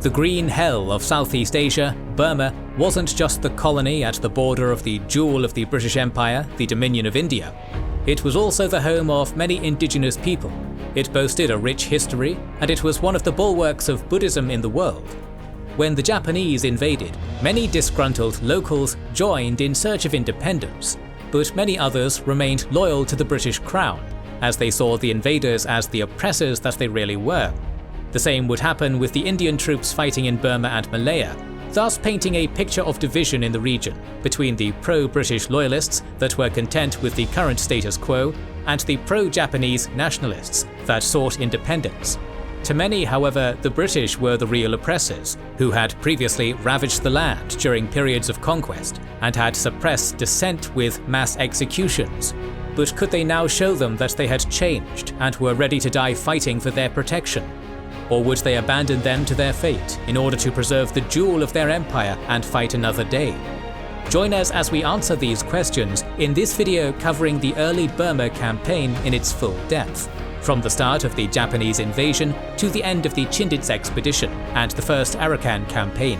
The green hell of Southeast Asia, Burma, wasn't just the colony at the border of the jewel of the British Empire, the Dominion of India. It was also the home of many indigenous people. It boasted a rich history, and it was one of the bulwarks of Buddhism in the world. When the Japanese invaded, many disgruntled locals joined in search of independence, but many others remained loyal to the British Crown, as they saw the invaders as the oppressors that they really were. The same would happen with the Indian troops fighting in Burma and Malaya, thus painting a picture of division in the region between the pro-British loyalists that were content with the current status quo and the pro-Japanese nationalists that sought independence. To many, however, the British were the real oppressors, who had previously ravaged the land during periods of conquest and had suppressed dissent with mass executions. But could they now show them that they had changed and were ready to die fighting for their protection? Or would they abandon them to their fate in order to preserve the jewel of their empire and fight another day? Join us as we answer these questions in this video covering the early Burma campaign in its full depth, from the start of the Japanese invasion to the end of the Chindits expedition and the first Arakan campaign.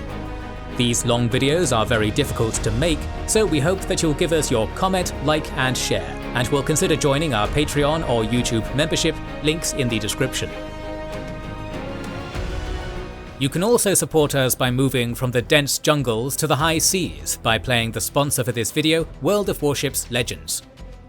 These long videos are very difficult to make, so we hope that you'll give us your comment, like and share, and will consider joining our Patreon or YouTube membership, links in the description. You can also support us by moving from the dense jungles to the high seas by playing the sponsor for this video, World of Warships Legends.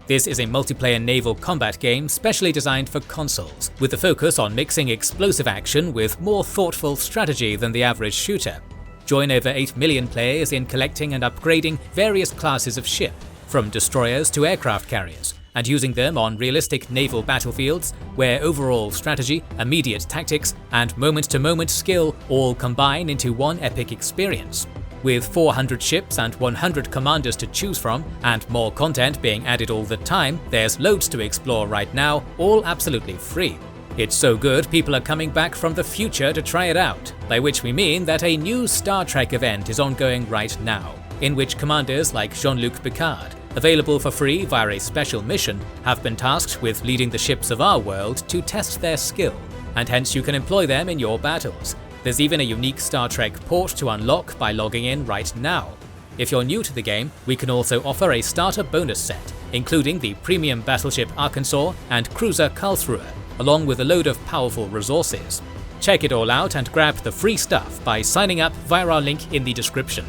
This is a multiplayer naval combat game specially designed for consoles, with a focus on mixing explosive action with more thoughtful strategy than the average shooter. Join over 8 million players in collecting and upgrading various classes of ship, from destroyers to aircraft carriers, and using them on realistic naval battlefields where overall strategy, immediate tactics, and moment-to-moment skill all combine into one epic experience. With 400 ships and 100 commanders to choose from, and more content being added all the time, there's loads to explore right now, all absolutely free. It's so good people are coming back from the future to try it out, by which we mean that a new Star Trek event is ongoing right now, in which commanders like Jean-Luc Picard, available for free via a special mission, have been tasked with leading the ships of our world to test their skill, and hence you can employ them in your battles. There's even a unique Star Trek port to unlock by logging in right now. If you're new to the game, we can also offer a starter bonus set, including the premium battleship Arkansas and cruiser Karlsruhe, along with a load of powerful resources. Check it all out and grab the free stuff by signing up via our link in the description.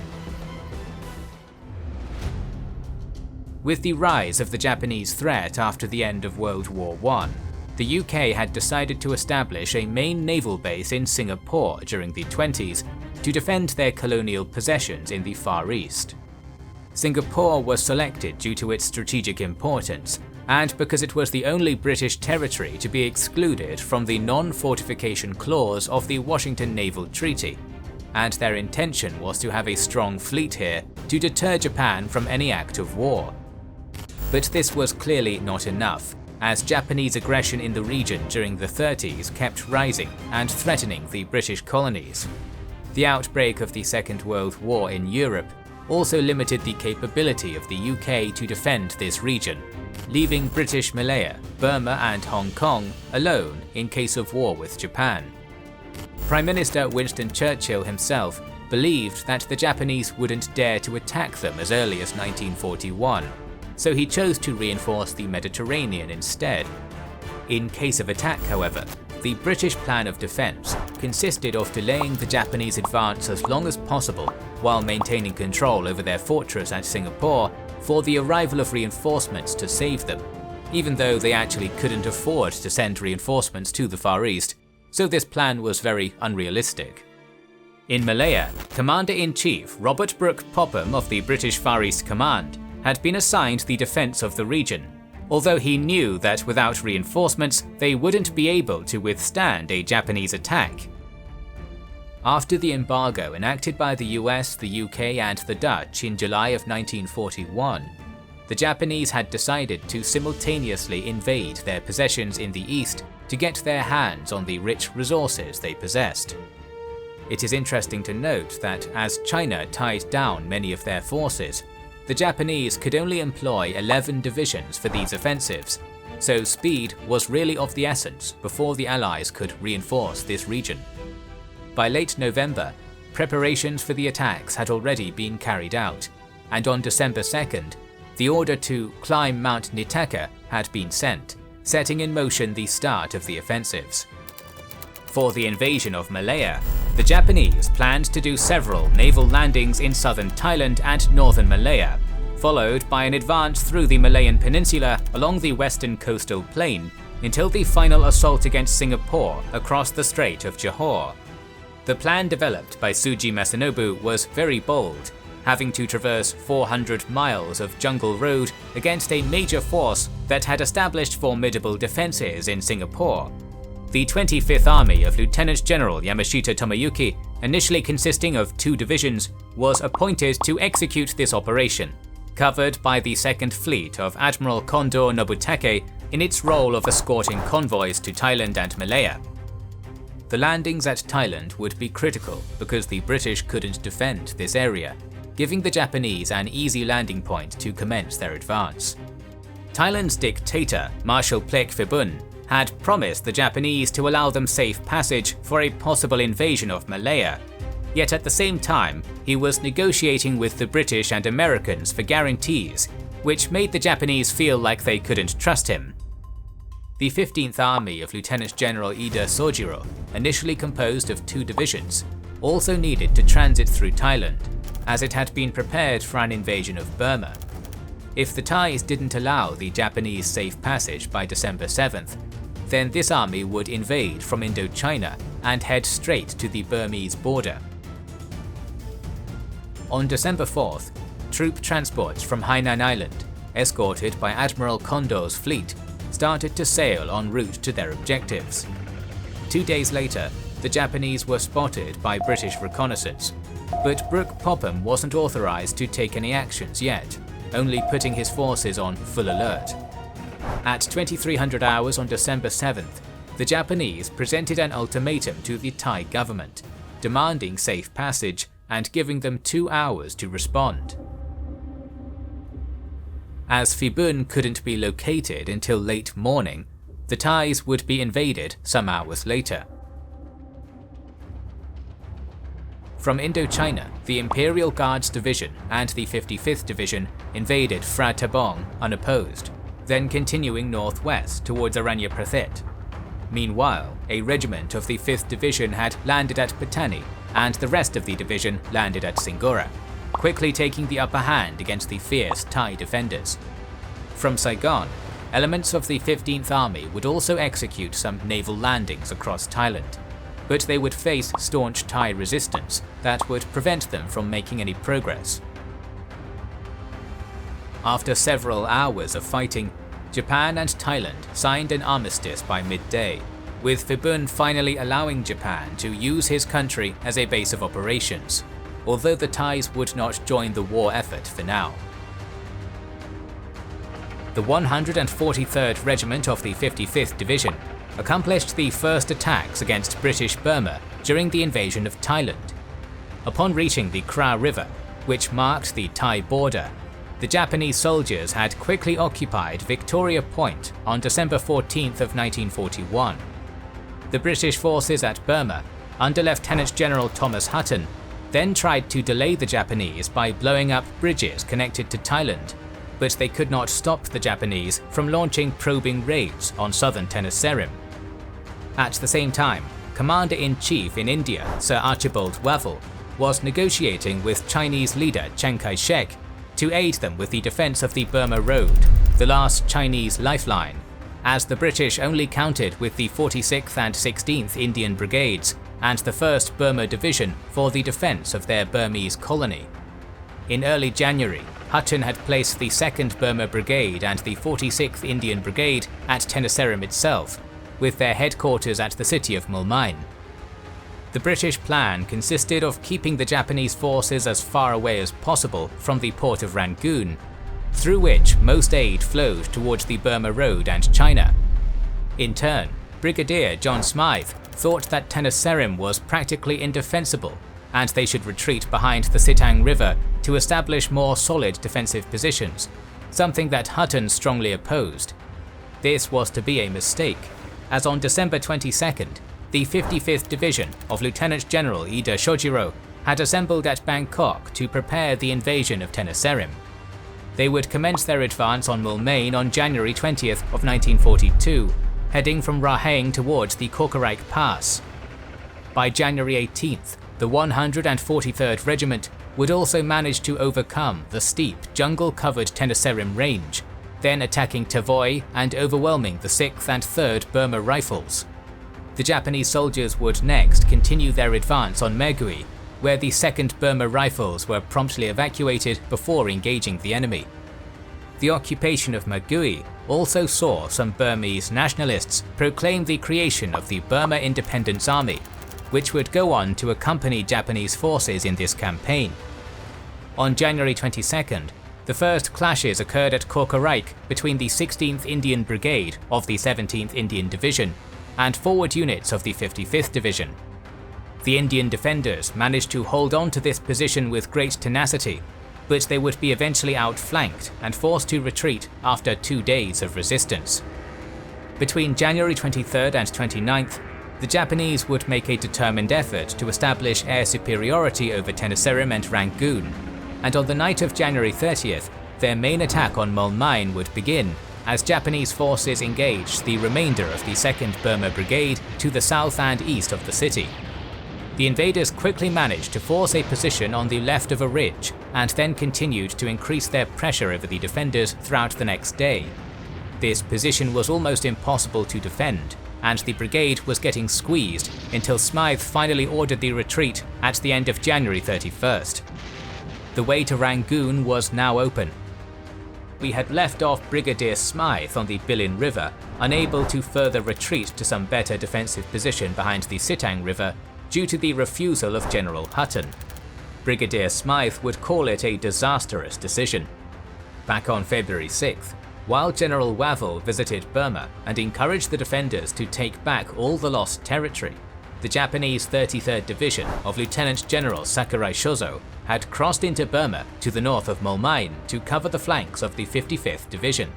With the rise of the Japanese threat after the end of World War I, the UK had decided to establish a main naval base in Singapore during the 20s to defend their colonial possessions in the Far East. Singapore was selected due to its strategic importance, and because it was the only British territory to be excluded from the non-fortification clause of the Washington Naval Treaty, and their intention was to have a strong fleet here to deter Japan from any act of war. But this was clearly not enough, as Japanese aggression in the region during the 30s kept rising and threatening the British colonies. The outbreak of the Second World War in Europe also limited the capability of the UK to defend this region, leaving British Malaya, Burma and Hong Kong alone in case of war with Japan. Prime Minister Winston Churchill himself believed that the Japanese wouldn't dare to attack them as early as 1941, so he chose to reinforce the Mediterranean instead. In case of attack, however, the British plan of defence consisted of delaying the Japanese advance as long as possible while maintaining control over their fortress at Singapore for the arrival of reinforcements to save them, even though they actually couldn't afford to send reinforcements to the Far East, so this plan was very unrealistic. In Malaya, Commander-in-Chief Robert Brooke Popham of the British Far East Command had been assigned the defence of the region, although he knew that without reinforcements they wouldn't be able to withstand a Japanese attack. After the embargo enacted by the US, the UK and the Dutch in July of 1941, the Japanese had decided to simultaneously invade their possessions in the east to get their hands on the rich resources they possessed. It is interesting to note that as China tied down many of their forces, the Japanese could only employ 11 divisions for these offensives, so speed was really of the essence before the Allies could reinforce this region. By late November, preparations for the attacks had already been carried out, and on December 2nd, the order to climb Mount Nitaka had been sent, setting in motion the start of the offensives. For the invasion of Malaya, the Japanese planned to do several naval landings in southern Thailand and northern Malaya, followed by an advance through the Malayan Peninsula along the western coastal plain until the final assault against Singapore across the Strait of Johor. The plan developed by Tsuji Masanobu was very bold, having to traverse 400 miles of jungle road against a major force that had established formidable defences in Singapore. The 25th Army of Lieutenant General Yamashita Tomoyuki, initially consisting of 2 divisions, was appointed to execute this operation, covered by the 2nd Fleet of Admiral Kondo Nobutake in its role of escorting convoys to Thailand and Malaya. The landings at Thailand would be critical because the British couldn't defend this area, giving the Japanese an easy landing point to commence their advance. Thailand's dictator, Marshal Plek Phibun, had promised the Japanese to allow them safe passage for a possible invasion of Malaya, yet at the same time he was negotiating with the British and Americans for guarantees, which made the Japanese feel like they couldn't trust him. The 15th Army of Lieutenant General Ida Sojiro, initially composed of 2 divisions, also needed to transit through Thailand, as it had been prepared for an invasion of Burma. If the Thais didn't allow the Japanese safe passage by December 7th, then this army would invade from Indochina and head straight to the Burmese border. On December 4th, troop transports from Hainan Island, escorted by Admiral Kondo's fleet, started to sail en route to their objectives. 2 days later, the Japanese were spotted by British reconnaissance, but Brooke Popham wasn't authorized to take any actions yet, only putting his forces on full alert. At 2300 hours on December 7th, the Japanese presented an ultimatum to the Thai government, demanding safe passage and giving them 2 hours to respond. As Phibun couldn't be located until late morning, the Thais would be invaded some hours later. From Indochina, the Imperial Guards Division and the 55th Division invaded Phra Tabong unopposed, then continuing northwest towards Aranya Prathit. Meanwhile, a regiment of the 5th Division had landed at Patani, and the rest of the division landed at Singora, quickly taking the upper hand against the fierce Thai defenders. From Saigon, elements of the 15th Army would also execute some naval landings across Thailand, but they would face staunch Thai resistance that would prevent them from making any progress. After several hours of fighting, Japan and Thailand signed an armistice by midday, with Phibun finally allowing Japan to use his country as a base of operations, although the Thais would not join the war effort for now. The 143rd Regiment of the 55th Division accomplished the first attacks against British Burma during the invasion of Thailand. Upon reaching the Kra River, which marked the Thai border, the Japanese soldiers had quickly occupied Victoria Point on December 14th of 1941. The British forces at Burma, under Lieutenant General Thomas Hutton, then tried to delay the Japanese by blowing up bridges connected to Thailand, but they could not stop the Japanese from launching probing raids on southern Tenasserim. At the same time, Commander-in-Chief in India, Sir Archibald Wavell, was negotiating with Chinese leader Chiang Kai-shek to aid them with the defense of the Burma Road, the last Chinese lifeline, as the British only counted with the 46th and 16th Indian Brigades and the 1st Burma Division for the defense of their Burmese colony. In early January, Hutton had placed the 2nd Burma Brigade and the 46th Indian Brigade at Tenasserim itself, with their headquarters at the city of Mulmine. The British plan consisted of keeping the Japanese forces as far away as possible from the port of Rangoon, through which most aid flowed towards the Burma Road and China. In turn, Brigadier John Smythe thought that Tenasserim was practically indefensible, and they should retreat behind the Sitang River to establish more solid defensive positions, something that Hutton strongly opposed. This was to be a mistake, as on December 22nd, the 55th Division of Lieutenant General Ida Shojiro had assembled at Bangkok to prepare the invasion of Tenasserim. They would commence their advance on Moulmein on January 20th of 1942, heading from Raheng towards the Kokorijk Pass. By January 18th, the 143rd Regiment would also manage to overcome the steep, jungle-covered Tenasserim range, then attacking Tavoy and overwhelming the 6th and 3rd Burma Rifles. The Japanese soldiers would next continue their advance on Megui, where the 2nd Burma Rifles were promptly evacuated before engaging the enemy. The occupation of Megui also saw some Burmese nationalists proclaim the creation of the Burma Independence Army, which would go on to accompany Japanese forces in this campaign. On January 22nd, the first clashes occurred at Kokorijk between the 16th Indian Brigade of the 17th Indian Division and forward units of the 55th Division. The Indian defenders managed to hold on to this position with great tenacity, but they would be eventually outflanked and forced to retreat after 2 days of resistance. Between January 23rd and 29th, the Japanese would make a determined effort to establish air superiority over Tenasserim and Rangoon, and on the night of January 30th, their main attack on Moulmein would begin as Japanese forces engaged the remainder of the 2nd Burma Brigade to the south and east of the city. The invaders quickly managed to force a position on the left of a ridge and then continued to increase their pressure over the defenders throughout the next day. This position was almost impossible to defend, and the brigade was getting squeezed until Smythe finally ordered the retreat at the end of January 31st. The way to Rangoon was now open. We had left off Brigadier Smythe on the Bilin River, unable to further retreat to some better defensive position behind the Sitang River due to the refusal of General Hutton. Brigadier Smythe would call it a disastrous decision. Back on February 6th, while General Wavell visited Burma and encouraged the defenders to take back all the lost territory, the Japanese 33rd Division of Lieutenant General Sakurai Shozo had crossed into Burma to the north of Moulmein to cover the flanks of the 55th Division.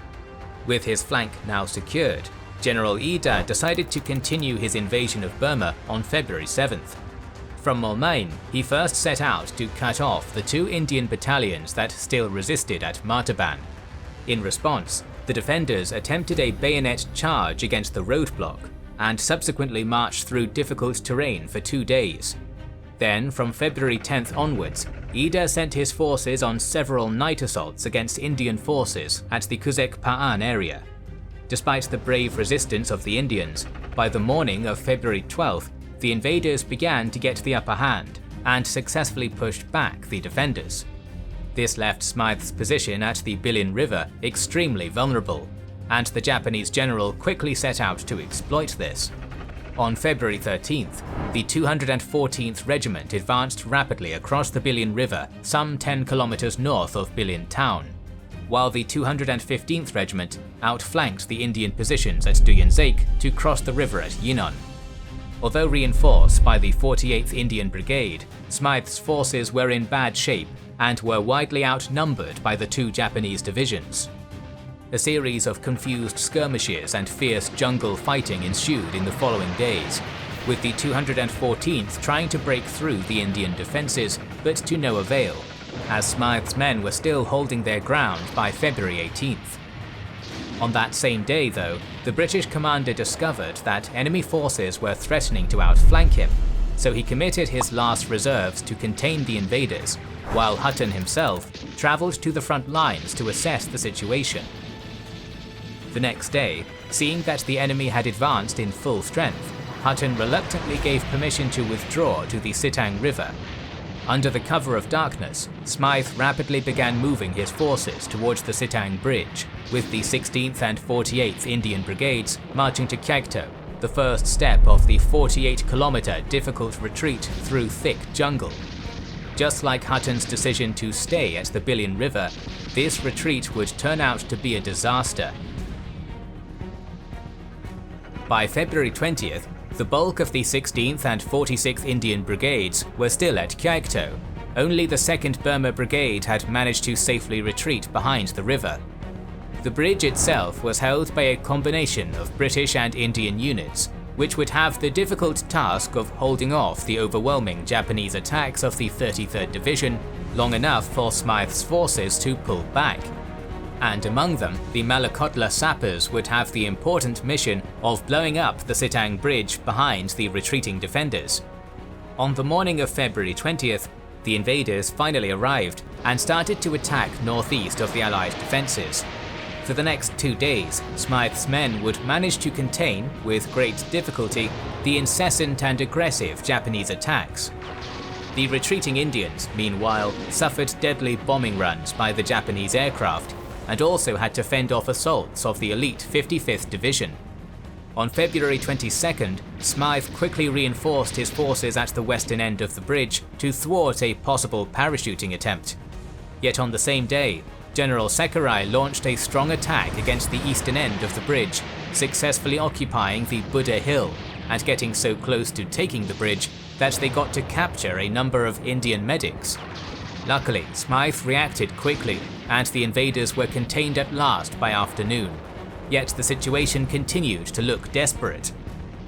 With his flank now secured, General Ida decided to continue his invasion of Burma on February 7th. From Moulmein, he first set out to cut off the 2 Indian battalions that still resisted at Martaban. In response, the defenders attempted a bayonet charge against the roadblock, and subsequently marched through difficult terrain for 2 days. Then, from February 10th onwards, Ida sent his forces on several night assaults against Indian forces at the Kuzek Pa'an area. Despite the brave resistance of the Indians, by the morning of February 12th, the invaders began to get the upper hand and successfully pushed back the defenders. This left Smythe's position at the Bilin River extremely vulnerable, and the Japanese general quickly set out to exploit this. On February 13th, the 214th Regiment advanced rapidly across the Bilin River some 10 kilometers north of Bilin town, while the 215th Regiment outflanked the Indian positions at Duyanzake to cross the river at Yinon. Although reinforced by the 48th Indian Brigade, Smythe's forces were in bad shape and were widely outnumbered by the 2 Japanese divisions. A series of confused skirmishes and fierce jungle fighting ensued in the following days, with the 214th trying to break through the Indian defences, but to no avail, as Smythe's men were still holding their ground by February 18th. On that same day, though, the British commander discovered that enemy forces were threatening to outflank him, so he committed his last reserves to contain the invaders, while Hutton himself travelled to the front lines to assess the situation. The next day, seeing that the enemy had advanced in full strength, Hutton reluctantly gave permission to withdraw to the Sitang River. Under the cover of darkness, Smythe rapidly began moving his forces towards the Sitang Bridge, with the 16th and 48th Indian Brigades marching to Kyaikto, the first step of the 48-kilometer difficult retreat through thick jungle. Just like Hutton's decision to stay at the Bilin River, this retreat would turn out to be a disaster. By February 20th, the bulk of the 16th and 46th Indian Brigades were still at Kyaikto. Only the 2nd Burma Brigade had managed to safely retreat behind the river. The bridge itself was held by a combination of British and Indian units, which would have the difficult task of holding off the overwhelming Japanese attacks of the 33rd Division long enough for Smythe's forces to pull back. And among them, the Malakotla sappers would have the important mission of blowing up the Sitang bridge behind the retreating defenders. On the morning of February 20th, the invaders finally arrived and started to attack northeast of the Allied defences. For the next 2 days, Smythe's men would manage to contain, with great difficulty, the incessant and aggressive Japanese attacks. The retreating Indians, meanwhile, suffered deadly bombing runs by the Japanese aircraft, and also had to fend off assaults of the elite 55th Division. On February 22nd, Smythe quickly reinforced his forces at the western end of the bridge to thwart a possible parachuting attempt. Yet on the same day, General Sakurai launched a strong attack against the eastern end of the bridge, successfully occupying the Buddha Hill and getting so close to taking the bridge that they got to capture a number of Indian medics. Luckily, Smythe reacted quickly, and the invaders were contained at last by afternoon. Yet the situation continued to look desperate.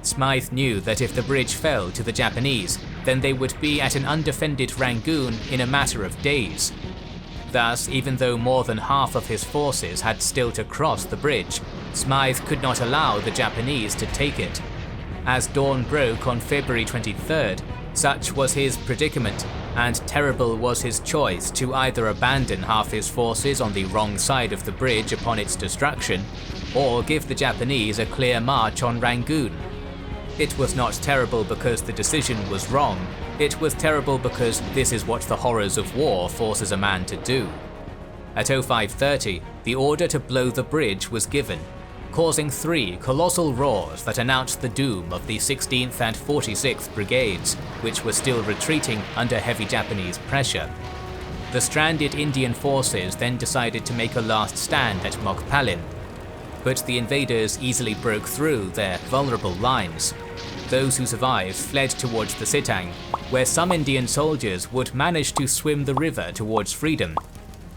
Smythe knew that if the bridge fell to the Japanese, then they would be at an undefended Rangoon in a matter of days. Thus, even though more than half of his forces had still to cross the bridge, Smythe could not allow the Japanese to take it. As dawn broke on February 23rd, such was his predicament, and terrible was his choice to either abandon half his forces on the wrong side of the bridge upon its destruction, or give the Japanese a clear march on Rangoon. It was not terrible because the decision was wrong, it was terrible because this is what the horrors of war forces a man to do. At 0530, the order to blow the bridge was given, causing 3 colossal roars that announced the doom of the 16th and 46th Brigades, which were still retreating under heavy Japanese pressure. The stranded Indian forces then decided to make a last stand at Mokpalin, but the invaders easily broke through their vulnerable lines. Those who survived fled towards the Sitang, where some Indian soldiers would manage to swim the river towards freedom.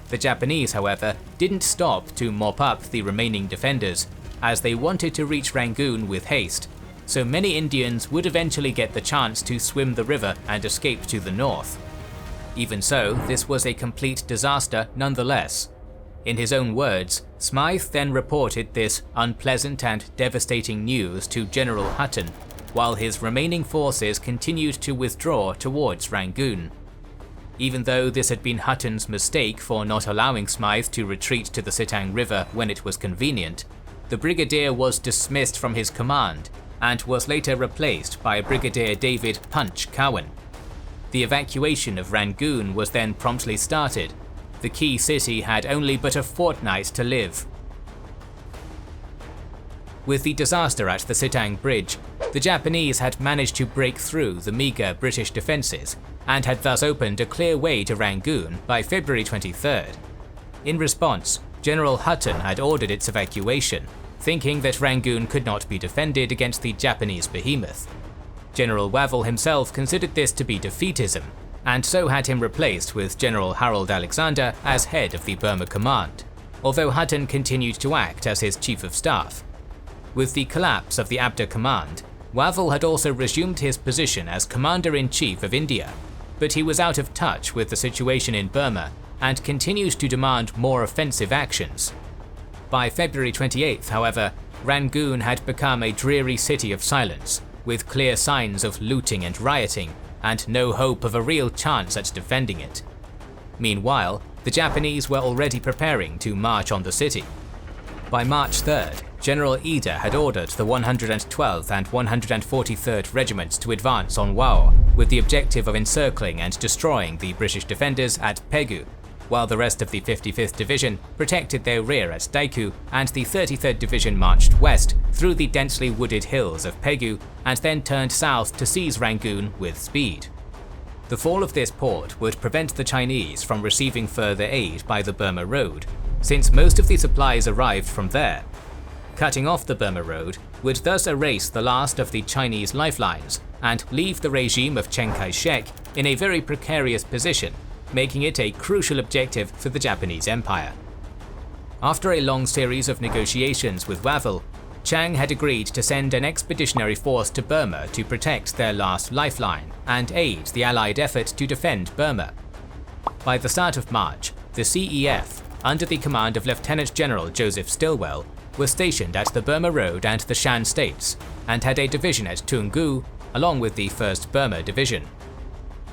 The Japanese, however, didn't stop to mop up the remaining defenders, as they wanted to reach Rangoon with haste, so many Indians would eventually get the chance to swim the river and escape to the north. Even so, this was a complete disaster nonetheless. In his own words, Smythe then reported this unpleasant and devastating news to General Hutton, while his remaining forces continued to withdraw towards Rangoon. Even though this had been Hutton's mistake for not allowing Smythe to retreat to the Sitang River when it was convenient, the brigadier was dismissed from his command and was later replaced by Brigadier David Punch Cowan. The evacuation of Rangoon was then promptly started. The key city had only but a fortnight to live. With the disaster at the Sitang Bridge, the Japanese had managed to break through the meagre British defences and had thus opened a clear way to Rangoon by February 23rd. In response, General Hutton had ordered its evacuation, thinking that Rangoon could not be defended against the Japanese behemoth. General Wavell himself considered this to be defeatism, and so had him replaced with General Harold Alexander as head of the Burma Command, although Hutton continued to act as his chief of staff. With the collapse of the Abda Command, Wavell had also resumed his position as Commander-in-Chief of India, but he was out of touch with the situation in Burma and continued to demand more offensive actions. By February 28th, however, Rangoon had become a dreary city of silence, with clear signs of looting and rioting, and no hope of a real chance at defending it. Meanwhile, the Japanese were already preparing to march on the city. By March 3rd, General Ida had ordered the 112th and 143rd Regiments to advance on Wao, with the objective of encircling and destroying the British defenders at Pegu, while the rest of the 55th Division protected their rear at Daiku, and the 33rd Division marched west through the densely wooded hills of Pegu and then turned south to seize Rangoon with speed. The fall of this port would prevent the Chinese from receiving further aid by the Burma Road, since most of the supplies arrived from there. Cutting off the Burma Road would thus erase the last of the Chinese lifelines and leave the regime of Chiang Kai-shek in a very precarious position, making it a crucial objective for the Japanese Empire. After a long series of negotiations with Wavell, Chiang had agreed to send an expeditionary force to Burma to protect their last lifeline and aid the Allied effort to defend Burma. By the start of March, the CEF, under the command of Lieutenant General Joseph Stilwell, was stationed at the Burma Road and the Shan States, and had a division at Toungoo, along with the 1st Burma Division.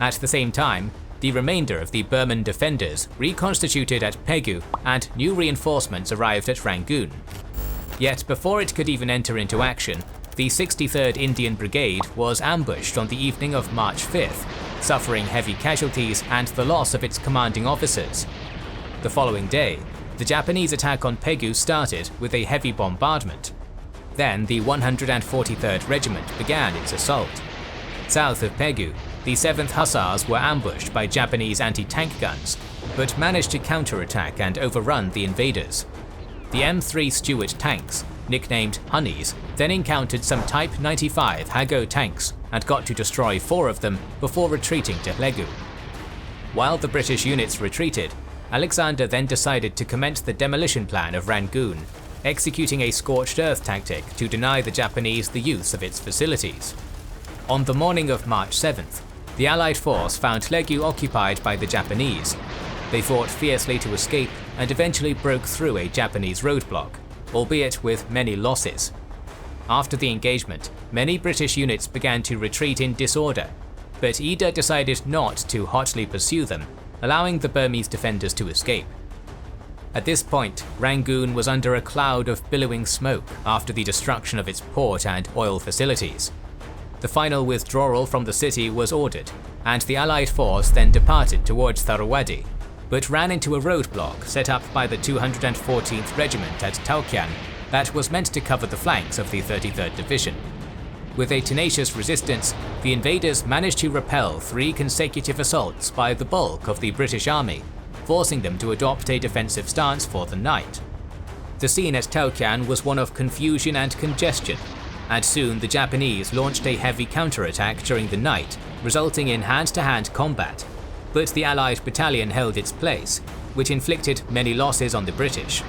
At the same time, the remainder of the Burman defenders reconstituted at Pegu, and new reinforcements arrived at Rangoon. Yet before it could even enter into action, the 63rd Indian Brigade was ambushed on the evening of March 5th, suffering heavy casualties and the loss of its commanding officers. The following day, the Japanese attack on Pegu started with a heavy bombardment. Then the 143rd Regiment began its assault. South of Pegu, the 7th Hussars were ambushed by Japanese anti-tank guns, but managed to counterattack and overrun the invaders. The M3 Stuart tanks, nicknamed Honeys, then encountered some Type 95 Hago tanks and got to destroy 4 of them before retreating to Legu. While the British units retreated, Alexander then decided to commence the demolition plan of Rangoon, executing a scorched earth tactic to deny the Japanese the use of its facilities. On the morning of March 7th, the Allied force found Legu occupied by the Japanese. They fought fiercely to escape and eventually broke through a Japanese roadblock, albeit with many losses. After the engagement, many British units began to retreat in disorder, but Ida decided not to hotly pursue them, allowing the Burmese defenders to escape. At this point, Rangoon was under a cloud of billowing smoke after the destruction of its port and oil facilities. The final withdrawal from the city was ordered, and the Allied force then departed towards Tharwadi, but ran into a roadblock set up by the 214th Regiment at Taukian that was meant to cover the flanks of the 33rd Division. With a tenacious resistance, the invaders managed to repel 3 consecutive assaults by the bulk of the British Army, forcing them to adopt a defensive stance for the night. The scene at Taukian was one of confusion and congestion, and soon the Japanese launched a heavy counterattack during the night, resulting in hand-to-hand combat. But the Allied battalion held its place, which inflicted many losses on the British.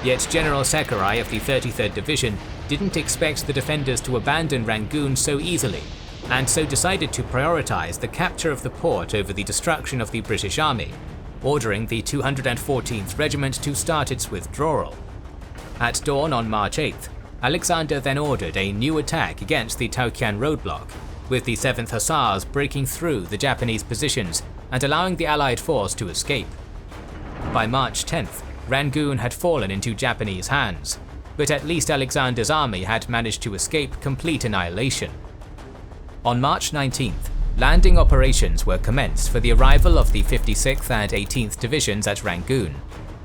Yet General Sakurai of the 33rd Division didn't expect the defenders to abandon Rangoon so easily, and so decided to prioritize the capture of the port over the destruction of the British Army, ordering the 214th Regiment to start its withdrawal. At dawn on March 8th, Alexander then ordered a new attack against the Taukian roadblock, with the 7th Hussars breaking through the Japanese positions and allowing the Allied force to escape. By March 10th, Rangoon had fallen into Japanese hands, but at least Alexander's army had managed to escape complete annihilation. On March 19th, landing operations were commenced for the arrival of the 56th and 18th Divisions at Rangoon,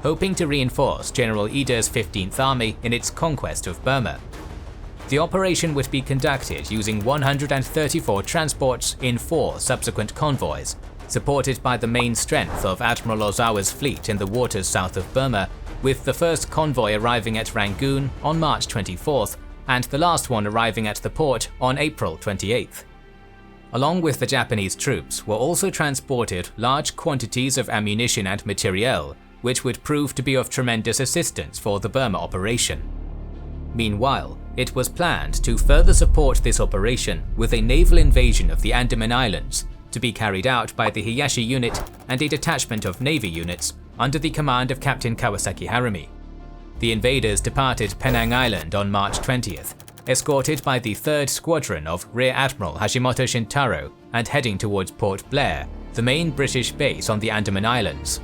hoping to reinforce General Ida's 15th Army in its conquest of Burma. The operation would be conducted using 134 transports in 4 subsequent convoys, supported by the main strength of Admiral Ozawa's fleet in the waters south of Burma, with the first convoy arriving at Rangoon on March 24th and the last one arriving at the port on April 28th. Along with the Japanese troops were also transported large quantities of ammunition and materiel, which would prove to be of tremendous assistance for the Burma operation. Meanwhile, it was planned to further support this operation with a naval invasion of the Andaman Islands, to be carried out by the Hayashi unit and a detachment of Navy units under the command of Captain Kawasaki Harumi. The invaders departed Penang Island on March 20th, escorted by the 3rd Squadron of Rear Admiral Hashimoto Shintaro and heading towards Port Blair, the main British base on the Andaman Islands.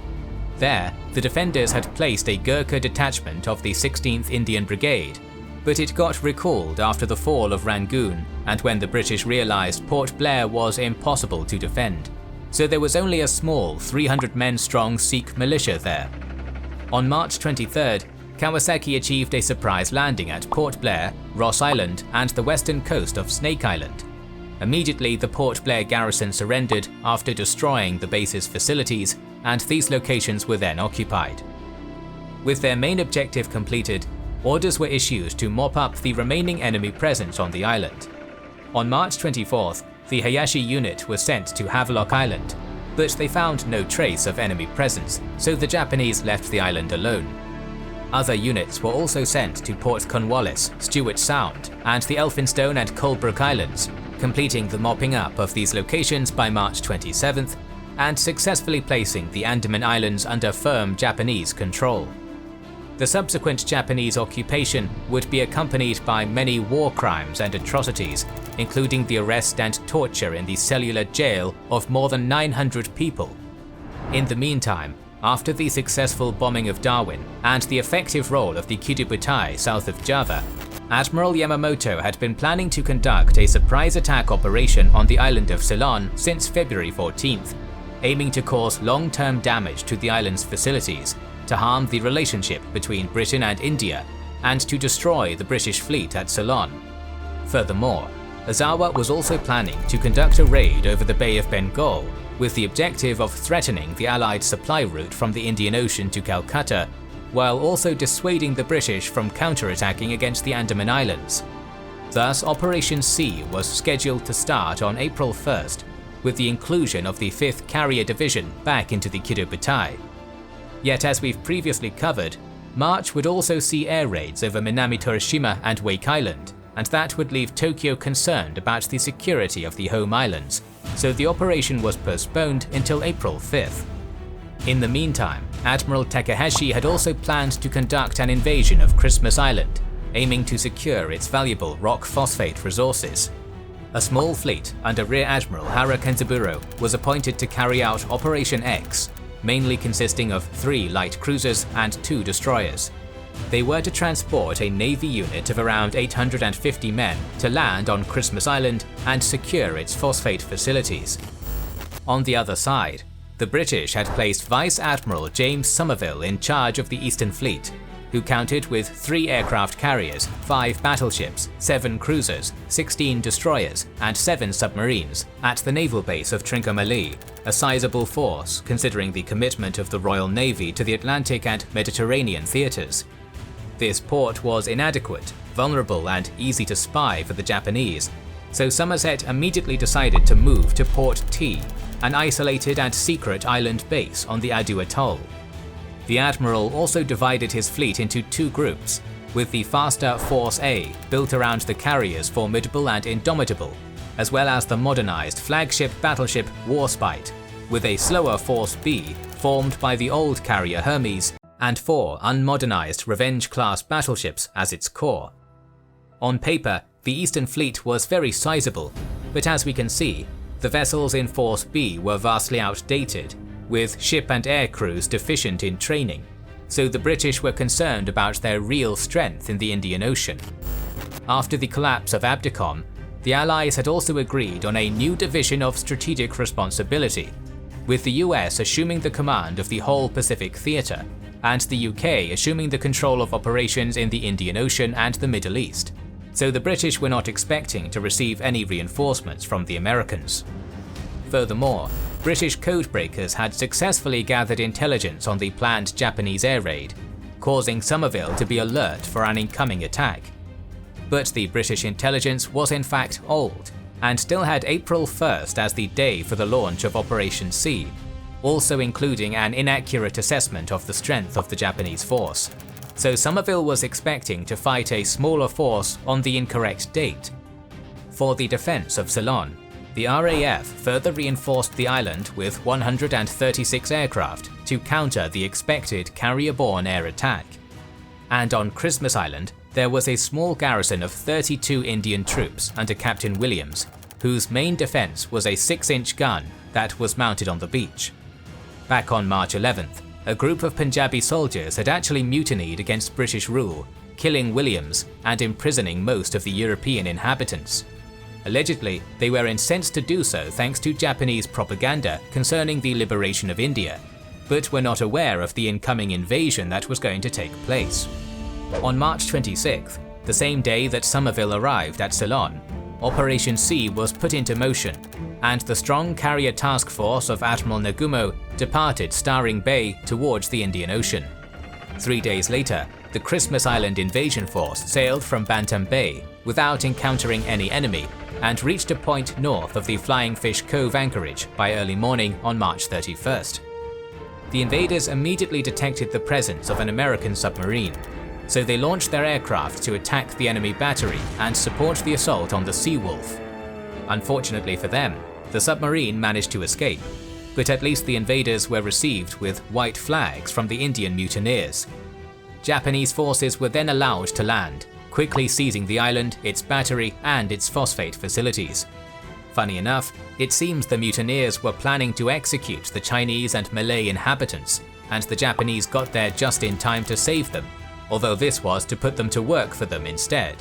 There, the defenders had placed a Gurkha detachment of the 16th Indian Brigade, but it got recalled after the fall of Rangoon and when the British realised Port Blair was impossible to defend, so there was only a small 300 men strong Sikh militia there. On March 23rd, Kawasaki achieved a surprise landing at Port Blair, Ross Island and the western coast of Snake Island. Immediately the Port Blair garrison surrendered after destroying the base's facilities, and these locations were then occupied. With their main objective completed, orders were issued to mop up the remaining enemy presence on the island. On March 24th, the Hayashi unit was sent to Havelock Island, but they found no trace of enemy presence, so the Japanese left the island alone. Other units were also sent to Port Cornwallis, Stewart Sound, and the Elphinstone and Colebrook Islands, completing the mopping up of these locations by March 27th and successfully placing the Andaman Islands under firm Japanese control. The subsequent Japanese occupation would be accompanied by many war crimes and atrocities, including the arrest and torture in the cellular jail of more than 900 people. In the meantime, after the successful bombing of Darwin and the effective role of the Kidubutai south of Java, Admiral Yamamoto had been planning to conduct a surprise attack operation on the island of Ceylon since February 14th, aiming to cause long-term damage to the island's facilities, to harm the relationship between Britain and India, and to destroy the British fleet at Ceylon. Furthermore, Ozawa was also planning to conduct a raid over the Bay of Bengal, with the objective of threatening the Allied supply route from the Indian Ocean to Calcutta, while also dissuading the British from counterattacking against the Andaman Islands. Thus, Operation C was scheduled to start on April 1st, with the inclusion of the 5th Carrier Division back into the Kidubutai. Yet, as we've previously covered, March would also see air raids over Minami Torishima and Wake Island, and that would leave Tokyo concerned about the security of the home islands, so the operation was postponed until April 5th. In the meantime, Admiral Takahashi had also planned to conduct an invasion of Christmas Island, aiming to secure its valuable rock phosphate resources. A small fleet under Rear Admiral Hara Kenzaburo was appointed to carry out Operation X, mainly consisting of 3 light cruisers and 2 destroyers. They were to transport a Navy unit of around 850 men to land on Christmas Island and secure its phosphate facilities. On the other side, the British had placed Vice Admiral James Somerville in charge of the Eastern Fleet, who counted with 3 aircraft carriers, 5 battleships, 7 cruisers, 16 destroyers, and 7 submarines at the naval base of Trincomalee, a sizable force considering the commitment of the Royal Navy to the Atlantic and Mediterranean theatres. This port was inadequate, vulnerable, and easy to spy for the Japanese, so Somerset immediately decided to move to Port T, an isolated and secret island base on the Adu Atoll. The Admiral also divided his fleet into 2 groups, with the faster Force A built around the carriers Formidable and Indomitable, as well as the modernized flagship battleship Warspite, with a slower Force B formed by the old carrier Hermes and 4 unmodernized Revenge-class battleships as its core. On paper, the Eastern Fleet was very sizable, but as we can see, the vessels in Force B were vastly outdated, with ship and air crews deficient in training, so the British were concerned about their real strength in the Indian Ocean. After the collapse of Abdicom, the Allies had also agreed on a new division of strategic responsibility, with the US assuming the command of the whole Pacific theatre, and the UK assuming the control of operations in the Indian Ocean and the Middle East, so the British were not expecting to receive any reinforcements from the Americans. Furthermore, British codebreakers had successfully gathered intelligence on the planned Japanese air raid, causing Somerville to be alert for an incoming attack. But the British intelligence was in fact old, and still had April 1st as the day for the launch of Operation C, also including an inaccurate assessment of the strength of the Japanese force. So Somerville was expecting to fight a smaller force on the incorrect date. For the defense of Ceylon, the RAF further reinforced the island with 136 aircraft to counter the expected carrier-borne air attack. And on Christmas Island, there was a small garrison of 32 Indian troops under Captain Williams, whose main defense was a 6-inch gun that was mounted on the beach. Back on March 11th, a group of Punjabi soldiers had actually mutinied against British rule, killing Williams and imprisoning most of the European inhabitants. Allegedly, they were incensed to do so thanks to Japanese propaganda concerning the liberation of India, but were not aware of the incoming invasion that was going to take place. On March 26th, the same day that Somerville arrived at Ceylon, Operation C was put into motion, and the strong carrier task force of Admiral Nagumo departed Staring Bay towards the Indian Ocean. 3 days later, the Christmas Island invasion force sailed from Bantam Bay without encountering any enemy and reached a point north of the Flying Fish Cove anchorage by early morning on March 31st. The invaders immediately detected the presence of an American submarine, so they launched their aircraft to attack the enemy battery and support the assault on the Seawolf. Unfortunately for them, the submarine managed to escape, but at least the invaders were received with white flags from the Indian mutineers. Japanese forces were then allowed to land, quickly seizing the island, its battery, and its phosphate facilities. Funny enough, it seems the mutineers were planning to execute the Chinese and Malay inhabitants, and the Japanese got there just in time to save them, although this was to put them to work for them instead.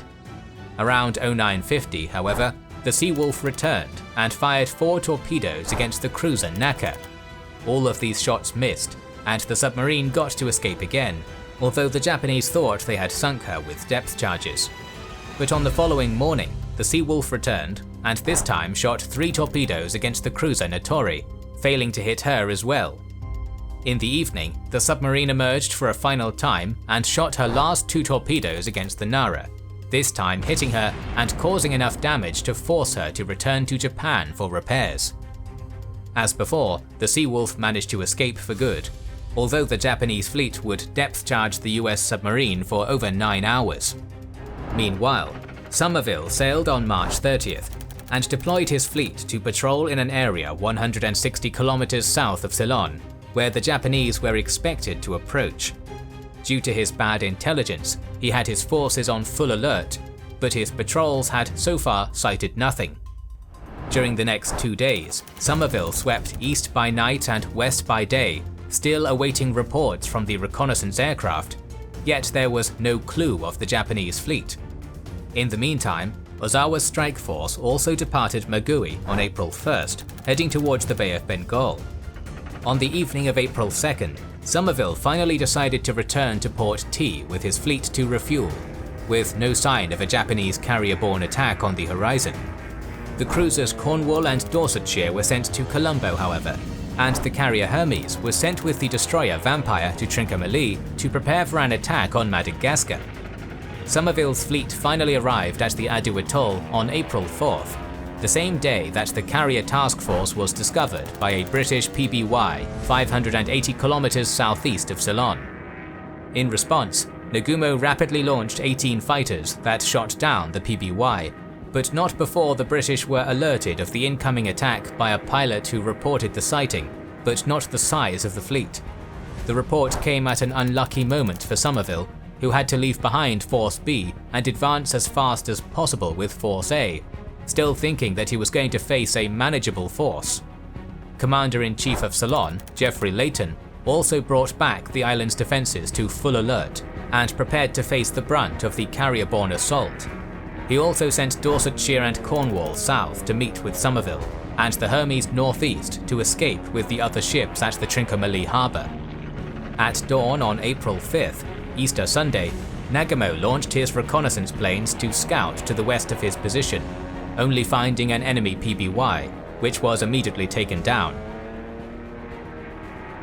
Around 0950, however, the Seawolf returned and fired 4 torpedoes against the cruiser Naka. All of these shots missed, and the submarine got to escape again, although the Japanese thought they had sunk her with depth charges. But on the following morning, the Seawolf returned, and this time shot 3 torpedoes against the cruiser Notori, failing to hit her as well. In the evening, the submarine emerged for a final time and shot her last 2 torpedoes against the Nara, this time hitting her and causing enough damage to force her to return to Japan for repairs. As before, the Seawolf managed to escape for good, although the Japanese fleet would depth charge the US submarine for over 9 hours. Meanwhile, Somerville sailed on March 30th and deployed his fleet to patrol in an area 160 kilometers south of Ceylon, where the Japanese were expected to approach. Due to his bad intelligence, he had his forces on full alert, but his patrols had so far sighted nothing. During the next 2 days, Somerville swept east by night and west by day, still awaiting reports from the reconnaissance aircraft, yet there was no clue of the Japanese fleet. In the meantime, Ozawa's strike force also departed Magui on April 1st, heading towards the Bay of Bengal. On the evening of April 2nd, Somerville finally decided to return to Port T with his fleet to refuel, with no sign of a Japanese carrier-borne attack on the horizon. The cruisers Cornwall and Dorsetshire were sent to Colombo, however, and the carrier Hermes was sent with the destroyer Vampire to Trincomalee to prepare for an attack on Madagascar. Somerville's fleet finally arrived at the Adu Atoll on April 4th, the same day that the carrier task force was discovered by a British PBY 580 kilometers southeast of Ceylon. In response, Nagumo rapidly launched 18 fighters that shot down the PBY, but not before the British were alerted of the incoming attack by a pilot who reported the sighting, but not the size of the fleet. The report came at an unlucky moment for Somerville, who had to leave behind Force B and advance as fast as possible with Force A, still thinking that he was going to face a manageable force. Commander-in-Chief of Ceylon, Geoffrey Layton, also brought back the island's defences to full alert and prepared to face the brunt of the carrier-borne assault. He also sent Dorsetshire and Cornwall south to meet with Somerville, and the Hermes northeast to escape with the other ships at the Trincomalee harbour. At dawn on April 5th, Easter Sunday, Nagumo launched his reconnaissance planes to scout to the west of his position, only finding an enemy PBY, which was immediately taken down.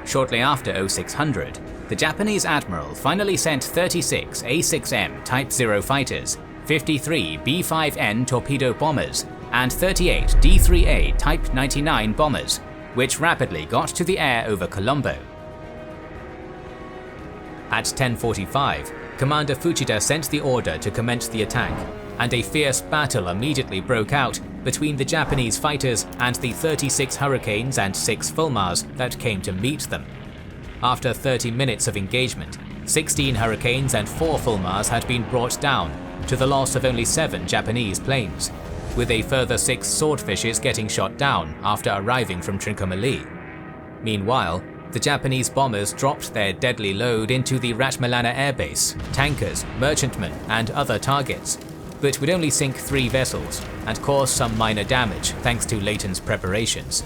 Shortly after 0600, the Japanese admiral finally sent 36 A6M Type 0 fighters, 53 B5N torpedo bombers, and 38 D3A Type 99 bombers, which rapidly got to the air over Colombo. At 10:45, Commander Fujita sent the order to commence the attack, and a fierce battle immediately broke out between the Japanese fighters and the 36 Hurricanes and 6 Fulmars that came to meet them. After 30 minutes of engagement, 16 Hurricanes and 4 Fulmars had been brought down, to the loss of only 7 Japanese planes, with a further 6 Swordfishes getting shot down after arriving from Trincomalee. Meanwhile, the Japanese bombers dropped their deadly load into the Ratmalana airbase, tankers, merchantmen, and other targets, but would only sink 3 vessels and cause some minor damage thanks to Layton's preparations.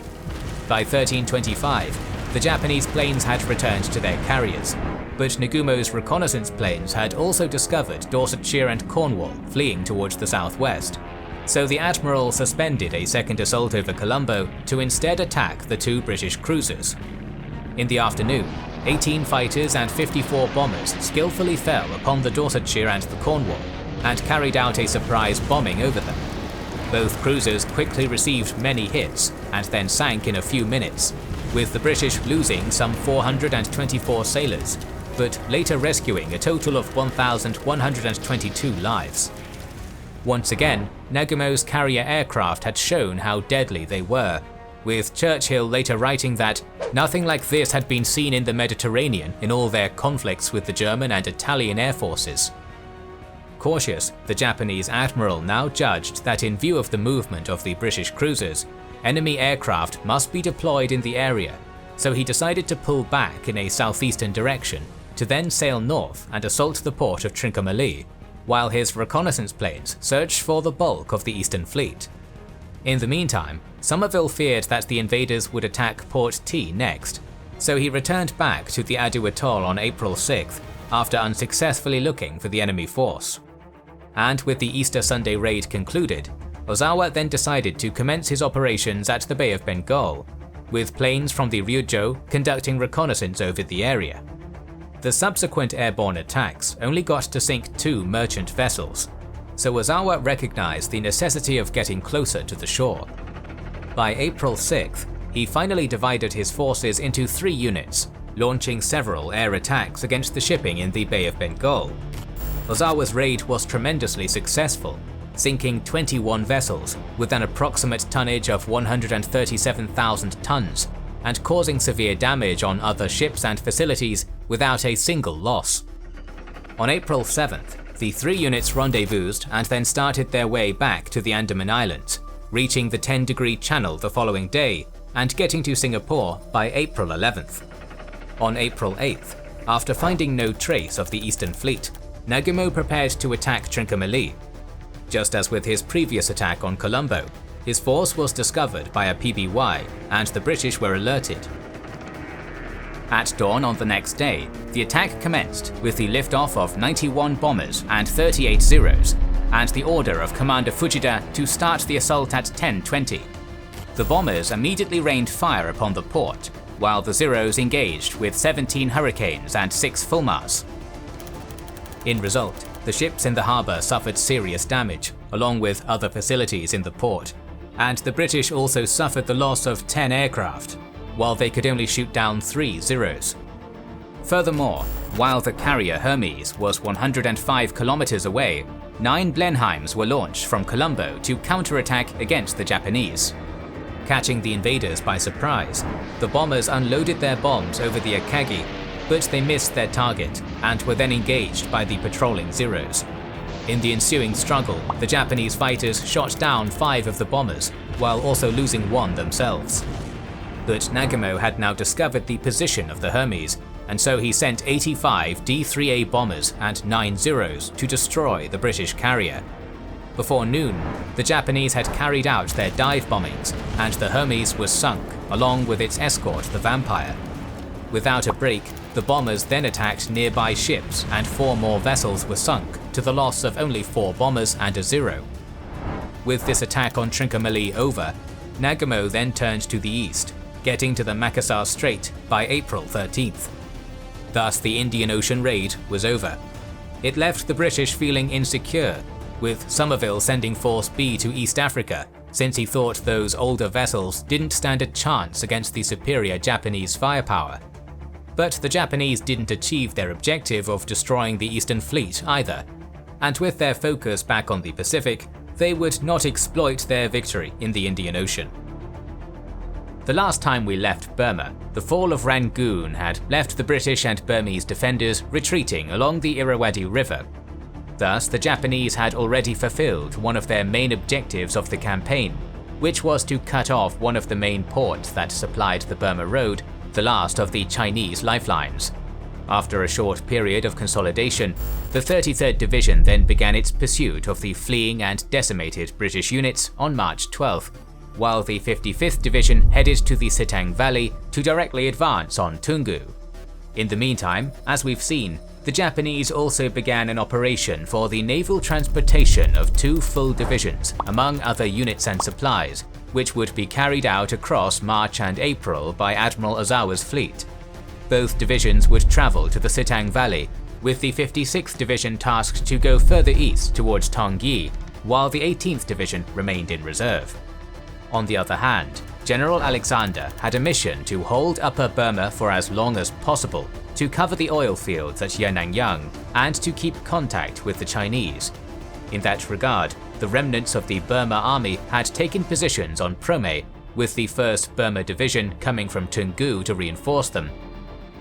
By 1325, the Japanese planes had returned to their carriers, but Nagumo's reconnaissance planes had also discovered Dorsetshire and Cornwall fleeing towards the southwest, so the admiral suspended a second assault over Colombo to instead attack the 2 British cruisers. In the afternoon, 18 fighters and 54 bombers skillfully fell upon the Dorsetshire and the Cornwall, and carried out a surprise bombing over them. Both cruisers quickly received many hits and then sank in a few minutes, with the British losing some 424 sailors, but later rescuing a total of 1,122 lives. Once again, Nagumo's carrier aircraft had shown how deadly they were, with Churchill later writing that nothing like this had been seen in the Mediterranean in all their conflicts with the German and Italian air forces. Cautious, the Japanese admiral now judged that in view of the movement of the British cruisers, enemy aircraft must be deployed in the area, so he decided to pull back in a southeastern direction to then sail north and assault the port of Trincomalee, while his reconnaissance planes searched for the bulk of the Eastern Fleet. In the meantime, Somerville feared that the invaders would attack Port T next, so he returned back to the Aду Atoll on April 6th after unsuccessfully looking for the enemy force. And with the Easter Sunday raid concluded, Ozawa then decided to commence his operations at the Bay of Bengal, with planes from the Ryujo conducting reconnaissance over the area. The subsequent airborne attacks only got to sink 2 merchant vessels, so Ozawa recognized the necessity of getting closer to the shore. By April 6th, he finally divided his forces into 3 units, launching several air attacks against the shipping in the Bay of Bengal. Ozawa's raid was tremendously successful, sinking 21 vessels with an approximate tonnage of 137,000 tons, and causing severe damage on other ships and facilities without a single loss. On April 7th, the 3 units rendezvoused and then started their way back to the Andaman Islands, reaching the 10-degree channel the following day and getting to Singapore by April 11th. On April 8th, after finding no trace of the Eastern Fleet, Nagumo prepared to attack Trincomalee. Just as with his previous attack on Colombo, his force was discovered by a PBY and the British were alerted. At dawn on the next day, the attack commenced with the liftoff of 91 bombers and 38 Zeros, and the order of Commander Fujita to start the assault at 10:20. The bombers immediately rained fire upon the port, while the Zeros engaged with 17 Hurricanes and 6 Fulmars. In result, the ships in the harbour suffered serious damage, along with other facilities in the port, and the British also suffered the loss of 10 aircraft, while they could only shoot down 3 Zeros. Furthermore, while the carrier Hermes was 105 kilometers away, 9 Blenheims were launched from Colombo to counterattack against the Japanese. Catching the invaders by surprise, the bombers unloaded their bombs over the Akagi, but they missed their target and were then engaged by the patrolling Zeros. In the ensuing struggle, the Japanese fighters shot down 5 of the bombers, while also losing 1 themselves. But Nagumo had now discovered the position of the Hermes, and so he sent 85 D-3A bombers and 9 Zeros to destroy the British carrier. Before noon, the Japanese had carried out their dive bombings, and the Hermes was sunk, along with its escort, the Vampire. Without a break, the bombers then attacked nearby ships, and 4 more vessels were sunk, to the loss of only 4 bombers and a Zero. With this attack on Trincomalee over, Nagumo then turned to the east, getting to the Makassar Strait by April 13th. Thus the Indian Ocean raid was over. It left the British feeling insecure, with Somerville sending Force B to East Africa, since he thought those older vessels didn't stand a chance against the superior Japanese firepower. But the Japanese didn't achieve their objective of destroying the Eastern Fleet either, and with their focus back on the Pacific, they would not exploit their victory in the Indian Ocean. The last time we left Burma, the Fall of Rangoon had left the British and Burmese defenders retreating along the Irrawaddy River. Thus, the Japanese had already fulfilled one of their main objectives of the campaign, which was to cut off one of the main ports that supplied the Burma Road, the last of the Chinese lifelines. After a short period of consolidation, the 33rd Division then began its pursuit of the fleeing and decimated British units on March 12th, while the 55th Division headed to the Sitang Valley to directly advance on Toungoo. In the meantime, as we've seen, the Japanese also began an operation for the naval transportation of 2 full divisions, among other units and supplies, which would be carried out across March and April by Admiral Ozawa's fleet. Both divisions would travel to the Sitang Valley, with the 56th Division tasked to go further east towards Tongyi, while the 18th Division remained in reserve. On the other hand, General Alexander had a mission to hold Upper Burma for as long as possible, to cover the oil fields at Yenangyaung, and to keep contact with the Chinese. In that regard, the remnants of the Burma army had taken positions on Prome, with the 1st Burma Division coming from Toungoo to reinforce them.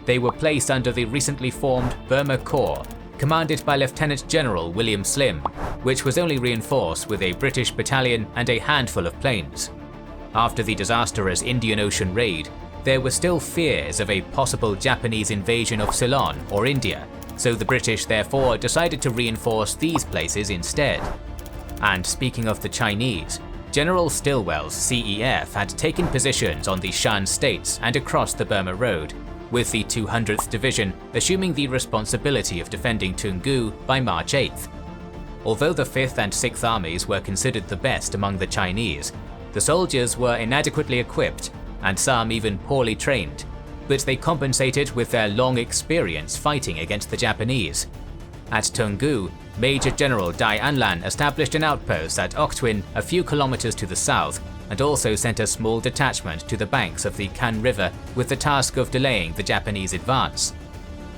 They were placed under the recently formed Burma Corps, commanded by Lieutenant General William Slim, which was only reinforced with a British battalion and a handful of planes. After the disastrous Indian Ocean raid, there were still fears of a possible Japanese invasion of Ceylon or India, so the British therefore decided to reinforce these places instead. And speaking of the Chinese, General Stilwell's CEF had taken positions on the Shan States and across the Burma Road, with the 200th Division assuming the responsibility of defending Toungoo by March 8th. Although the 5th and 6th Armies were considered the best among the Chinese, the soldiers were inadequately equipped and some even poorly trained, but they compensated with their long experience fighting against the Japanese. At Toungoo, Major General Dai Anlan established an outpost at Auchinleck a few kilometers to the south, and also sent a small detachment to the banks of the Kan River with the task of delaying the Japanese advance.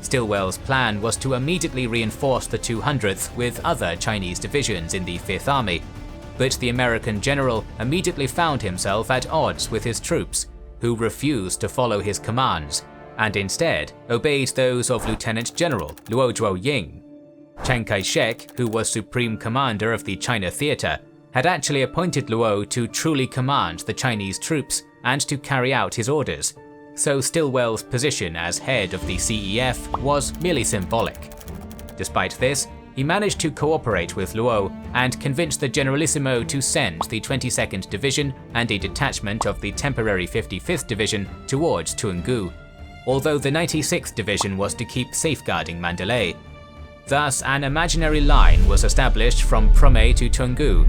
Stilwell's plan was to immediately reinforce the 200th with other Chinese divisions in the 5th Army, but the American general immediately found himself at odds with his troops, who refused to follow his commands, and instead obeyed those of Lieutenant General Luo Ying. Chiang Kai-shek, who was Supreme Commander of the China Theater, had actually appointed Luo to truly command the Chinese troops and to carry out his orders, so Stilwell's position as head of the CEF was merely symbolic. Despite this, he managed to cooperate with Luo and convinced the Generalissimo to send the 22nd Division and a detachment of the temporary 55th Division towards Toungoo, although the 96th Division was to keep safeguarding Mandalay. Thus, an imaginary line was established from Prome to Toungoo,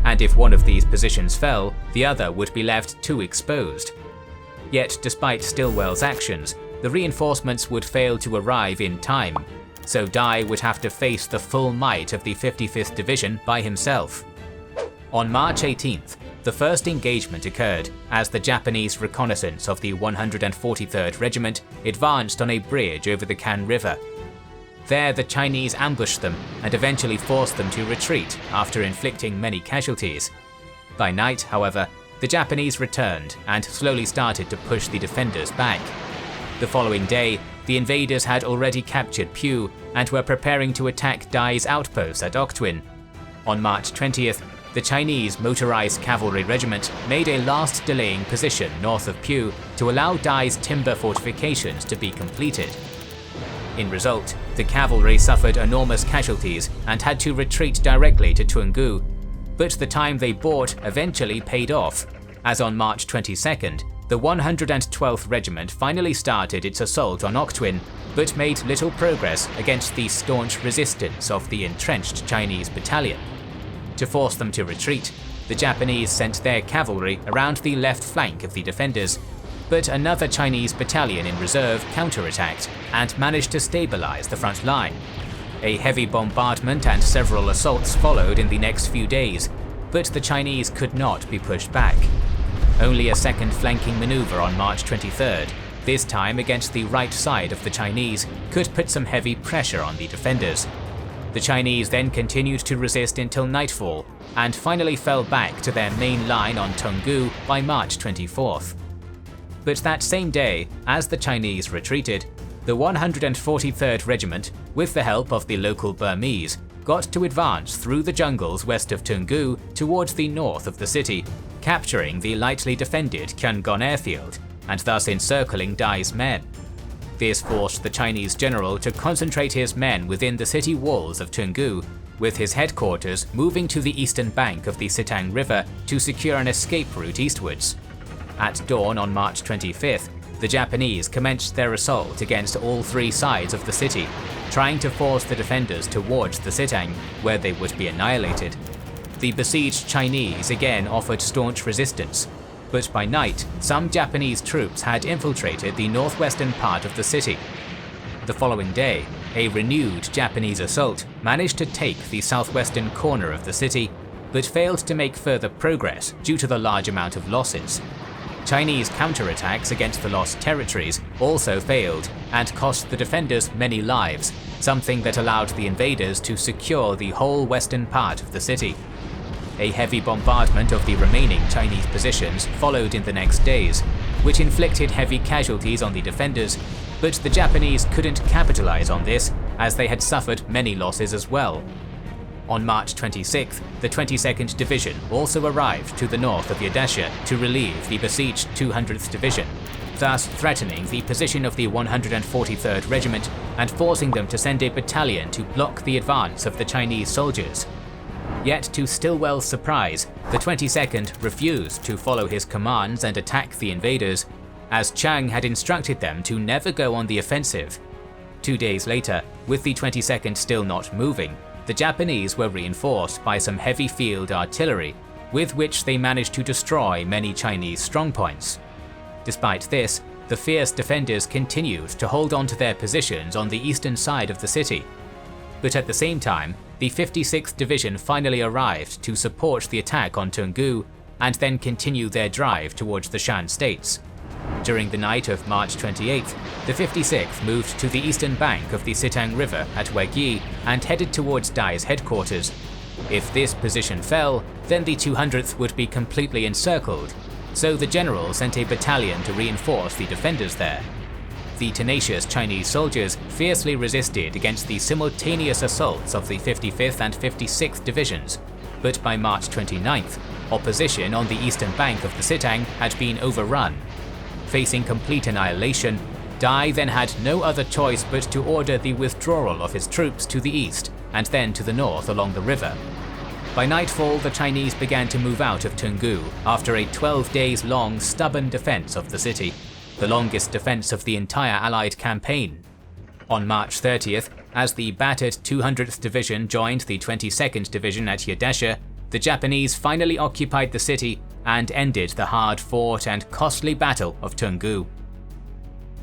and if one of these positions fell, the other would be left too exposed. Yet, despite Stilwell's actions, the reinforcements would fail to arrive in time, so Dai would have to face the full might of the 55th Division by himself. On March 18th, the first engagement occurred as the Japanese reconnaissance of the 143rd Regiment advanced on a bridge over the Kan River. There, the Chinese ambushed them and eventually forced them to retreat after inflicting many casualties. By night, however, the Japanese returned and slowly started to push the defenders back. The following day, the invaders had already captured Pyu and were preparing to attack Dai's outposts at Auchinleck. On March 20th, the Chinese Motorized Cavalry Regiment made a last delaying position north of Pyu to allow Dai's timber fortifications to be completed. In result, the cavalry suffered enormous casualties and had to retreat directly to Toungoo, but the time they bought eventually paid off, as on March 22nd, the 112th Regiment finally started its assault on Auchinleck, but made little progress against the staunch resistance of the entrenched Chinese battalion. To force them to retreat, the Japanese sent their cavalry around the left flank of the defenders, but another Chinese battalion in reserve counterattacked and managed to stabilize the front line. A heavy bombardment and several assaults followed in the next few days, but the Chinese could not be pushed back. Only a second flanking maneuver on March 23rd, this time against the right side of the Chinese, could put some heavy pressure on the defenders. The Chinese then continued to resist until nightfall, and finally fell back to their main line on Toungoo by March 24th. But that same day, as the Chinese retreated, the 143rd Regiment, with the help of the local Burmese, got to advance through the jungles west of Toungoo towards the north of the city, capturing the lightly defended Yangon airfield, and thus encircling Dai's men. This forced the Chinese general to concentrate his men within the city walls of Toungoo, with his headquarters moving to the eastern bank of the Sitang River to secure an escape route eastwards. At dawn on March 25th, the Japanese commenced their assault against all three sides of the city, trying to force the defenders towards the Sitang, where they would be annihilated. The besieged Chinese again offered staunch resistance, but by night, some Japanese troops had infiltrated the northwestern part of the city. The following day, a renewed Japanese assault managed to take the southwestern corner of the city, but failed to make further progress due to the large amount of losses. Chinese counterattacks against the lost territories also failed and cost the defenders many lives, something that allowed the invaders to secure the whole western part of the city. A heavy bombardment of the remaining Chinese positions followed in the next days, which inflicted heavy casualties on the defenders, but the Japanese couldn't capitalize on this as they had suffered many losses as well. On March 26th, the 22nd Division also arrived to the north of Yadasha to relieve the besieged 200th Division, thus threatening the position of the 143rd Regiment and forcing them to send a battalion to block the advance of the Chinese soldiers. Yet to Stilwell's surprise, the 22nd refused to follow his commands and attack the invaders, as Chiang had instructed them to never go on the offensive. 2 days later, with the 22nd still not moving, the Japanese were reinforced by some heavy field artillery, with which they managed to destroy many Chinese strongpoints. Despite this, the fierce defenders continued to hold on to their positions on the eastern side of the city. But at the same time, the 56th Division finally arrived to support the attack on Toungoo and then continue their drive towards the Shan States. During the night of March 28th, the 56th moved to the eastern bank of the Sitang River at Wegyi and headed towards Dai's headquarters. If this position fell, then the 200th would be completely encircled, so the general sent a battalion to reinforce the defenders there. The tenacious Chinese soldiers fiercely resisted against the simultaneous assaults of the 55th and 56th Divisions, but by March 29th, opposition on the eastern bank of the Sitang had been overrun. Facing complete annihilation, Dai then had no other choice but to order the withdrawal of his troops to the east and then to the north along the river. By nightfall, the Chinese began to move out of Toungoo after a 12 days long stubborn defense of the city, the longest defense of the entire Allied campaign. On March 30th, as the battered 200th Division joined the 22nd Division at Yadasha, the Japanese finally occupied the city and ended the hard-fought and costly Battle of Toungoo.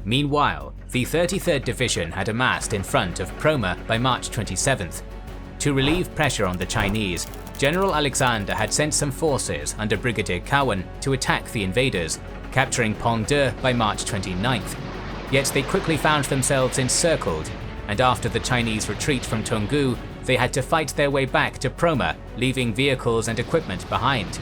Meanwhile, the 33rd Division had amassed in front of Prome by March 27th. To relieve pressure on the Chinese, General Alexander had sent some forces under Brigadier Cowan to attack the invaders, capturing Pongde by March 29th. Yet they quickly found themselves encircled, and after the Chinese retreat from Toungoo, they had to fight their way back to Prome, leaving vehicles and equipment behind.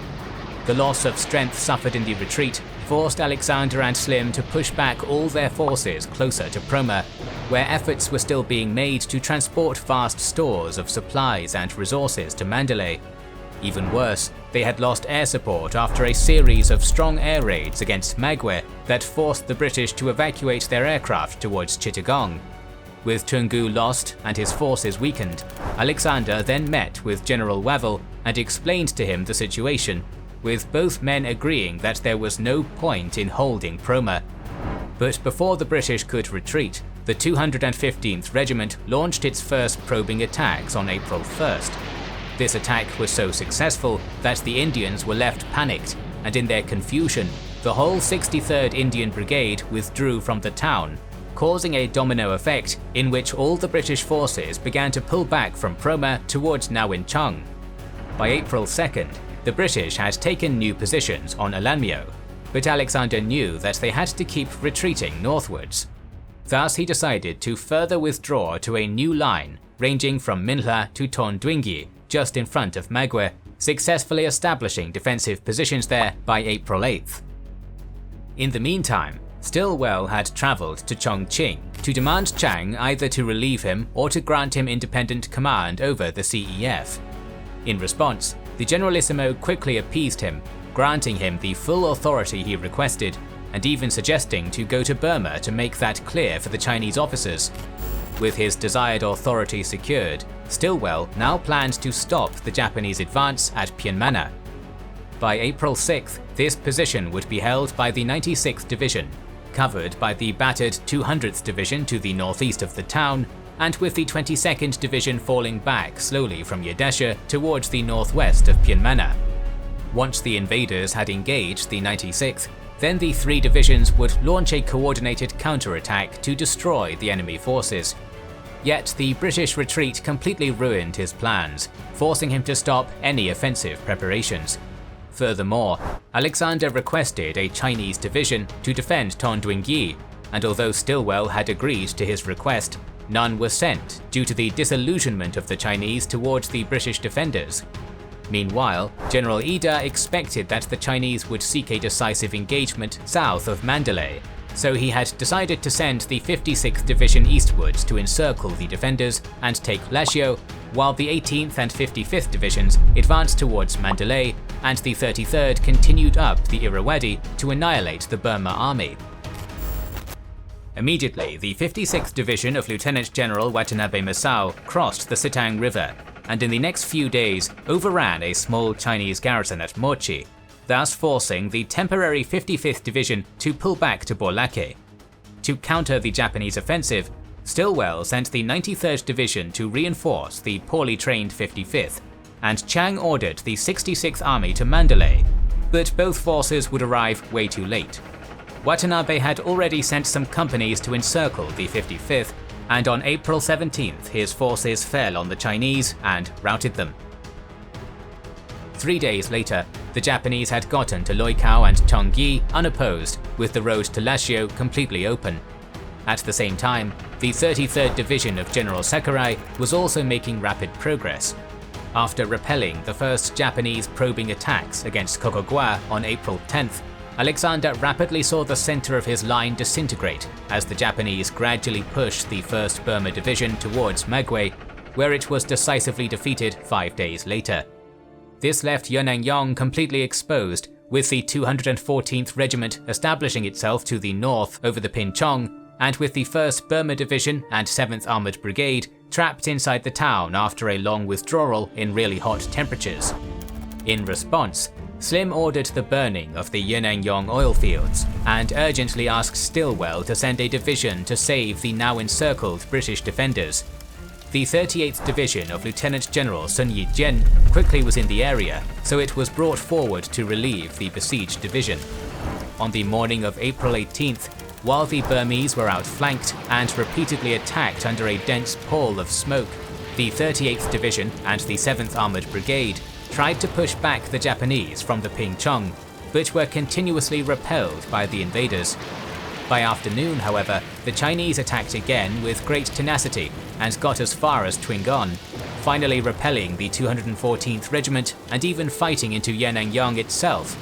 The loss of strength suffered in the retreat forced Alexander and Slim to push back all their forces closer to Prome, where efforts were still being made to transport vast stores of supplies and resources to Mandalay. Even worse, they had lost air support after a series of strong air raids against Magwe that forced the British to evacuate their aircraft towards Chittagong. With Toungoo lost and his forces weakened, Alexander then met with General Wavell and explained to him the situation, with both men agreeing that there was no point in holding Prome. But before the British could retreat, the 215th Regiment launched its first probing attacks on April 1st. This attack was so successful that the Indians were left panicked, and in their confusion, the whole 63rd Indian Brigade withdrew from the town, causing a domino effect in which all the British forces began to pull back from Prome towards Nawinchong. By April 2nd, the British had taken new positions on Alanmyo, but Alexander knew that they had to keep retreating northwards. Thus he decided to further withdraw to a new line ranging from Minhla to Tondwingi, just in front of Magwe, successfully establishing defensive positions there by April 8th. In the meantime, Stilwell had travelled to Chongqing to demand Chiang either to relieve him or to grant him independent command over the CEF. In response, the Generalissimo quickly appeased him, granting him the full authority he requested, and even suggesting to go to Burma to make that clear for the Chinese officers. With his desired authority secured, Stilwell now planned to stop the Japanese advance at Pyonmana. By April 6th, this position would be held by the 96th Division, covered by the battered 200th Division to the northeast of the town, and with the 22nd Division falling back slowly from Yadasha towards the northwest of Pyonmana. Once the invaders had engaged the 96th, then the three divisions would launch a coordinated counterattack to destroy the enemy forces. Yet the British retreat completely ruined his plans, forcing him to stop any offensive preparations. Furthermore, Alexander requested a Chinese division to defend Toungoo, and although Stilwell had agreed to his request, none was sent due to the disillusionment of the Chinese towards the British defenders. Meanwhile, General Ida expected that the Chinese would seek a decisive engagement south of Mandalay, so he had decided to send the 56th Division eastwards to encircle the defenders and take Lashio, while the 18th and 55th Divisions advanced towards Mandalay, and the 33rd continued up the Irrawaddy to annihilate the Burma army. Immediately, the 56th Division of Lieutenant General Watanabe Masao crossed the Sitang River, and in the next few days overran a small Chinese garrison at Mochi, thus forcing the temporary 55th Division to pull back to Borlake. To counter the Japanese offensive, Stilwell sent the 93rd Division to reinforce the poorly trained 55th, and Chiang ordered the 66th Army to Mandalay, but both forces would arrive way too late. Watanabe had already sent some companies to encircle the 55th, and on April 17th his forces fell on the Chinese and routed them. 3 days later, the Japanese had gotten to Loikao and Toungoo unopposed, with the road to Lashio completely open. At the same time, the 33rd Division of General Sakurai was also making rapid progress. After repelling the first Japanese probing attacks against Kokogwa on April 10th, Alexander rapidly saw the center of his line disintegrate as the Japanese gradually pushed the 1st Burma Division towards Magway, where it was decisively defeated 5 days later. This left Yenangyaung completely exposed, with the 214th Regiment establishing itself to the north over the Pinchong, and with the 1st Burma Division and 7th Armoured Brigade trapped inside the town after a long withdrawal in really hot temperatures. In response, Slim ordered the burning of the Yenangyaung oil fields, and urgently asked Stilwell to send a division to save the now encircled British defenders. The 38th Division of Lieutenant General Sun Yat-sen quickly was in the area, so it was brought forward to relieve the besieged division. On the morning of April 18th, while the Burmese were outflanked and repeatedly attacked under a dense pall of smoke, the 38th Division and the 7th Armoured Brigade tried to push back the Japanese from the Pingchong, but were continuously repelled by the invaders. By afternoon, however, the Chinese attacked again with great tenacity and got as far as Twingon, finally repelling the 214th Regiment and even fighting into Yenangyaung itself.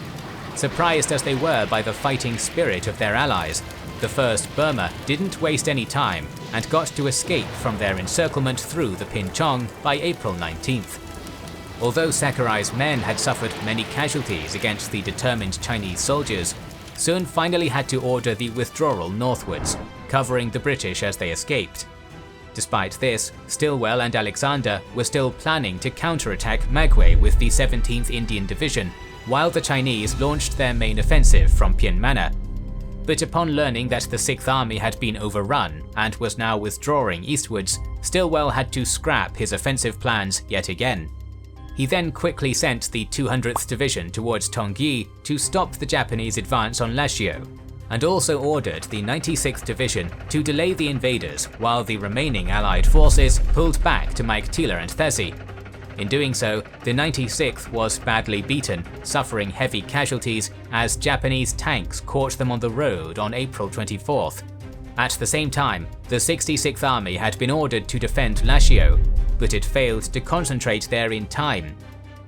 Surprised as they were by the fighting spirit of their allies, the 1st Burma didn't waste any time and got to escape from their encirclement through the Pinchong by April 19th. Although Sakurai's men had suffered many casualties against the determined Chinese soldiers, Sun finally had to order the withdrawal northwards, covering the British as they escaped. Despite this, Stilwell and Alexander were still planning to counterattack Magway with the 17th Indian Division, while the Chinese launched their main offensive from Pyinmana. But upon learning that the 6th Army had been overrun and was now withdrawing eastwards, Stilwell had to scrap his offensive plans yet again. He then quickly sent the 200th Division towards Toungoo to stop the Japanese advance on Lashio, and also ordered the 96th Division to delay the invaders while the remaining Allied forces pulled back to Meiktila and Thesi. In doing so, the 96th was badly beaten, suffering heavy casualties as Japanese tanks caught them on the road on April 24th. At the same time, the 66th Army had been ordered to defend Lashio, but it failed to concentrate there in time.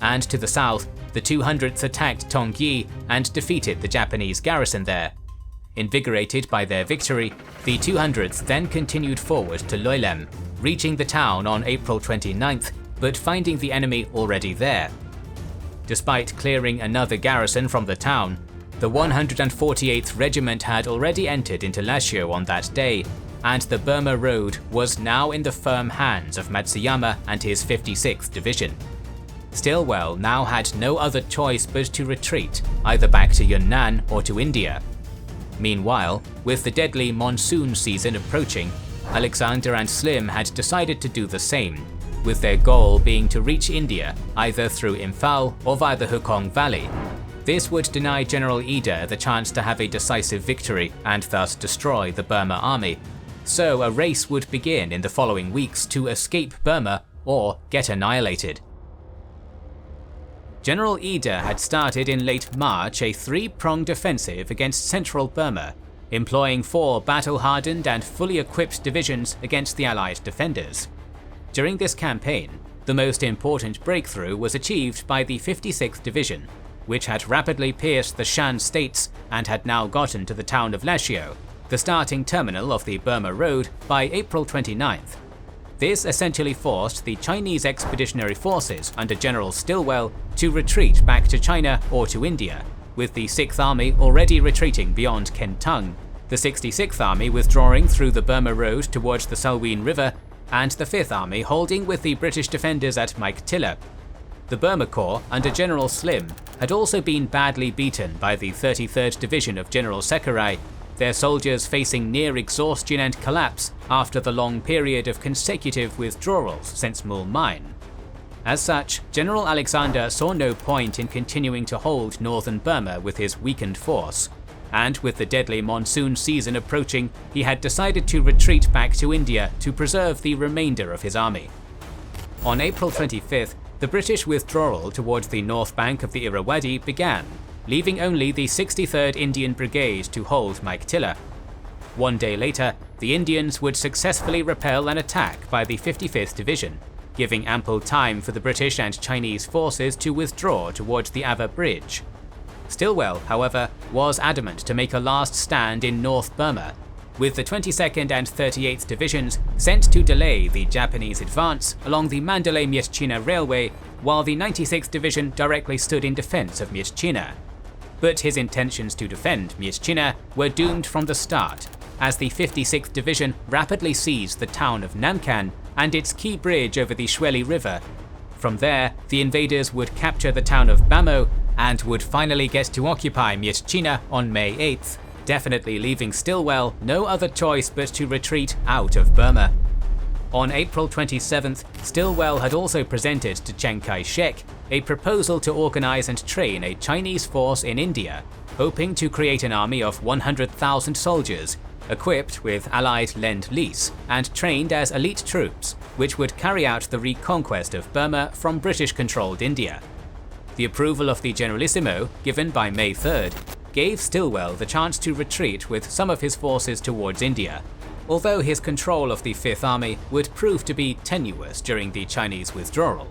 And to the south, the 200th attacked Toungoo and defeated the Japanese garrison there. Invigorated by their victory, the 200th then continued forward to Loilem, reaching the town on April 29th, but finding the enemy already there. Despite clearing another garrison from the town, the 148th Regiment had already entered into Lashio on that day, and the Burma Road was now in the firm hands of Matsuyama and his 56th Division. Stilwell now had no other choice but to retreat, either back to Yunnan or to India. Meanwhile, with the deadly monsoon season approaching, Alexander and Slim had decided to do the same, with their goal being to reach India either through Imphal or via the Hukong Valley. This would deny General Ida the chance to have a decisive victory and thus destroy the Burma army. So a race would begin in the following weeks to escape Burma or get annihilated. General Ida had started in late March a three-pronged offensive against central Burma, employing 4 battle-hardened and fully equipped divisions against the Allied defenders. During this campaign, the most important breakthrough was achieved by the 56th Division, which had rapidly pierced the Shan States and had now gotten to the town of Lashio, the starting terminal of the Burma Road, by April 29th. This essentially forced the Chinese Expeditionary Forces under General Stilwell to retreat back to China or to India, with the 6th Army already retreating beyond Kentung, the 66th Army withdrawing through the Burma Road towards the Salween River, and the 5th Army holding with the British defenders at Meiktila. The Burma Corps under General Slim had also been badly beaten by the 33rd Division of General Sakurai, their soldiers facing near exhaustion and collapse after the long period of consecutive withdrawals since Mul Mine. As such, General Alexander saw no point in continuing to hold northern Burma with his weakened force, and with the deadly monsoon season approaching, he had decided to retreat back to India to preserve the remainder of his army. On April 25th, the British withdrawal towards the north bank of the Irrawaddy began, leaving only the 63rd Indian Brigade to hold Meiktila. 1 day later, the Indians would successfully repel an attack by the 55th Division, giving ample time for the British and Chinese forces to withdraw towards the Ava Bridge. Stilwell, however, was adamant to make a last stand in North Burma, with the 22nd and 38th Divisions sent to delay the Japanese advance along the Mandalay-Myitkyina Railway, while the 96th Division directly stood in defense of Myitkyina. But his intentions to defend Myitkyina were doomed from the start, as the 56th Division rapidly seized the town of Namkan and its key bridge over the Shweli River. From there, the invaders would capture the town of Bamo and would finally get to occupy Myitkyina on May 8th, definitely leaving Stilwell no other choice but to retreat out of Burma. On April 27th, Stilwell had also presented to Chiang Kai-shek a proposal to organize and train a Chinese force in India, hoping to create an army of 100,000 soldiers, equipped with Allied Lend-Lease and trained as elite troops, which would carry out the reconquest of Burma from British-controlled India. The approval of the Generalissimo, given by May 3rd, gave Stilwell the chance to retreat with some of his forces towards India, although his control of the 5th Army would prove to be tenuous during the Chinese withdrawal.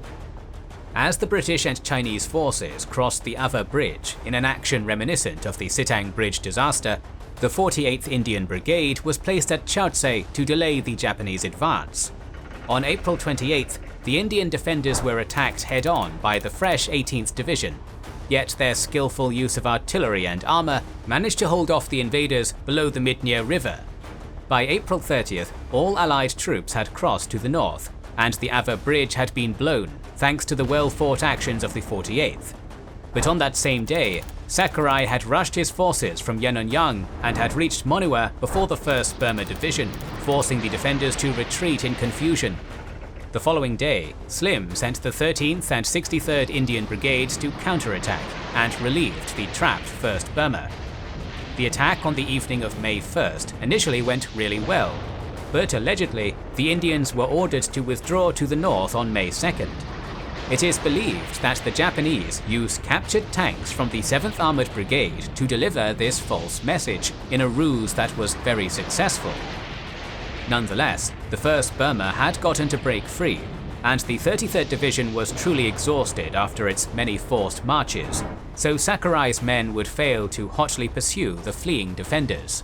As the British and Chinese forces crossed the Ava Bridge in an action reminiscent of the Sitang Bridge disaster, the 48th Indian Brigade was placed at Chaotsay to delay the Japanese advance. On April 28th, the Indian defenders were attacked head-on by the fresh 18th Division, yet their skillful use of artillery and armour managed to hold off the invaders below the Midnya River. By April 30th, all Allied troops had crossed to the north, and the Ava Bridge had been blown, thanks to the well-fought actions of the 48th. But on that same day, Sakurai had rushed his forces from Yenangyaung and had reached Monua before the 1st Burma Division, forcing the defenders to retreat in confusion. The following day, Slim sent the 13th and 63rd Indian Brigades to counterattack and relieved the trapped 1st Burma. The attack on the evening of May 1st initially went really well, but allegedly the Indians were ordered to withdraw to the north on May 2nd. It is believed that the Japanese used captured tanks from the 7th Armoured Brigade to deliver this false message in a ruse that was very successful. Nonetheless, the 1st Burma had gotten to break free, and the 33rd Division was truly exhausted after its many forced marches, so Sakurai's men would fail to hotly pursue the fleeing defenders.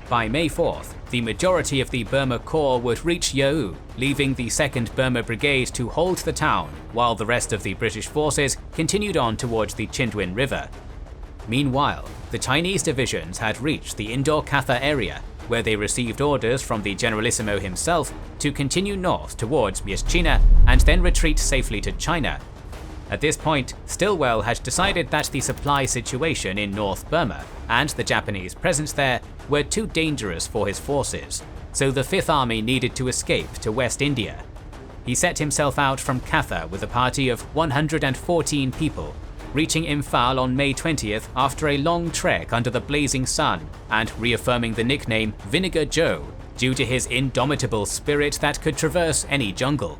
By May 4th, the majority of the Burma Corps would reach Yau, leaving the 2nd Burma Brigade to hold the town, while the rest of the British forces continued on towards the Chindwin River. Meanwhile, the Chinese divisions had reached the Indore-Katha area, where they received orders from the Generalissimo himself to continue north towards Myitkyina and then retreat safely to China. At this point, Stilwell had decided that the supply situation in North Burma and the Japanese presence there were too dangerous for his forces, so the 5th Army needed to escape to West India. He set himself out from Katha with a party of 114 people, reaching Imphal on May 20th after a long trek under the blazing sun and reaffirming the nickname Vinegar Joe due to his indomitable spirit that could traverse any jungle.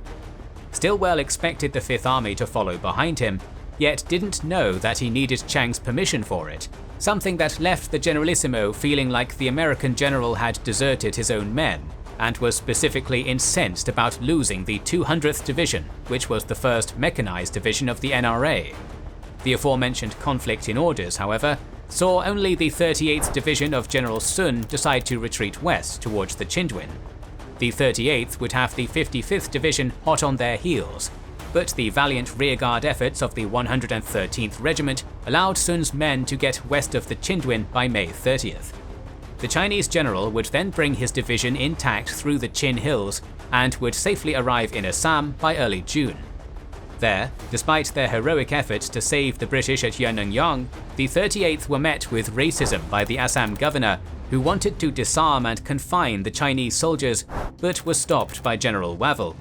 Stilwell expected the 5th Army to follow behind him, yet didn't know that he needed Chiang's permission for it, something that left the generalissimo feeling like the American general had deserted his own men, and was specifically incensed about losing the 200th Division, which was the first mechanized division of the NRA. The aforementioned conflict in orders, however, saw only the 38th Division of General Sun decide to retreat west towards the Chindwin. The 38th would have the 55th Division hot on their heels, but the valiant rearguard efforts of the 113th Regiment allowed Sun's men to get west of the Chindwin by May 30th. The Chinese general would then bring his division intact through the Chin Hills and would safely arrive in Assam by early June. There, despite their heroic efforts to save the British at Yenangyaung, the 38th were met with racism by the Assam governor, who wanted to disarm and confine the Chinese soldiers, but was stopped by General Wavell.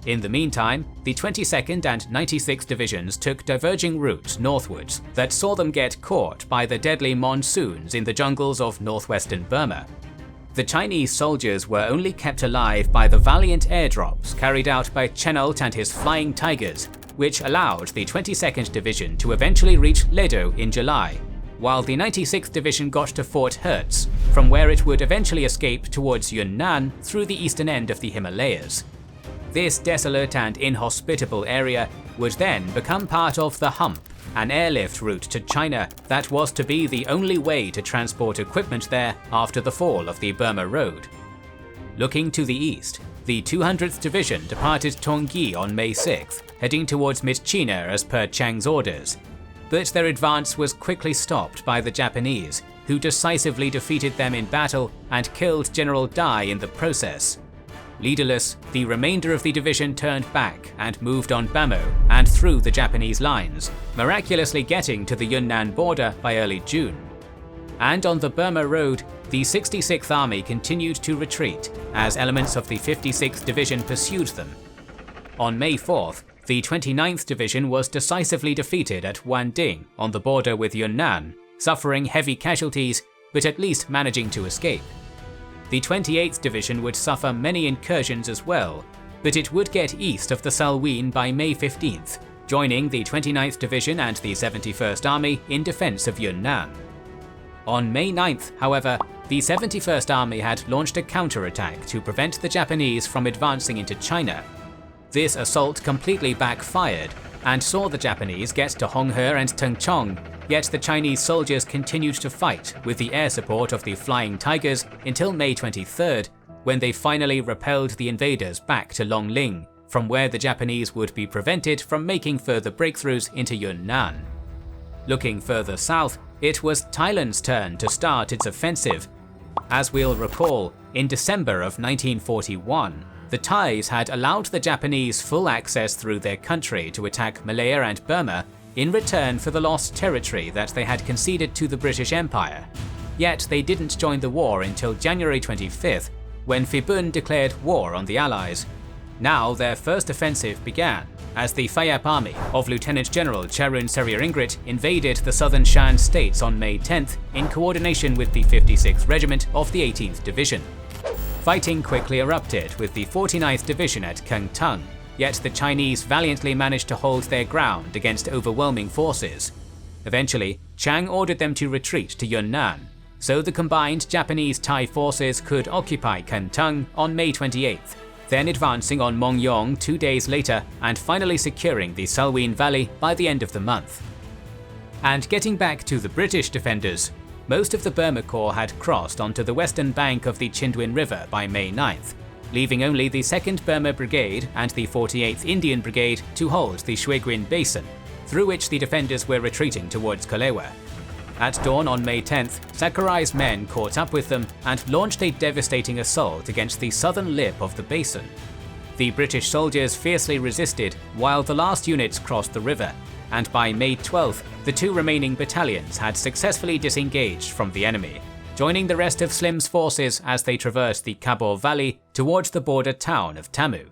In the meantime, the 22nd and 96th Divisions took diverging routes northwards that saw them get caught by the deadly monsoons in the jungles of northwestern Burma. The Chinese soldiers were only kept alive by the valiant airdrops carried out by Chennault and his Flying Tigers, which allowed the 22nd Division to eventually reach Ledo in July, while the 96th Division got to Fort Hertz, from where it would eventually escape towards Yunnan through the eastern end of the Himalayas. This desolate and inhospitable area would then become part of the Hump, an airlift route to China that was to be the only way to transport equipment there after the fall of the Burma Road. Looking to the east, the 200th Division departed Toungoo on May 6th, heading towards Myitkyina as per Chiang's orders. But their advance was quickly stopped by the Japanese, who decisively defeated them in battle and killed General Dai in the process. Leaderless, the remainder of the division turned back and moved on Bamo and through the Japanese lines, miraculously getting to the Yunnan border by early June. And on the Burma Road, the 66th Army continued to retreat as elements of the 56th Division pursued them. On May 4th, the 29th Division was decisively defeated at Wanding on the border with Yunnan, suffering heavy casualties but at least managing to escape. The 28th Division would suffer many incursions as well, but it would get east of the Salween by May 15th, joining the 29th Division and the 71st Army in defense of Yunnan. On May 9th, however, the 71st Army had launched a counterattack to prevent the Japanese from advancing into China. This assault completely backfired and saw the Japanese get to Honghe and Tengchong, yet the Chinese soldiers continued to fight with the air support of the Flying Tigers until May 23rd, when they finally repelled the invaders back to Longling, from where the Japanese would be prevented from making further breakthroughs into Yunnan. Looking further south, it was Thailand's turn to start its offensive. As we'll recall, in December of 1941, the Thais had allowed the Japanese full access through their country to attack Malaya and Burma in return for the lost territory that they had conceded to the British Empire. Yet they didn't join the war until January 25th, when Phibun declared war on the Allies. Now their first offensive began, as the Phayap Army of Lieutenant General Charun Seriaingrit invaded the southern Shan States on May 10th in coordination with the 56th Regiment of the 18th Division. Fighting quickly erupted with the 49th Division at Kengtung, yet the Chinese valiantly managed to hold their ground against overwhelming forces. Eventually, Chiang ordered them to retreat to Yunnan, so the combined Japanese-Thai forces could occupy Kengtung on May 28th, then advancing on Mongyong 2 days later and finally securing the Salween Valley by the end of the month. And getting back to the British defenders, most of the Burma Corps had crossed onto the western bank of the Chindwin River by May 9th, leaving only the 2nd Burma Brigade and the 48th Indian Brigade to hold the Shuigreen Basin, through which the defenders were retreating towards Kolewa. At dawn on May 10th, Sakurai's men caught up with them and launched a devastating assault against the southern lip of the basin. The British soldiers fiercely resisted while the last units crossed the river, and by May 12th, the 2 remaining battalions had successfully disengaged from the enemy, joining the rest of Slim's forces as they traversed the Kabul Valley towards the border town of Tamu.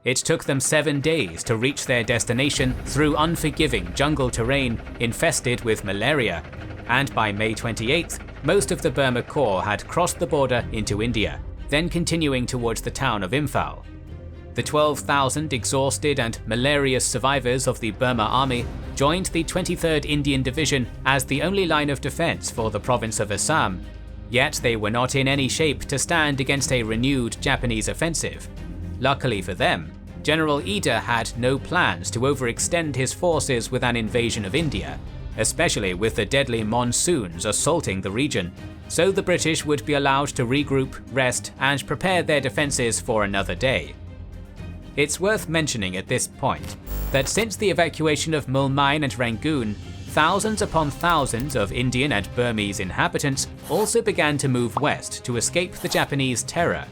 It took them 7 days to reach their destination through unforgiving jungle terrain infested with malaria, and by May 28th, most of the Burma Corps had crossed the border into India, then continuing towards the town of Imphal. The 12,000 exhausted and malarious survivors of the Burma army joined the 23rd Indian Division as the only line of defense for the province of Assam, yet they were not in any shape to stand against a renewed Japanese offensive. Luckily for them, General Ida had no plans to overextend his forces with an invasion of India, especially with the deadly monsoons assaulting the region, so the British would be allowed to regroup, rest, and prepare their defences for another day. It's worth mentioning at this point that since the evacuation of Mulmine and Rangoon, thousands upon thousands of Indian and Burmese inhabitants also began to move west to escape the Japanese terror.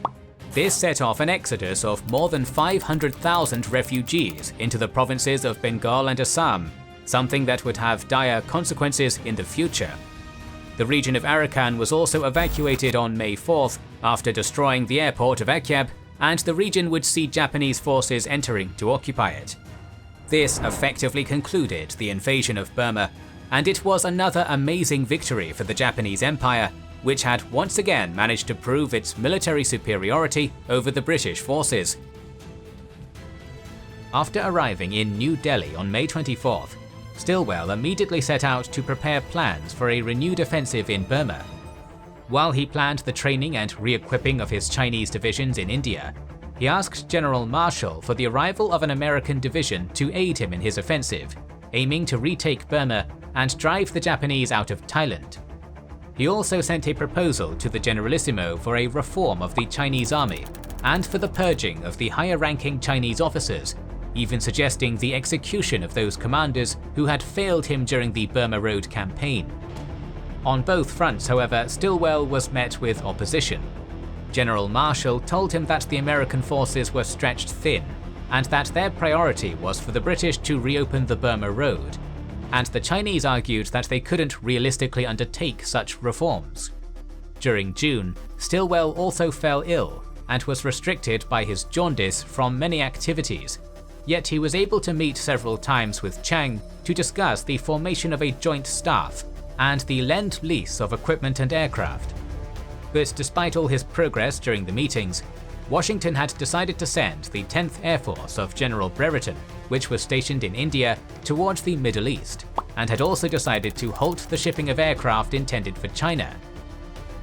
This set off an exodus of more than 500,000 refugees into the provinces of Bengal and Assam, something that would have dire consequences in the future. The region of Arakan was also evacuated on May 4th after destroying the airport of Akyab, and the region would see Japanese forces entering to occupy it. This effectively concluded the invasion of Burma, and it was another amazing victory for the Japanese Empire, which had once again managed to prove its military superiority over the British forces. After arriving in New Delhi on May 24th, Stilwell immediately set out to prepare plans for a renewed offensive in Burma. While he planned the training and re-equipping of his Chinese divisions in India, he asked General Marshall for the arrival of an American division to aid him in his offensive, aiming to retake Burma and drive the Japanese out of Thailand. He also sent a proposal to the Generalissimo for a reform of the Chinese army and for the purging of the higher-ranking Chinese officers, even suggesting the execution of those commanders who had failed him during the Burma Road campaign. On both fronts, however, Stilwell was met with opposition. General Marshall told him that the American forces were stretched thin, and that their priority was for the British to reopen the Burma Road, and the Chinese argued that they couldn't realistically undertake such reforms. During June, Stilwell also fell ill and was restricted by his jaundice from many activities, yet he was able to meet several times with Chiang to discuss the formation of a joint staff and the lend-lease of equipment and aircraft. But despite all his progress during the meetings, Washington had decided to send the 10th Air Force of General Brereton, which was stationed in India, towards the Middle East, and had also decided to halt the shipping of aircraft intended for China.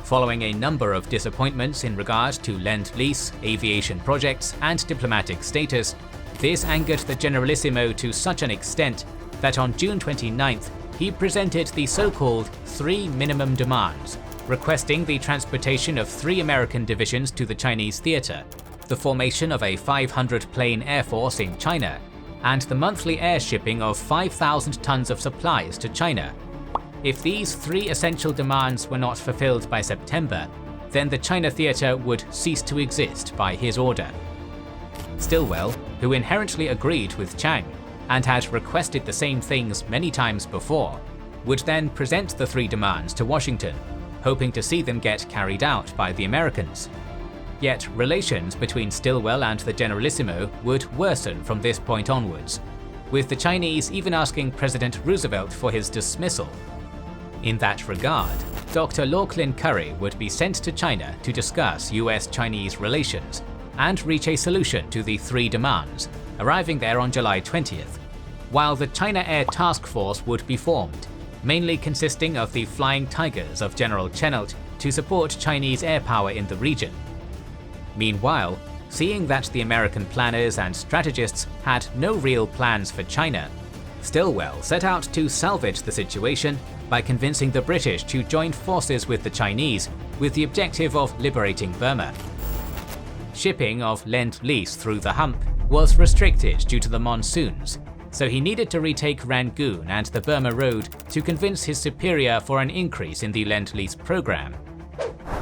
Following a number of disappointments in regard to lend-lease, aviation projects, and diplomatic status, this angered the Generalissimo to such an extent that on June 29th, he presented the so-called 3 minimum demands, requesting the transportation of 3 American divisions to the Chinese theater, the formation of a 500-plane air force in China, and the monthly air shipping of 5,000 tons of supplies to China. If these 3 essential demands were not fulfilled by September, then the China theater would cease to exist by his order. Stilwell, who inherently agreed with Chiang, and had requested the same things many times before, would then present the 3 demands to Washington, hoping to see them get carried out by the Americans. Yet relations between Stilwell and the Generalissimo would worsen from this point onwards, with the Chinese even asking President Roosevelt for his dismissal. In that regard, Dr. Lachlan Curry would be sent to China to discuss US-Chinese relations and reach a solution to the 3 demands, arriving there on July 20th, while the China Air Task Force would be formed, mainly consisting of the Flying Tigers of General Chennault to support Chinese air power in the region. Meanwhile, seeing that the American planners and strategists had no real plans for China, Stilwell set out to salvage the situation by convincing the British to join forces with the Chinese with the objective of liberating Burma. Shipping of lend-lease through the hump was restricted due to the monsoons, so he needed to retake Rangoon and the Burma Road to convince his superior for an increase in the lend-lease program.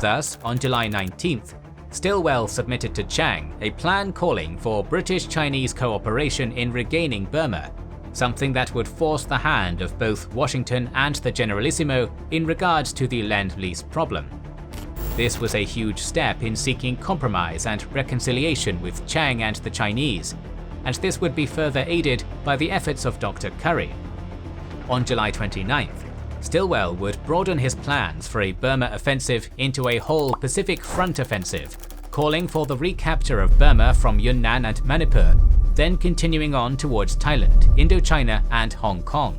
Thus, on July 19th, Stilwell submitted to Chiang a plan calling for British-Chinese cooperation in regaining Burma, something that would force the hand of both Washington and the Generalissimo in regards to the lend-lease problem. This was a huge step in seeking compromise and reconciliation with Chiang and the Chinese, and this would be further aided by the efforts of Dr. Curry. On July 29th, Stilwell would broaden his plans for a Burma offensive into a whole Pacific Front offensive, calling for the recapture of Burma from Yunnan and Manipur, then continuing on towards Thailand, Indochina and Hong Kong.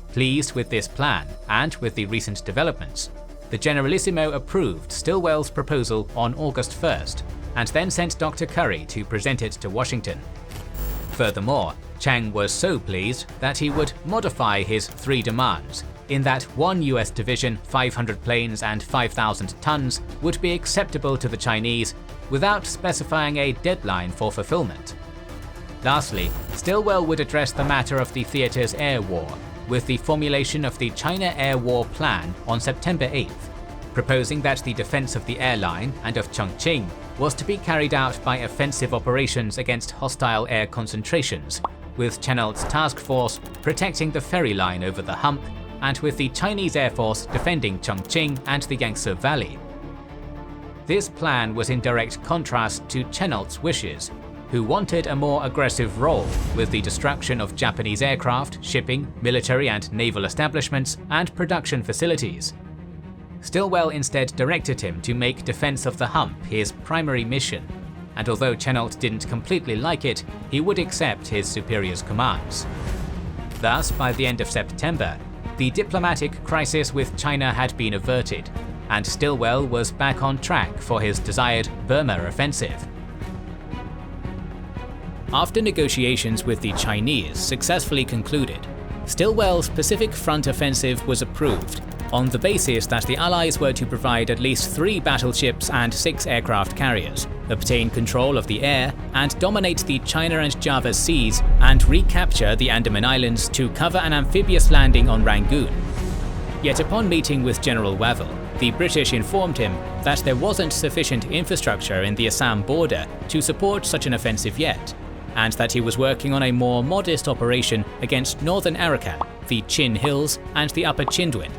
Pleased with this plan and with the recent developments, the Generalissimo approved Stilwell's proposal on August 1st and then sent Dr. Curry to present it to Washington. Furthermore, Chiang was so pleased that he would modify his 3 demands, in that 1 US division, 500 planes and 5,000 tons would be acceptable to the Chinese without specifying a deadline for fulfillment. Lastly, Stilwell would address the matter of the theatre's air war, with the formulation of the China Air War Plan on September 8th, proposing that the defense of the airline and of Chongqing was to be carried out by offensive operations against hostile air concentrations, with Chennault's task force protecting the ferry line over the hump, and with the Chinese Air Force defending Chongqing and the Yangtze Valley. This plan was in direct contrast to Chennault's wishes, who wanted a more aggressive role with the destruction of Japanese aircraft, shipping, military and naval establishments, and production facilities. Stilwell instead directed him to make defense of the hump his primary mission, and although Chennault didn't completely like it, he would accept his superior's commands. Thus, by the end of September, the diplomatic crisis with China had been averted, and Stilwell was back on track for his desired Burma offensive. After negotiations with the Chinese successfully concluded, Stilwell's Pacific Front offensive was approved on the basis that the Allies were to provide at least 3 battleships and 6 aircraft carriers, obtain control of the air, and dominate the China and Java seas and recapture the Andaman Islands to cover an amphibious landing on Rangoon. Yet upon meeting with General Wavell, the British informed him that there wasn't sufficient infrastructure in the Assam border to support such an offensive yet, and that he was working on a more modest operation against northern Arakan, the Chin Hills, and the Upper Chindwin.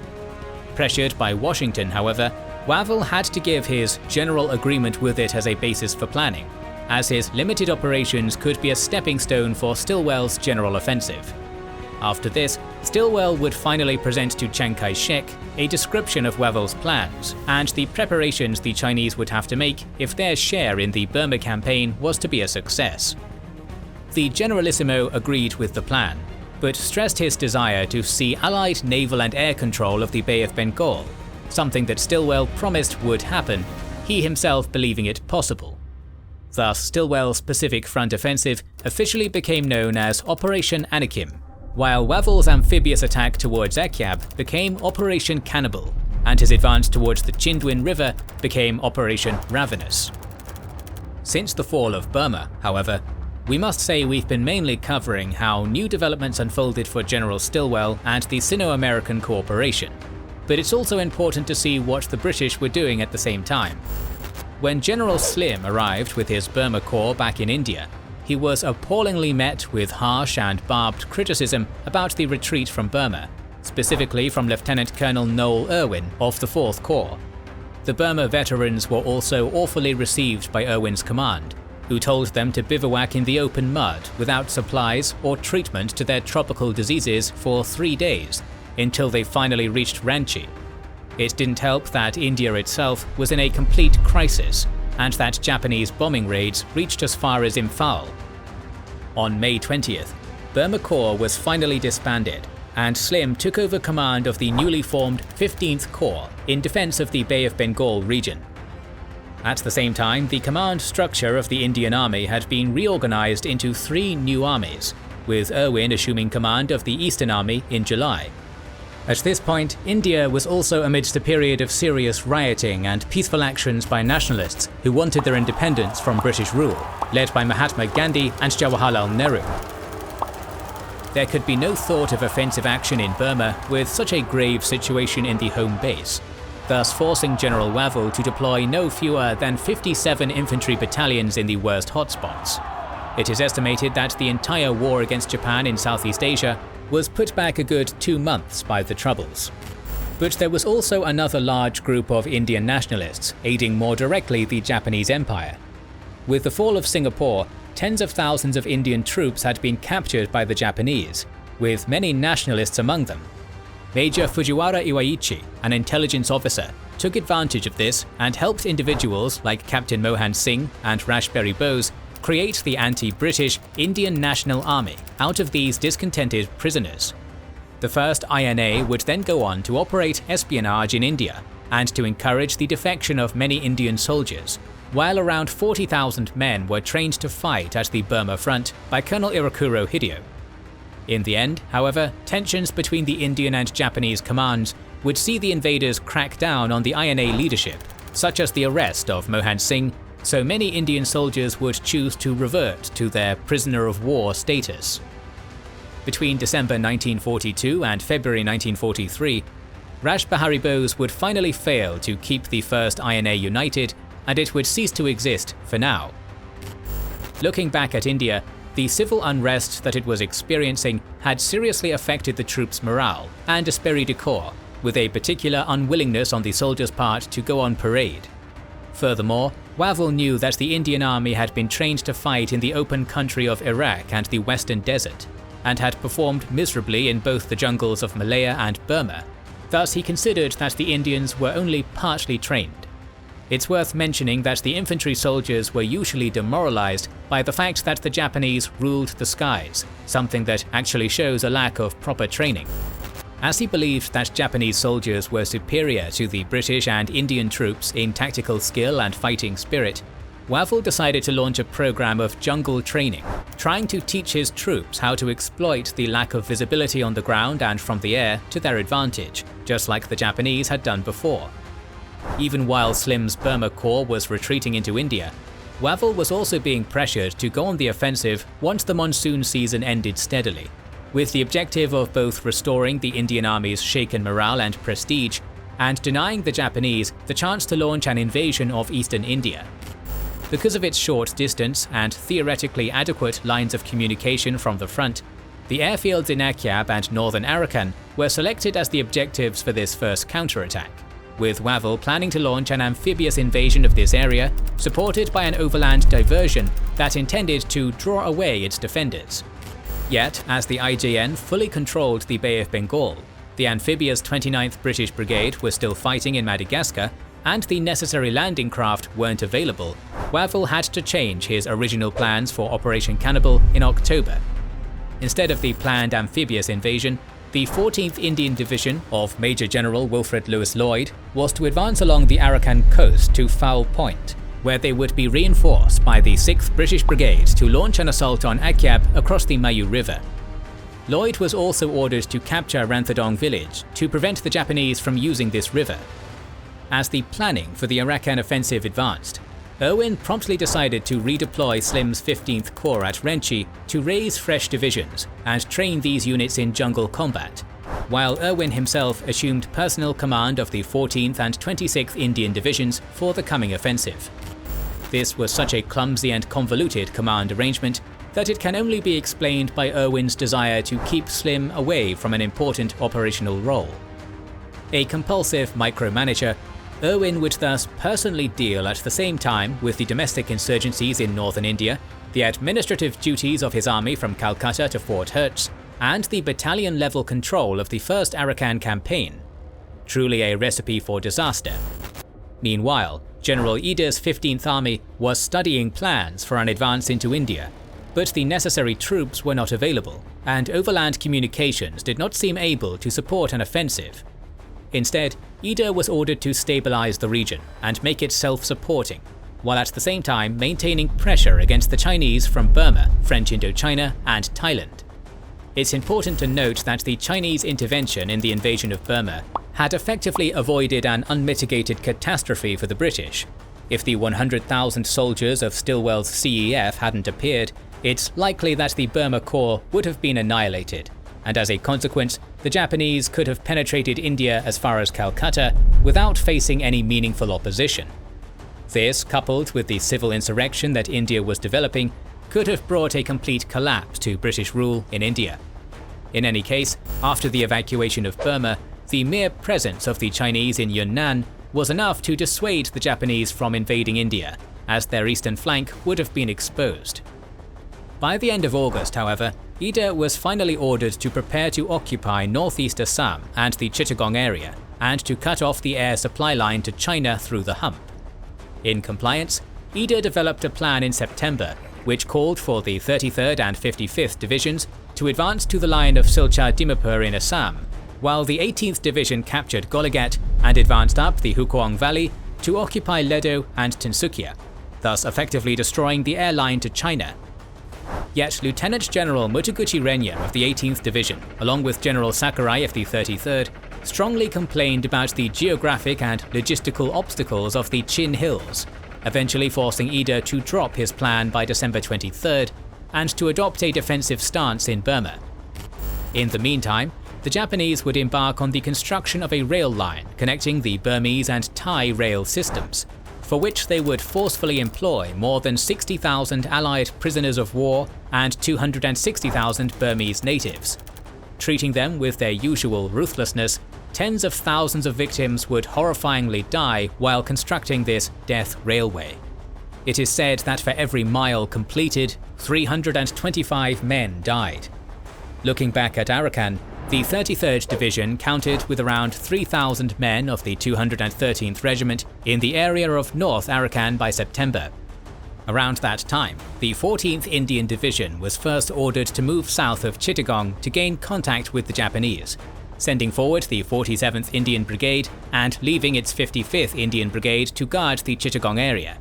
Pressured by Washington, however, Wavell had to give his general agreement with it as a basis for planning, as his limited operations could be a stepping stone for Stilwell's general offensive. After this, Stilwell would finally present to Chiang Kai-shek a description of Wavell's plans and the preparations the Chinese would have to make if their share in the Burma campaign was to be a success. The Generalissimo agreed with the plan, but stressed his desire to see Allied naval and air control of the Bay of Bengal, something that Stilwell promised would happen, he himself believing it possible. Thus, Stilwell's Pacific Front offensive officially became known as Operation Anakim, while Wavell's amphibious attack towards Akyab became Operation Cannibal, and his advance towards the Chindwin River became Operation Ravenous. Since the fall of Burma, however, we must say we've been mainly covering how new developments unfolded for General Stilwell and the Sino-American cooperation, but it's also important to see what the British were doing at the same time. When General Slim arrived with his Burma Corps back in India, he was appallingly met with harsh and barbed criticism about the retreat from Burma, specifically from Lieutenant Colonel Noel Irwin of the 4th Corps. The Burma veterans were also awfully received by Irwin's command, who told them to bivouac in the open mud without supplies or treatment to their tropical diseases for 3 days, until they finally reached Ranchi. It didn't help that India itself was in a complete crisis, and that Japanese bombing raids reached as far as Imphal. On May 20th, Burma Corps was finally disbanded, and Slim took over command of the newly formed 15th Corps in defense of the Bay of Bengal region. At the same time, the command structure of the Indian Army had been reorganized into 3 new armies, with Irwin assuming command of the Eastern Army in July. At this point, India was also amidst a period of serious rioting and peaceful actions by nationalists who wanted their independence from British rule, led by Mahatma Gandhi and Jawaharlal Nehru. There could be no thought of offensive action in Burma with such a grave situation in the home base, thus forcing General Wavell to deploy no fewer than 57 infantry battalions in the worst hotspots. It is estimated that the entire war against Japan in Southeast Asia was put back a good 2 months by the Troubles. But there was also another large group of Indian nationalists aiding more directly the Japanese Empire. With the fall of Singapore, tens of thousands of Indian troops had been captured by the Japanese, with many nationalists among them. Major Fujiwara Iwaichi, an intelligence officer, took advantage of this and helped individuals like Captain Mohan Singh and Raspberry Bose create the anti-British Indian National Army out of these discontented prisoners. The first INA would then go on to operate espionage in India and to encourage the defection of many Indian soldiers, while around 40,000 men were trained to fight at the Burma front by Colonel Irakuro Hideo. In the end, however, tensions between the Indian and Japanese commands would see the invaders crack down on the INA leadership, such as the arrest of Mohan Singh, so many Indian soldiers would choose to revert to their prisoner of war status. Between December 1942 and February 1943, Rash Behari Bose would finally fail to keep the first INA united, and it would cease to exist for now. Looking back at India, the civil unrest that it was experiencing had seriously affected the troops' morale and esprit de corps, with a particular unwillingness on the soldiers' part to go on parade. Furthermore, Wavell knew that the Indian army had been trained to fight in the open country of Iraq and the Western Desert, and had performed miserably in both the jungles of Malaya and Burma. Thus he considered that the Indians were only partly trained. It's worth mentioning that the infantry soldiers were usually demoralized by the fact that the Japanese ruled the skies, something that actually shows a lack of proper training. As he believed that Japanese soldiers were superior to the British and Indian troops in tactical skill and fighting spirit, Wavell decided to launch a program of jungle training, trying to teach his troops how to exploit the lack of visibility on the ground and from the air to their advantage, just like the Japanese had done before. Even while Slim's Burma Corps was retreating into India, Wavell was also being pressured to go on the offensive once the monsoon season ended steadily, with the objective of both restoring the Indian Army's shaken morale and prestige, and denying the Japanese the chance to launch an invasion of eastern India. Because of its short distance and theoretically adequate lines of communication from the front, the airfields in Akyab and northern Arakan were selected as the objectives for this first counterattack, with Wavell planning to launch an amphibious invasion of this area, supported by an overland diversion that intended to draw away its defenders. Yet, as the IJN fully controlled the Bay of Bengal, the amphibious 29th British Brigade was still fighting in Madagascar, and the necessary landing craft weren't available, Wavell had to change his original plans for Operation Cannibal in October. Instead of the planned amphibious invasion, the 14th Indian Division of Major General Wilfred Lewis Lloyd was to advance along the Arakan coast to Foul Point, where they would be reinforced by the 6th British Brigade to launch an assault on Akyab across the Mayu River. Lloyd was also ordered to capture Ranthadong village to prevent the Japanese from using this river. As the planning for the Arakan offensive advanced, Irwin promptly decided to redeploy Slim's 15th Corps at Renchi to raise fresh divisions and train these units in jungle combat, while Irwin himself assumed personal command of the 14th and 26th Indian Divisions for the coming offensive. This was such a clumsy and convoluted command arrangement that it can only be explained by Irwin's desire to keep Slim away from an important operational role. A compulsive micromanager, Irwin would thus personally deal at the same time with the domestic insurgencies in northern India, the administrative duties of his army from Calcutta to Fort Hertz, and the battalion-level control of the first Arakan campaign. Truly a recipe for disaster. Meanwhile, General Ida's 15th Army was studying plans for an advance into India, but the necessary troops were not available, and overland communications did not seem able to support an offensive. Instead, Ida was ordered to stabilize the region and make it self-supporting, while at the same time maintaining pressure against the Chinese from Burma, French Indochina, and Thailand. It's important to note that the Chinese intervention in the invasion of Burma had effectively avoided an unmitigated catastrophe for the British. If the 100,000 soldiers of Stilwell's CEF hadn't appeared, it's likely that the Burma Corps would have been annihilated, and as a consequence, the Japanese could have penetrated India as far as Calcutta without facing any meaningful opposition. This, coupled with the civil insurrection that India was developing, could have brought a complete collapse to British rule in India. In any case, after the evacuation of Burma, the mere presence of the Chinese in Yunnan was enough to dissuade the Japanese from invading India, as their eastern flank would have been exposed. By the end of August, however, Ida was finally ordered to prepare to occupy northeast Assam and the Chittagong area, and to cut off the air supply line to China through the hump. In compliance, Ida developed a plan in September, which called for the 33rd and 55th Divisions to advance to the line of Silchar Dimapur in Assam, while the 18th Division captured Goligat and advanced up the Hukuang Valley to occupy Ledo and Tinsukia, thus effectively destroying the air line to China. Yet Lieutenant General Mutaguchi Renya of the 18th Division, along with General Sakurai of the 33rd, strongly complained about the geographic and logistical obstacles of the Chin Hills, eventually forcing Ida to drop his plan by December 23rd and to adopt a defensive stance in Burma. In the meantime, the Japanese would embark on the construction of a rail line connecting the Burmese and Thai rail systems, for which they would forcefully employ more than 60,000 Allied prisoners of war and 260,000 Burmese natives. Treating them with their usual ruthlessness, tens of thousands of victims would horrifyingly die while constructing this death railway. It is said that for every mile completed, 325 men died. Looking back at Arakan, the 33rd Division counted with around 3,000 men of the 213th Regiment in the area of North Arakan by September. Around that time, the 14th Indian Division was first ordered to move south of Chittagong to gain contact with the Japanese, sending forward the 47th Indian Brigade and leaving its 55th Indian Brigade to guard the Chittagong area.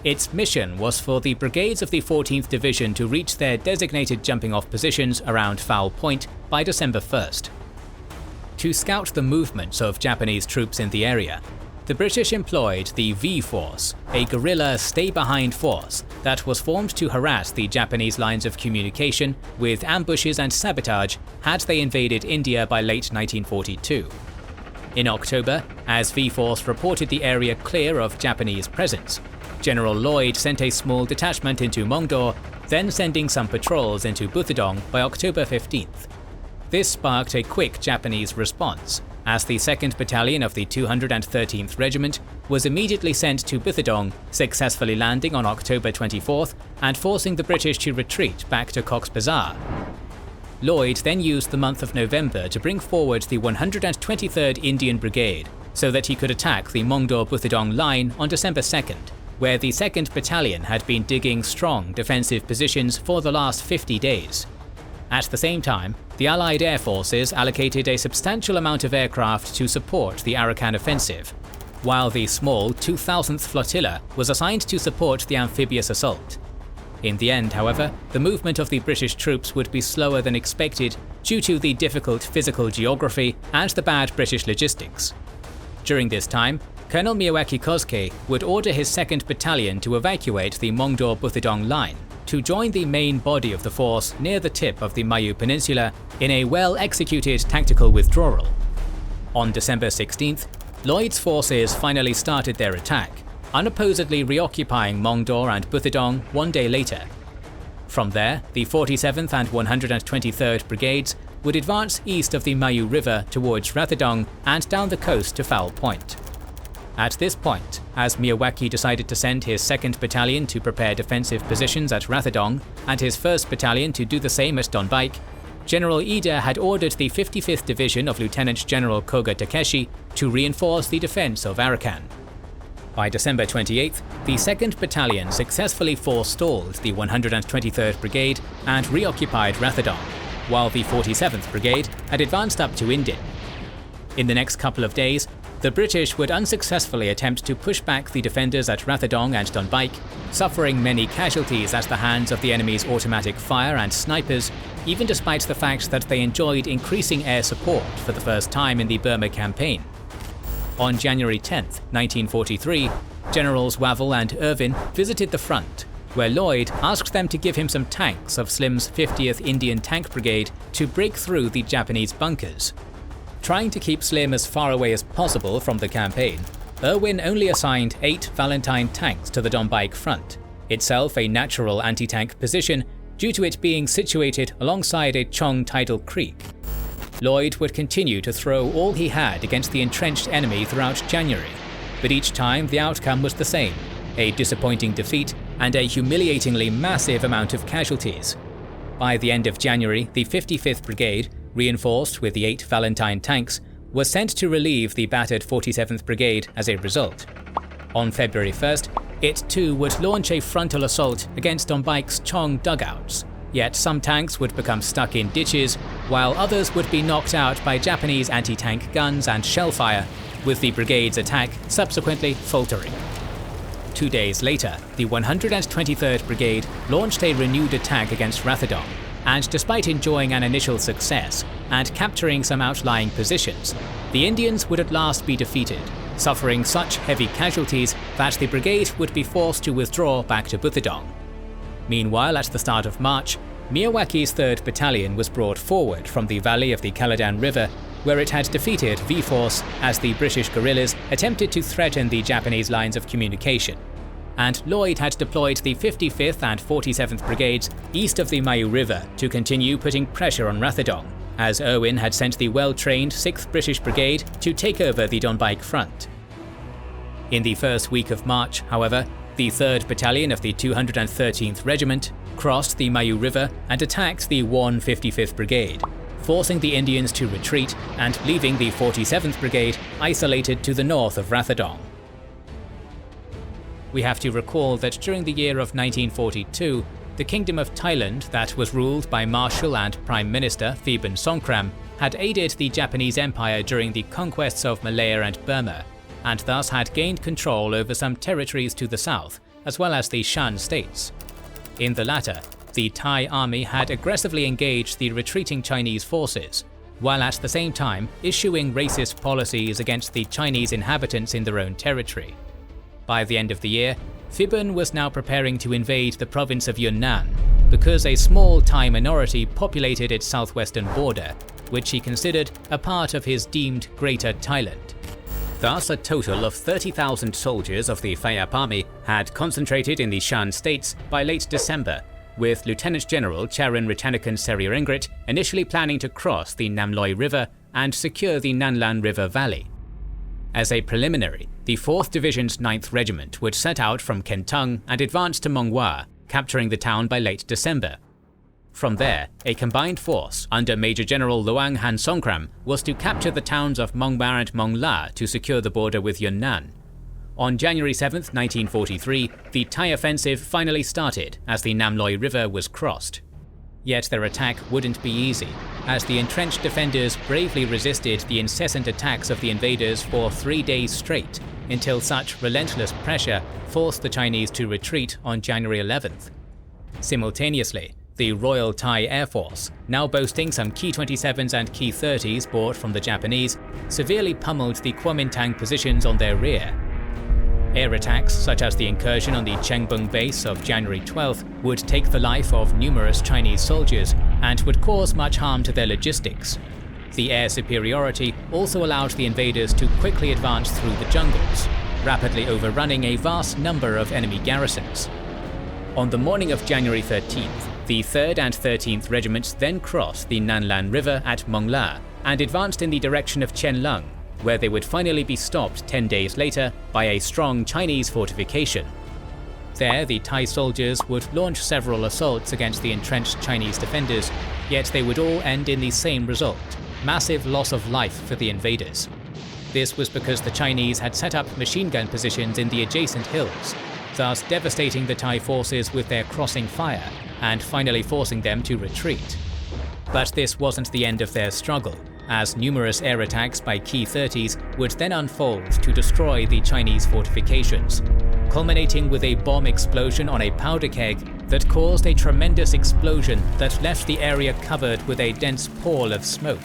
Its mission was for the brigades of the 14th Division to reach their designated jumping-off positions around Foul Point by December 1st. To scout the movements of Japanese troops in the area, the British employed the V-Force, a guerrilla stay-behind force that was formed to harass the Japanese lines of communication with ambushes and sabotage had they invaded India by late 1942. In October, as V-Force reported the area clear of Japanese presence, General Lloyd sent a small detachment into Mongdor, then sending some patrols into Buthadong by October 15th. This sparked a quick Japanese response, as the 2nd Battalion of the 213th Regiment was immediately sent to Buthadong, successfully landing on October 24th and forcing the British to retreat back to Cox's Bazar. Lloyd then used the month of November to bring forward the 123rd Indian Brigade so that he could attack the Mongdor-Buthadong line on December 2nd, where the 2nd Battalion had been digging strong defensive positions for the last 50 days. At the same time, the Allied air forces allocated a substantial amount of aircraft to support the Arakan offensive, while the small 2,000th Flotilla was assigned to support the amphibious assault. In the end, however, the movement of the British troops would be slower than expected due to the difficult physical geography and the bad British logistics. During this time, Colonel Miyawaki Kosuke would order his 2nd Battalion to evacuate the Mongdor-Buthadong line to join the main body of the force near the tip of the Mayu Peninsula in a well-executed tactical withdrawal. On December 16th, Lloyd's forces finally started their attack, unopposedly reoccupying Mongdor and Buthadong one day later. From there, the 47th and 123rd Brigades would advance east of the Mayu River towards Rathadong and down the coast to Foul Point. At this point, as Miyawaki decided to send his 2nd Battalion to prepare defensive positions at Rathadong and his 1st Battalion to do the same at Donbaik, General Ida had ordered the 55th Division of Lieutenant General Koga Takeshi to reinforce the defense of Arakan. By December 28th, the 2nd Battalion successfully forestalled the 123rd Brigade and reoccupied Rathadong, while the 47th Brigade had advanced up to Indin. In the next couple of days, the British would unsuccessfully attempt to push back the defenders at Rathadong and Donbaik, suffering many casualties at the hands of the enemy's automatic fire and snipers, even despite the fact that they enjoyed increasing air support for the first time in the Burma campaign. On January 10, 1943, Generals Wavell and Irvin visited the front, where Lloyd asked them to give him some tanks of Slim's 50th Indian Tank Brigade to break through the Japanese bunkers. Trying to keep Slim as far away as possible from the campaign, Irwin only assigned 8 Valentine tanks to the Donbaik front, itself a natural anti-tank position due to it being situated alongside a Chong tidal creek. Lloyd would continue to throw all he had against the entrenched enemy throughout January, but each time the outcome was the same, a disappointing defeat and a humiliatingly massive amount of casualties. By the end of January, the 55th Brigade, reinforced with the 8 Valentine tanks, was sent to relieve the battered 47th Brigade as a result. On February 1st, it too would launch a frontal assault against Donbaik's Chong dugouts, yet some tanks would become stuck in ditches, while others would be knocked out by Japanese anti-tank guns and shellfire, with the brigade's attack subsequently faltering. 2 days later, the 123rd Brigade launched a renewed attack against Rathodong, and despite enjoying an initial success and capturing some outlying positions, the Indians would at last be defeated, suffering such heavy casualties that the brigade would be forced to withdraw back to Buthodong. Meanwhile, at the start of March, Miyawaki's 3rd Battalion was brought forward from the valley of the Caledon River, where it had defeated V-Force as the British guerrillas attempted to threaten the Japanese lines of communication. And Lloyd had deployed the 55th and 47th Brigades east of the Mayu River to continue putting pressure on Rathodong, as Irwin had sent the well-trained 6th British Brigade to take over the Donbaik front. In the first week of March, however, the 3rd Battalion of the 213th Regiment crossed the Mayu River and attacked the 155th Brigade, forcing the Indians to retreat and leaving the 47th Brigade isolated to the north of Rathodong. We have to recall that during the year of 1942, the Kingdom of Thailand, that was ruled by Marshal and Prime Minister Phibun Songkhram, had aided the Japanese Empire during the conquests of Malaya and Burma, and thus had gained control over some territories to the south, as well as the Shan States. In the latter, the Thai army had aggressively engaged the retreating Chinese forces, while at the same time issuing racist policies against the Chinese inhabitants in their own territory. By the end of the year, Phibun was now preparing to invade the province of Yunnan, because a small Thai minority populated its southwestern border, which he considered a part of his deemed Greater Thailand. Thus, a total of 30,000 soldiers of the Phayap army had concentrated in the Shan States by late December, with Lieutenant General Charan Ratanakan Seriaringrit initially planning to cross the Namloi River and secure the Nanlan River Valley. As a preliminary, the 4th Division's 9th Regiment would set out from Kentung and advance to Monghua, capturing the town by late December. From there, a combined force under Major General Luang Han Songkhram was to capture the towns of Mongma and Mongla to secure the border with Yunnan. On January 7, 1943, the Thai offensive finally started as the Namloi River was crossed. Yet their attack wouldn't be easy, as the entrenched defenders bravely resisted the incessant attacks of the invaders for 3 days straight, until such relentless pressure forced the Chinese to retreat on January 11th. Simultaneously, the Royal Thai Air Force, now boasting some Ki-27s and Ki-30s bought from the Japanese, severely pummeled the Kuomintang positions on their rear. Air attacks, such as the incursion on the Chengbung base of January 12th, would take the life of numerous Chinese soldiers and would cause much harm to their logistics. The air superiority also allowed the invaders to quickly advance through the jungles, rapidly overrunning a vast number of enemy garrisons. On the morning of January 13th, the 3rd and 13th Regiments then crossed the Nanlan River at Mongla and advanced in the direction of Qianlong, where they would finally be stopped 10 days later by a strong Chinese fortification. There, the Thai soldiers would launch several assaults against the entrenched Chinese defenders, yet they would all end in the same result: massive loss of life for the invaders. This was because the Chinese had set up machine gun positions in the adjacent hills, thus devastating the Thai forces with their crossing fire and finally forcing them to retreat. But this wasn't the end of their struggle, as numerous air attacks by Ki-30s would then unfold to destroy the Chinese fortifications, culminating with a bomb explosion on a powder keg that caused a tremendous explosion that left the area covered with a dense pall of smoke.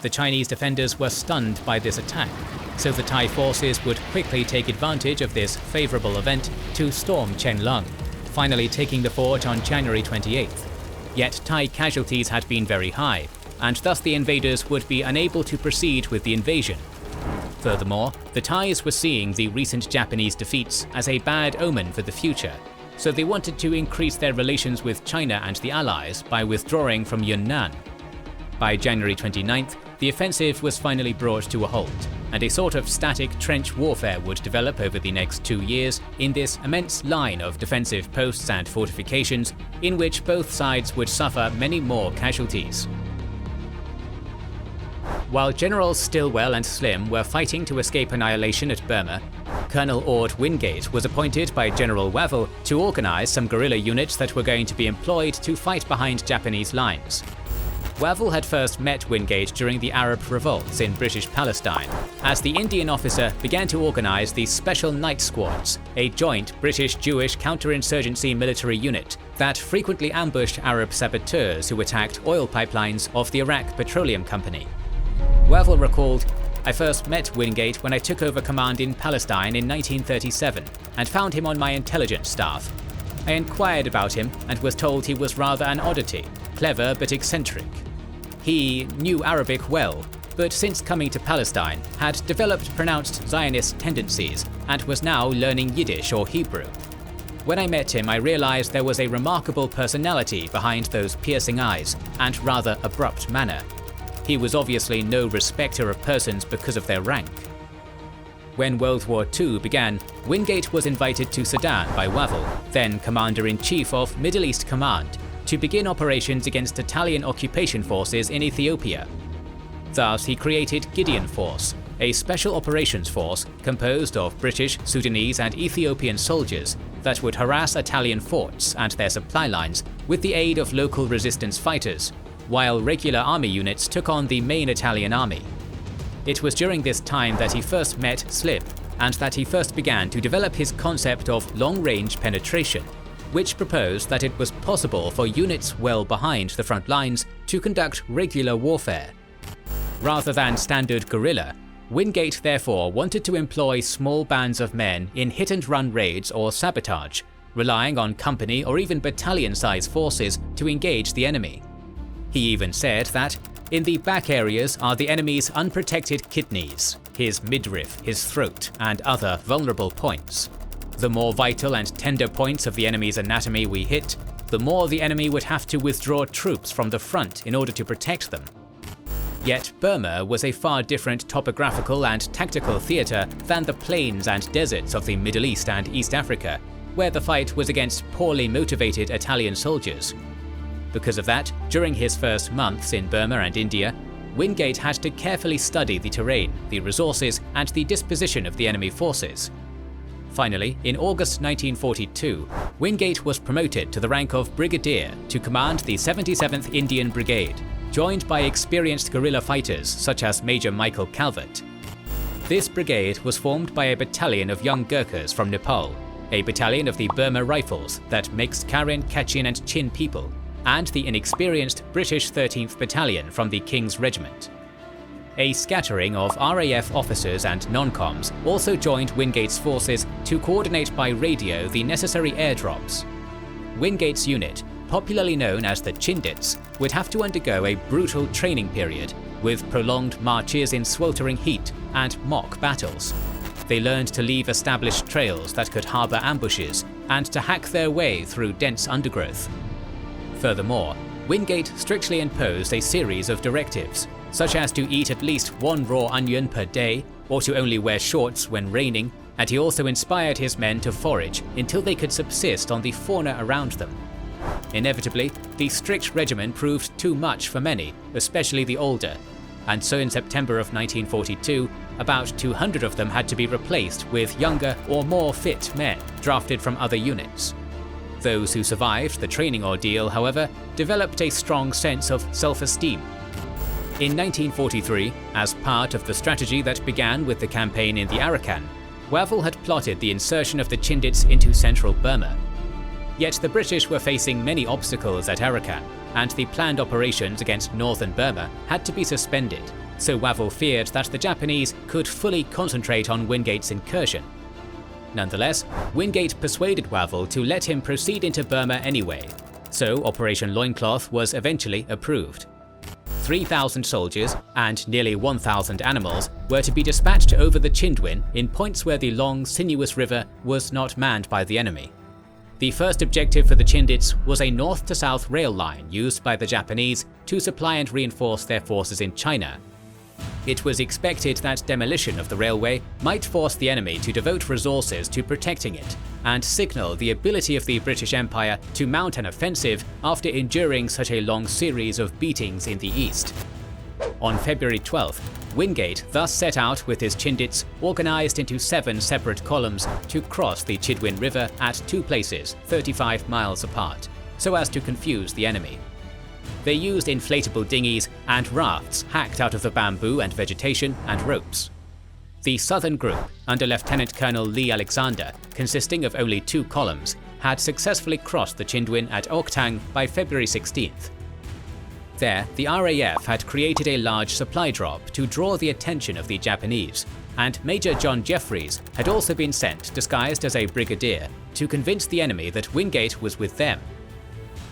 The Chinese defenders were stunned by this attack, so the Thai forces would quickly take advantage of this favourable event to storm Qianlong, finally taking the fort on January 28th. Yet Thai casualties had been very high, and thus the invaders would be unable to proceed with the invasion. Furthermore, the Thais were seeing the recent Japanese defeats as a bad omen for the future, so they wanted to increase their relations with China and the Allies by withdrawing from Yunnan. By January 29th, the offensive was finally brought to a halt, and a sort of static trench warfare would develop over the next 2 years in this immense line of defensive posts and fortifications, in which both sides would suffer many more casualties. While Generals Stilwell and Slim were fighting to escape annihilation at Burma, Colonel Ord Wingate was appointed by General Wavell to organize some guerrilla units that were going to be employed to fight behind Japanese lines. Wavell had first met Wingate during the Arab revolts in British Palestine, as the Indian officer began to organize the Special Night Squads, a joint British-Jewish counterinsurgency military unit that frequently ambushed Arab saboteurs who attacked oil pipelines of the Iraq Petroleum Company. Wavell recalled, "I first met Wingate when I took over command in Palestine in 1937 and found him on my intelligence staff. I inquired about him and was told he was rather an oddity, clever but eccentric. He knew Arabic well, but since coming to Palestine had developed pronounced Zionist tendencies and was now learning Yiddish or Hebrew. When I met him, I realized there was a remarkable personality behind those piercing eyes and rather abrupt manner. He was obviously no respecter of persons because of their rank." When World War II began, Wingate was invited to Sudan by Wavell, then Commander-in-Chief of Middle East Command, to begin operations against Italian occupation forces in Ethiopia. Thus, he created Gideon Force, a special operations force composed of British, Sudanese and Ethiopian soldiers that would harass Italian forts and their supply lines with the aid of local resistance fighters, while regular army units took on the main Italian army. It was during this time that he first met Slim, and that he first began to develop his concept of long-range penetration, which proposed that it was possible for units well behind the front lines to conduct regular warfare. Rather than standard guerrilla, Wingate therefore wanted to employ small bands of men in hit-and-run raids or sabotage, relying on company or even battalion-size forces to engage the enemy. He even said that, "In the back areas are the enemy's unprotected kidneys, his midriff, his throat, and other vulnerable points. The more vital and tender points of the enemy's anatomy we hit, the more the enemy would have to withdraw troops from the front in order to protect them." Yet Burma was a far different topographical and tactical theatre than the plains and deserts of the Middle East and East Africa, where the fight was against poorly motivated Italian soldiers. Because of that, during his first months in Burma and India, Wingate had to carefully study the terrain, the resources, and the disposition of the enemy forces. Finally, in August 1942, Wingate was promoted to the rank of brigadier to command the 77th Indian Brigade, joined by experienced guerrilla fighters such as Major Michael Calvert. This brigade was formed by a battalion of young Gurkhas from Nepal, a battalion of the Burma Rifles that mixed Karen, Kachin and Chin people, and the inexperienced British 13th Battalion from the King's Regiment. A scattering of RAF officers and non-coms also joined Wingate's forces to coordinate by radio the necessary airdrops. Wingate's unit, popularly known as the Chindits, would have to undergo a brutal training period, with prolonged marches in sweltering heat and mock battles. They learned to leave established trails that could harbour ambushes and to hack their way through dense undergrowth. Furthermore, Wingate strictly imposed a series of directives, such as to eat at least one raw onion per day, or to only wear shorts when raining, and he also inspired his men to forage until they could subsist on the fauna around them. Inevitably, the strict regimen proved too much for many, especially the older, and so in September of 1942, about 200 of them had to be replaced with younger or more fit men drafted from other units. Those who survived the training ordeal, however, developed a strong sense of self-esteem. In 1943, as part of the strategy that began with the campaign in the Arakan, Wavell had plotted the insertion of the Chindits into central Burma. Yet the British were facing many obstacles at Arakan, and the planned operations against northern Burma had to be suspended, so Wavell feared that the Japanese could fully concentrate on Wingate's incursion. Nonetheless, Wingate persuaded Wavell to let him proceed into Burma anyway, so Operation Longcloth was eventually approved. 3,000 soldiers and nearly 1,000 animals were to be dispatched over the Chindwin in points where the long, sinuous river was not manned by the enemy. The first objective for the Chindits was a north-to-south rail line used by the Japanese to supply and reinforce their forces in China. It was expected that demolition of the railway might force the enemy to devote resources to protecting it, and signal the ability of the British Empire to mount an offensive after enduring such a long series of beatings in the east. On February 12th, Wingate thus set out with his Chindits organised into 7 separate columns to cross the Chidwin River at 2 places 35 miles apart, so as to confuse the enemy. They used inflatable dinghies and rafts hacked out of the bamboo and vegetation and ropes. The southern group, under Lieutenant Colonel Lee Alexander, consisting of only 2 columns, had successfully crossed the Chindwin at Oktang by February 16th. There, the RAF had created a large supply drop to draw the attention of the Japanese, and Major John Jeffreys had also been sent disguised as a brigadier to convince the enemy that Wingate was with them.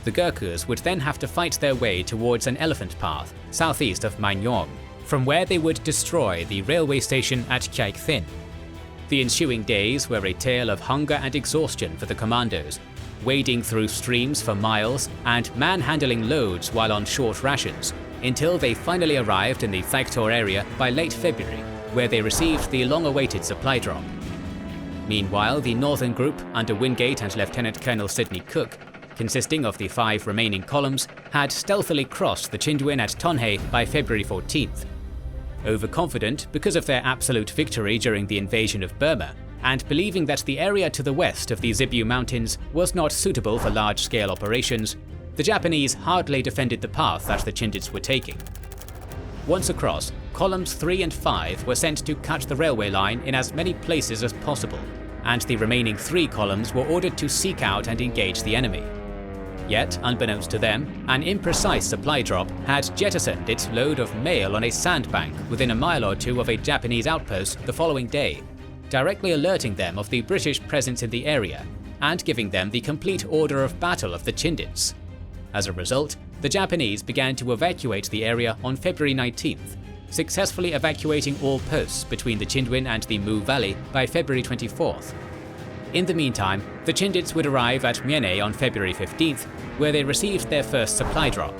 The Gurkhas would then have to fight their way towards an elephant path southeast of Yenangyaung, from where they would destroy the railway station at Kyaik Thin. The ensuing days were a tale of hunger and exhaustion for the commandos, wading through streams for miles and manhandling loads while on short rations, until they finally arrived in the Thaiktor area by late February, where they received the long-awaited supply drop. Meanwhile, the northern group, under Wingate and Lieutenant Colonel Sidney Cook, consisting of the 5 remaining columns, had stealthily crossed the Chindwin at Tonhe by February 14th. Overconfident because of their absolute victory during the invasion of Burma, and believing that the area to the west of the Zibu Mountains was not suitable for large-scale operations, the Japanese hardly defended the path that the Chindits were taking. Once across, columns 3 and 5 were sent to cut the railway line in as many places as possible, and the remaining 3 columns were ordered to seek out and engage the enemy. Yet, unbeknownst to them, an imprecise supply drop had jettisoned its load of mail on a sandbank within a mile or 2 of a Japanese outpost the following day, directly alerting them of the British presence in the area and giving them the complete order of battle of the Chindits. As a result, the Japanese began to evacuate the area on February 19th, successfully evacuating all posts between the Chindwin and the Mu Valley by February 24th. In the meantime, the Chindits would arrive at Myene on February 15th, where they received their first supply drop.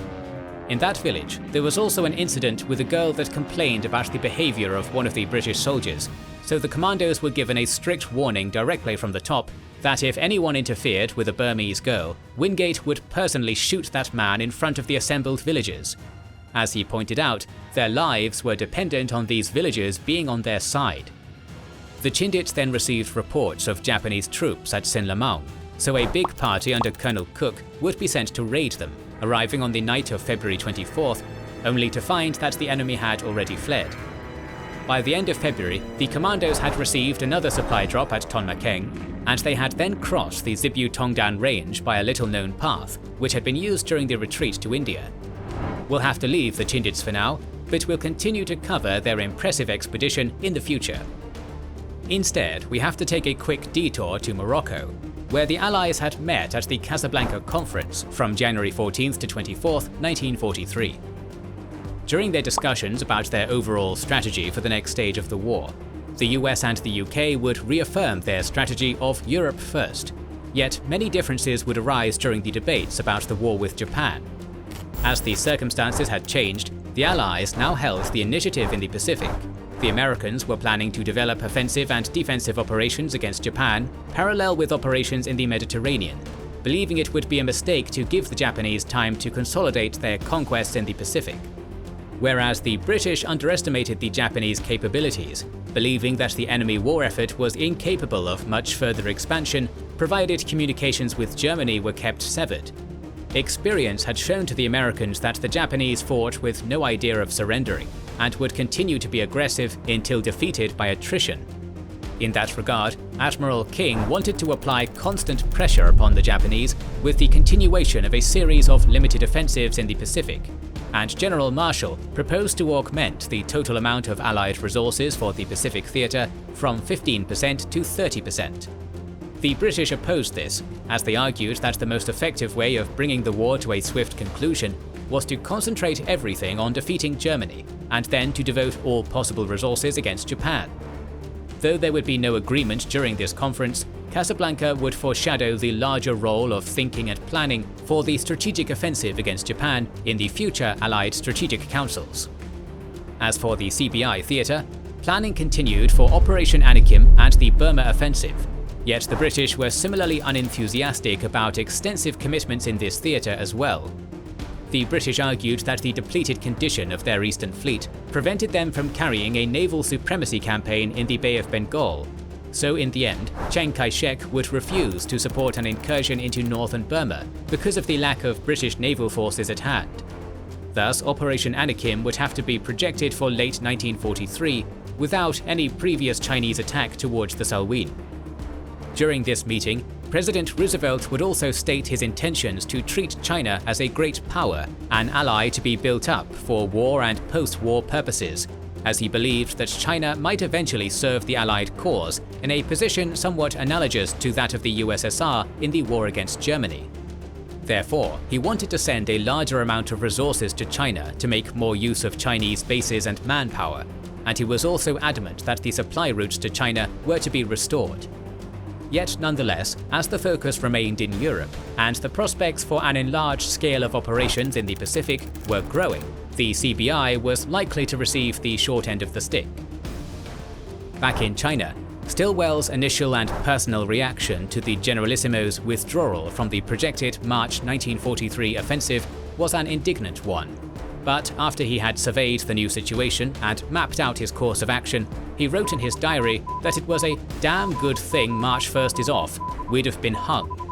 In that village, there was also an incident with a girl that complained about the behavior of one of the British soldiers, so the commandos were given a strict warning directly from the top that if anyone interfered with a Burmese girl, Wingate would personally shoot that man in front of the assembled villagers. As he pointed out, their lives were dependent on these villagers being on their side. The Chindits then received reports of Japanese troops at Sinlamau, so a big party under Colonel Cook would be sent to raid them, arriving on the night of February 24th, only to find that the enemy had already fled. By the end of February, the commandos had received another supply drop at Tonmakeng, and they had then crossed the Zibu Tongdan range by a little-known path, which had been used during the retreat to India. We'll have to leave the Chindits for now, but we'll continue to cover their impressive expedition in the future. Instead, we have to take a quick detour to Morocco, where the Allies had met at the Casablanca Conference from January 14th to 24th, 1943. During their discussions about their overall strategy for the next stage of the war, the US and the UK would reaffirm their strategy of Europe first, yet many differences would arise during the debates about the war with Japan. As the circumstances had changed, the Allies now held the initiative in the Pacific. The Americans were planning to develop offensive and defensive operations against Japan, parallel with operations in the Mediterranean, believing it would be a mistake to give the Japanese time to consolidate their conquests in the Pacific. Whereas the British underestimated the Japanese capabilities, believing that the enemy war effort was incapable of much further expansion, provided communications with Germany were kept severed. Experience had shown to the Americans that the Japanese fought with no idea of surrendering, and would continue to be aggressive until defeated by attrition. In that regard, Admiral King wanted to apply constant pressure upon the Japanese with the continuation of a series of limited offensives in the Pacific, and General Marshall proposed to augment the total amount of Allied resources for the Pacific theatre from 15% to 30%. The British opposed this, as they argued that the most effective way of bringing the war to a swift conclusion was to concentrate everything on defeating Germany, and then to devote all possible resources against Japan. Though there would be no agreement during this conference, Casablanca would foreshadow the larger role of thinking and planning for the strategic offensive against Japan in the future Allied strategic councils. As for the CBI theatre, planning continued for Operation Anakim and the Burma offensive, yet the British were similarly unenthusiastic about extensive commitments in this theatre as well. The British argued that the depleted condition of their eastern fleet prevented them from carrying a naval supremacy campaign in the Bay of Bengal, so in the end, Chiang Kai-shek would refuse to support an incursion into northern Burma because of the lack of British naval forces at hand. Thus, Operation Anakim would have to be projected for late 1943 without any previous Chinese attack towards the Salween. During this meeting, President Roosevelt would also state his intentions to treat China as a great power, an ally to be built up for war and post-war purposes, as he believed that China might eventually serve the Allied cause in a position somewhat analogous to that of the USSR in the war against Germany. Therefore, he wanted to send a larger amount of resources to China to make more use of Chinese bases and manpower, and he was also adamant that the supply routes to China were to be restored. Yet nonetheless, as the focus remained in Europe, and the prospects for an enlarged scale of operations in the Pacific were growing, the CBI was likely to receive the short end of the stick. Back in China, Stilwell's initial and personal reaction to the Generalissimo's withdrawal from the projected March 1943 offensive was an indignant one. But after he had surveyed the new situation and mapped out his course of action, he wrote in his diary that it was a damn good thing March 1st is off, we'd have been hung.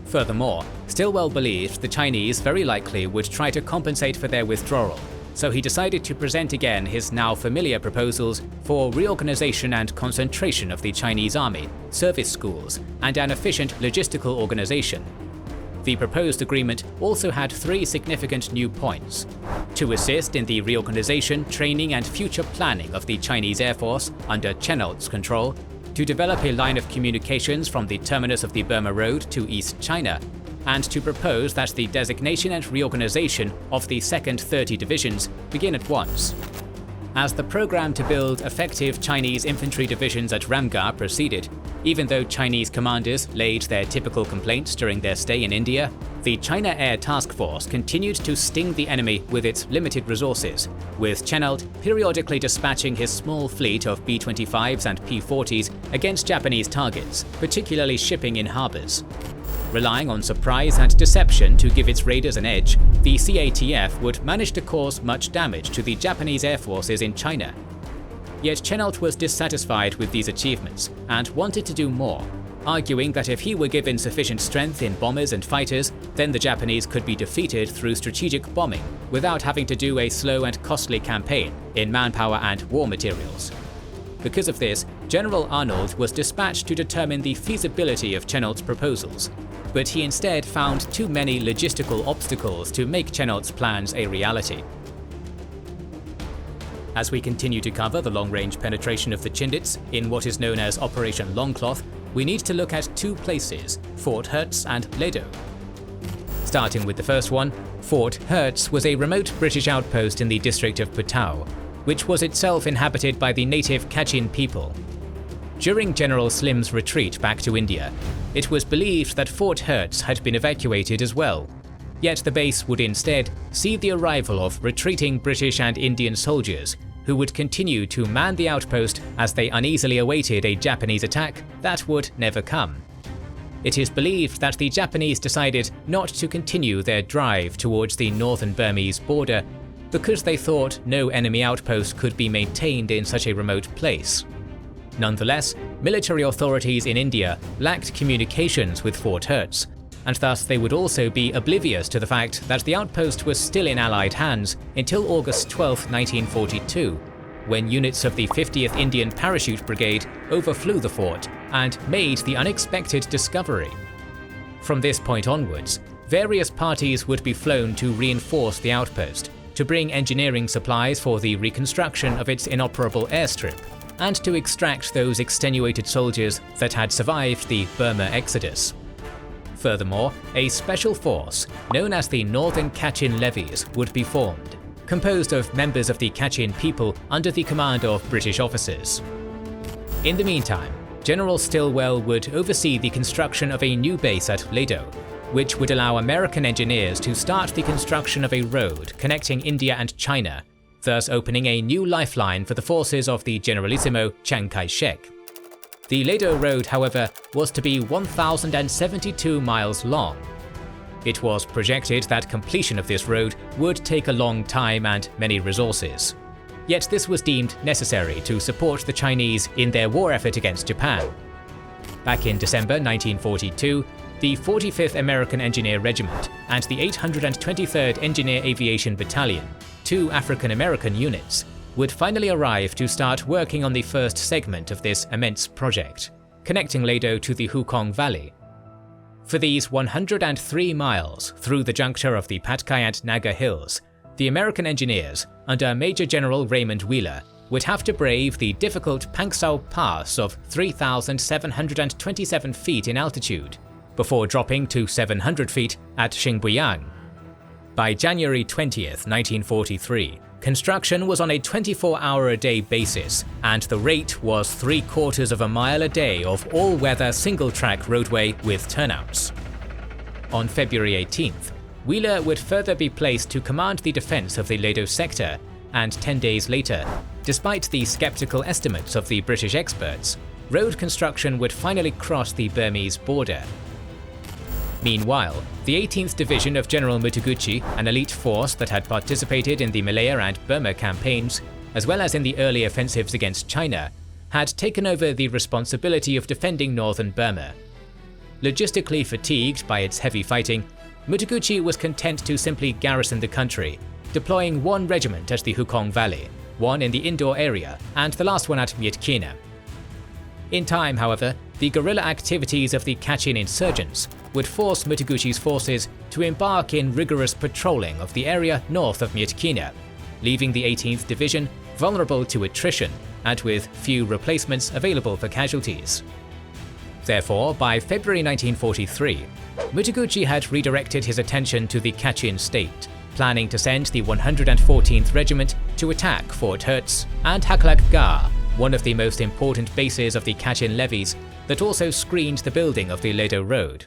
Furthermore, Stilwell believed the Chinese very likely would try to compensate for their withdrawal, so he decided to present again his now familiar proposals for reorganization and concentration of the Chinese army, service schools, and an efficient logistical organization. The proposed agreement also had 3 significant new points: to assist in the reorganization, training, and future planning of the Chinese Air Force under Chennault's control, to develop a line of communications from the terminus of the Burma Road to East China, and to propose that the designation and reorganization of the 2nd 30 Divisions begin at once. As the program to build effective Chinese infantry divisions at Ramgarh proceeded, even though Chinese commanders laid their typical complaints during their stay in India, the China Air Task Force continued to sting the enemy with its limited resources, with Chennault periodically dispatching his small fleet of B-25s and P-40s against Japanese targets, particularly shipping in harbors. Relying on surprise and deception to give its raiders an edge, the CATF would manage to cause much damage to the Japanese air forces in China. Yet Chennault was dissatisfied with these achievements and wanted to do more, arguing that if he were given sufficient strength in bombers and fighters, then the Japanese could be defeated through strategic bombing without having to do a slow and costly campaign in manpower and war materials. Because of this, General Arnold was dispatched to determine the feasibility of Chennault's proposals, but he instead found too many logistical obstacles to make Chennault's plans a reality. As we continue to cover the long-range penetration of the Chindits in what is known as Operation Longcloth, we need to look at 2 places, Fort Hertz and Ledo. Starting with the first one, Fort Hertz was a remote British outpost in the district of Putao, which was itself inhabited by the native Kachin people. During General Slim's retreat back to India, it was believed that Fort Hertz had been evacuated as well. Yet the base would instead see the arrival of retreating British and Indian soldiers, who would continue to man the outpost as they uneasily awaited a Japanese attack that would never come. It is believed that the Japanese decided not to continue their drive towards the northern Burmese border because they thought no enemy outpost could be maintained in such a remote place. Nonetheless, military authorities in India lacked communications with Fort Hertz, and thus they would also be oblivious to the fact that the outpost was still in Allied hands until August 12, 1942, when units of the 50th Indian Parachute Brigade overflew the fort and made the unexpected discovery. From this point onwards, various parties would be flown to reinforce the outpost, to bring engineering supplies for the reconstruction of its inoperable airstrip, and to extract those extenuated soldiers that had survived the Burma exodus. Furthermore, a special force, known as the Northern Kachin Levies, would be formed, composed of members of the Kachin people under the command of British officers. In the meantime, General Stilwell would oversee the construction of a new base at Ledo, which would allow American engineers to start the construction of a road connecting India and China, thus opening a new lifeline for the forces of the Generalissimo Chiang Kai-shek. The Ledo Road, however, was to be 1,072 miles long. It was projected that completion of this road would take a long time and many resources. Yet this was deemed necessary to support the Chinese in their war effort against Japan. Back in December 1942, the 45th American Engineer Regiment and the 823rd Engineer Aviation Battalion, two African-American units, would finally arrive to start working on the first segment of this immense project, connecting Ledo to the Hukong Valley. For these 103 miles through the juncture of the Patkai and Naga Hills, the American engineers, under Major General Raymond Wheeler, would have to brave the difficult Pangsau Pass of 3,727 feet in altitude, before dropping to 700 feet at Xingbuyang. By January 20th, 1943, construction was on a 24-hour-a-day basis, and the rate was 3/4 of a mile a day of all-weather single-track roadway with turnouts. On February 18th, Wheeler would further be placed to command the defense of the Ledo sector, and 10 days later, despite the skeptical estimates of the British experts, road construction would finally cross the Burmese border. Meanwhile, the 18th Division of General Mutaguchi, an elite force that had participated in the Malaya and Burma campaigns, as well as in the early offensives against China, had taken over the responsibility of defending northern Burma. Logistically fatigued by its heavy fighting, Mutaguchi was content to simply garrison the country, deploying one regiment at the Hukong Valley, one in the Indore area, and the last one at Myitkyina. In time, however, the guerrilla activities of the Kachin insurgents would force Mutaguchi's forces to embark in rigorous patrolling of the area north of Myitkyina, leaving the 18th Division vulnerable to attrition and with few replacements available for casualties. Therefore, by February 1943, Mutaguchi had redirected his attention to the Kachin state, planning to send the 114th Regiment to attack Fort Hertz and Haklak Gar, one of the most important bases of the Kachin levies that also screened the building of the Ledo Road.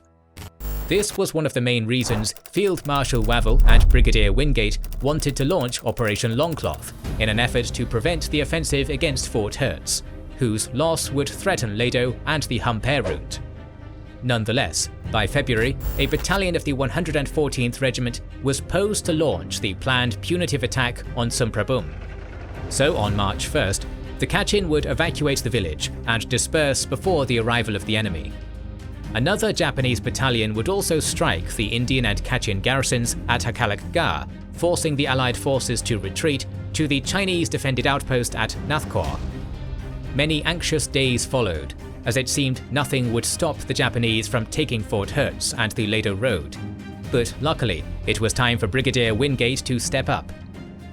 This was one of the main reasons Field Marshal Wavell and Brigadier Wingate wanted to launch Operation Longcloth in an effort to prevent the offensive against Fort Hertz, whose loss would threaten Ledo and the Humpere route. Nonetheless, by February, a battalion of the 114th Regiment was posed to launch the planned punitive attack on Sumprabum. So on March 1st, the Kachin would evacuate the village and disperse before the arrival of the enemy. Another Japanese battalion would also strike the Indian and Kachin garrisons at Haklak Gar, forcing the Allied forces to retreat to the Chinese defended outpost at Nathkor. Many anxious days followed, as it seemed nothing would stop the Japanese from taking Fort Hertz and the Ledo Road. But luckily, it was time for Brigadier Wingate to step up.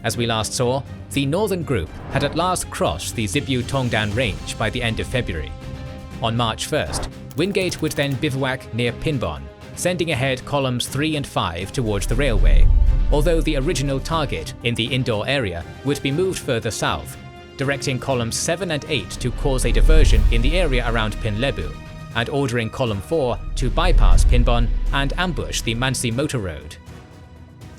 As we last saw, the northern group had at last crossed the Zibu-Tongdan range by the end of February. On March 1st, Wingate would then bivouac near Pinbon, sending ahead columns 3 and 5 towards the railway, although the original target in the Indore area would be moved further south, directing columns 7 and 8 to cause a diversion in the area around Pinlebu, and ordering column 4 to bypass Pinbon and ambush the Mansi Motor Road.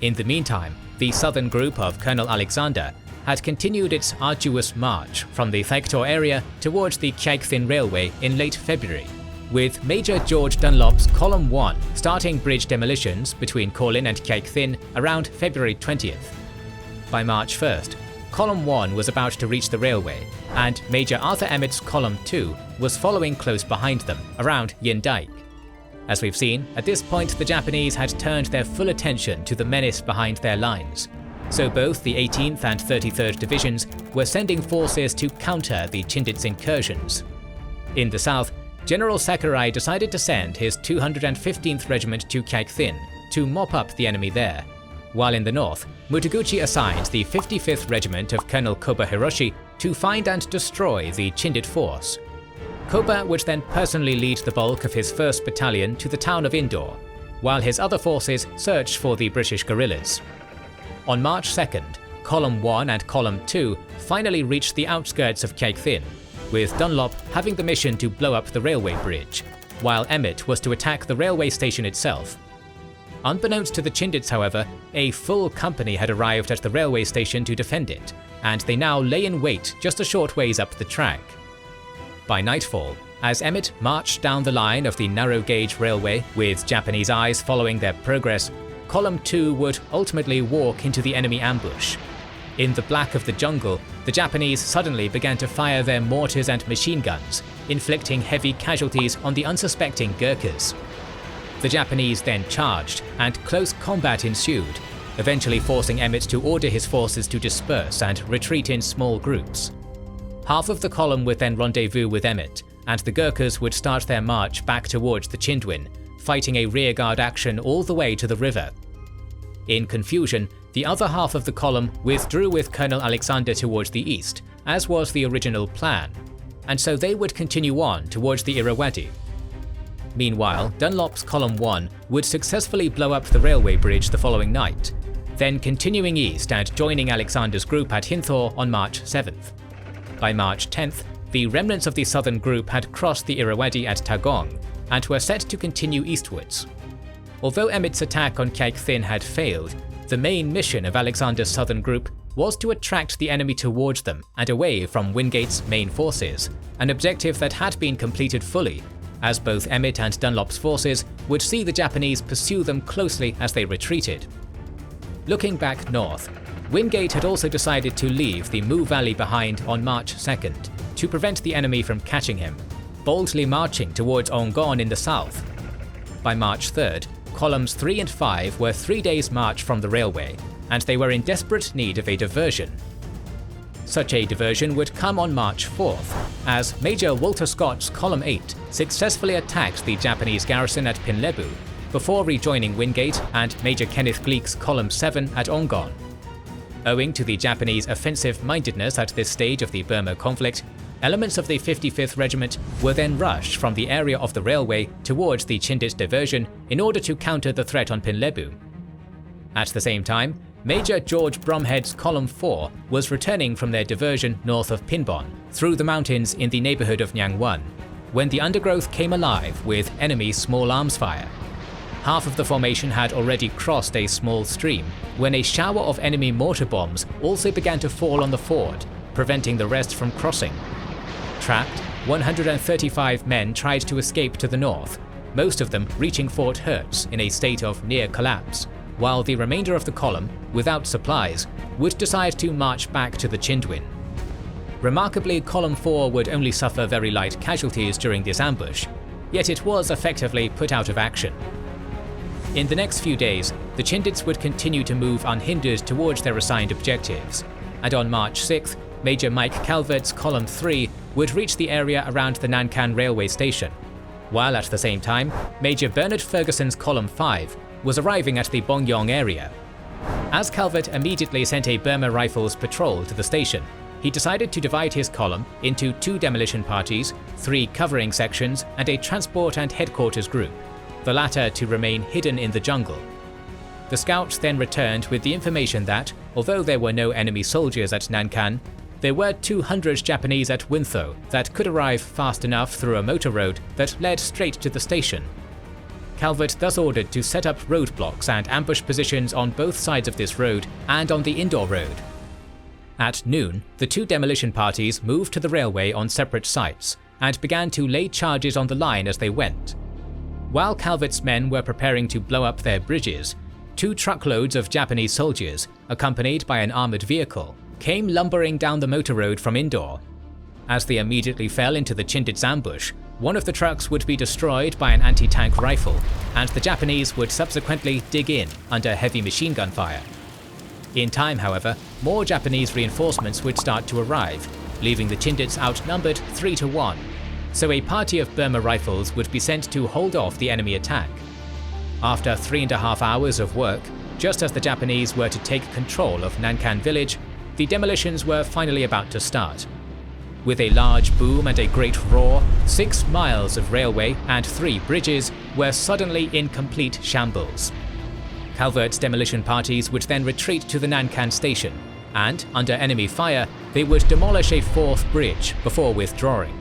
In the meantime, the southern group of Colonel Alexander had continued its arduous march from the Thaiktor area towards the Kyaikthyn Railway in late February, with Major George Dunlop's Column 1 starting bridge demolitions between Kolin and Kyaikthyn around February 20th. By March 1st, Column 1 was about to reach the railway, and Major Arthur Emmett's Column 2 was following close behind them, around Yenangyaung. As we've seen, at this point the Japanese had turned their full attention to the menace behind their lines, so both the 18th and 33rd Divisions were sending forces to counter the Chindits' incursions. In the south, General Sakurai decided to send his 215th Regiment to Kyaikthyn to mop up the enemy there, while in the north, Mutaguchi assigned the 55th Regiment of Colonel Koba Hiroshi to find and destroy the Chindit force. Koba would then personally lead the bulk of his 1st Battalion to the town of Indore, while his other forces searched for the British guerrillas. On March 2nd, Column 1 and Column 2 finally reached the outskirts of Kyaikthyn, with Dunlop having the mission to blow up the railway bridge, while Emmett was to attack the railway station itself. Unbeknownst to the Chindits, however, a full company had arrived at the railway station to defend it, and they now lay in wait just a short ways up the track. By nightfall, as Emmett marched down the line of the narrow-gauge railway with Japanese eyes following their progress, Column 2 would ultimately walk into the enemy ambush. In the black of the jungle, the Japanese suddenly began to fire their mortars and machine guns, inflicting heavy casualties on the unsuspecting Gurkhas. The Japanese then charged, and close combat ensued, eventually forcing Emmett to order his forces to disperse and retreat in small groups. Half of the column would then rendezvous with Emmett, and the Gurkhas would start their march back towards the Chindwin, fighting a rearguard action all the way to the river. In confusion, the other half of the column withdrew with Colonel Alexander towards the east, as was the original plan, and so they would continue on towards the Irrawaddy. Meanwhile, Dunlop's Column 1 would successfully blow up the railway bridge the following night, then continuing east and joining Alexander's group at Hinthaw on March 7th. By March 10th, the remnants of the southern group had crossed the Irrawaddy at Tagong and were set to continue eastwards. Although Emmett's attack on Kyaik Thin had failed, the main mission of Alexander's southern group was to attract the enemy towards them and away from Wingate's main forces, an objective that had been completed fully, as both Emmett and Dunlop's forces would see the Japanese pursue them closely as they retreated. Looking back north, Wingate had also decided to leave the Mu Valley behind on March 2nd to prevent the enemy from catching him, boldly marching towards Ongon in the south. By March 3rd, Columns 3 and 5 were 3 days' march from the railway, and they were in desperate need of a diversion. Such a diversion would come on March 4th, as Major Walter Scott's Column 8 successfully attacked the Japanese garrison at Pinlebu, before rejoining Wingate and Major Kenneth Gleek's Column 7 at Ongon. Owing to the Japanese offensive-mindedness at this stage of the Burma conflict, elements of the 55th Regiment were then rushed from the area of the railway towards the Chindit diversion in order to counter the threat on Pinlebu. At the same time, Major George Bromhead's Column 4 was returning from their diversion north of Pinbon, through the mountains in the neighbourhood of Nyangwon, when the undergrowth came alive with enemy small arms fire. Half of the formation had already crossed a small stream when a shower of enemy mortar bombs also began to fall on the ford, preventing the rest from crossing. Trapped, 135 men tried to escape to the north, most of them reaching Fort Hertz in a state of near collapse, while the remainder of the column, without supplies, would decide to march back to the Chindwin. Remarkably, Column 4 would only suffer very light casualties during this ambush, yet it was effectively put out of action. In the next few days, the Chindits would continue to move unhindered towards their assigned objectives, and on March 6th, Major Mike Calvert's Column 3 would reach the area around the Nankan railway station, while at the same time, Major Bernard Ferguson's Column 5 was arriving at the Bongyong area. As Calvert immediately sent a Burma Rifles patrol to the station, he decided to divide his column into 2 demolition parties, 3 covering sections, and a transport and headquarters group, the latter to remain hidden in the jungle. The scouts then returned with the information that, although there were no enemy soldiers at Nankan, there were 200 Japanese at Wintho that could arrive fast enough through a motor road that led straight to the station. Calvert thus ordered to set up roadblocks and ambush positions on both sides of this road and on the indoor road. At noon, the 2 demolition parties moved to the railway on separate sites and began to lay charges on the line as they went. While Calvert's men were preparing to blow up their bridges, 2 truckloads of Japanese soldiers, accompanied by an armoured vehicle, came lumbering down the motor road from Indore. As they immediately fell into the Chindits' ambush, one of the trucks would be destroyed by an anti-tank rifle, and the Japanese would subsequently dig in under heavy machine gun fire. In time, however, more Japanese reinforcements would start to arrive, leaving the Chindits outnumbered 3-1, so a party of Burma Rifles would be sent to hold off the enemy attack. After 3.5 hours of work, just as the Japanese were to take control of Nankan village, the demolitions were finally about to start. With a large boom and a great roar, 6 miles of railway and 3 bridges were suddenly in complete shambles. Calvert's demolition parties would then retreat to the Nankan station, and, under enemy fire, they would demolish a 4th bridge before withdrawing.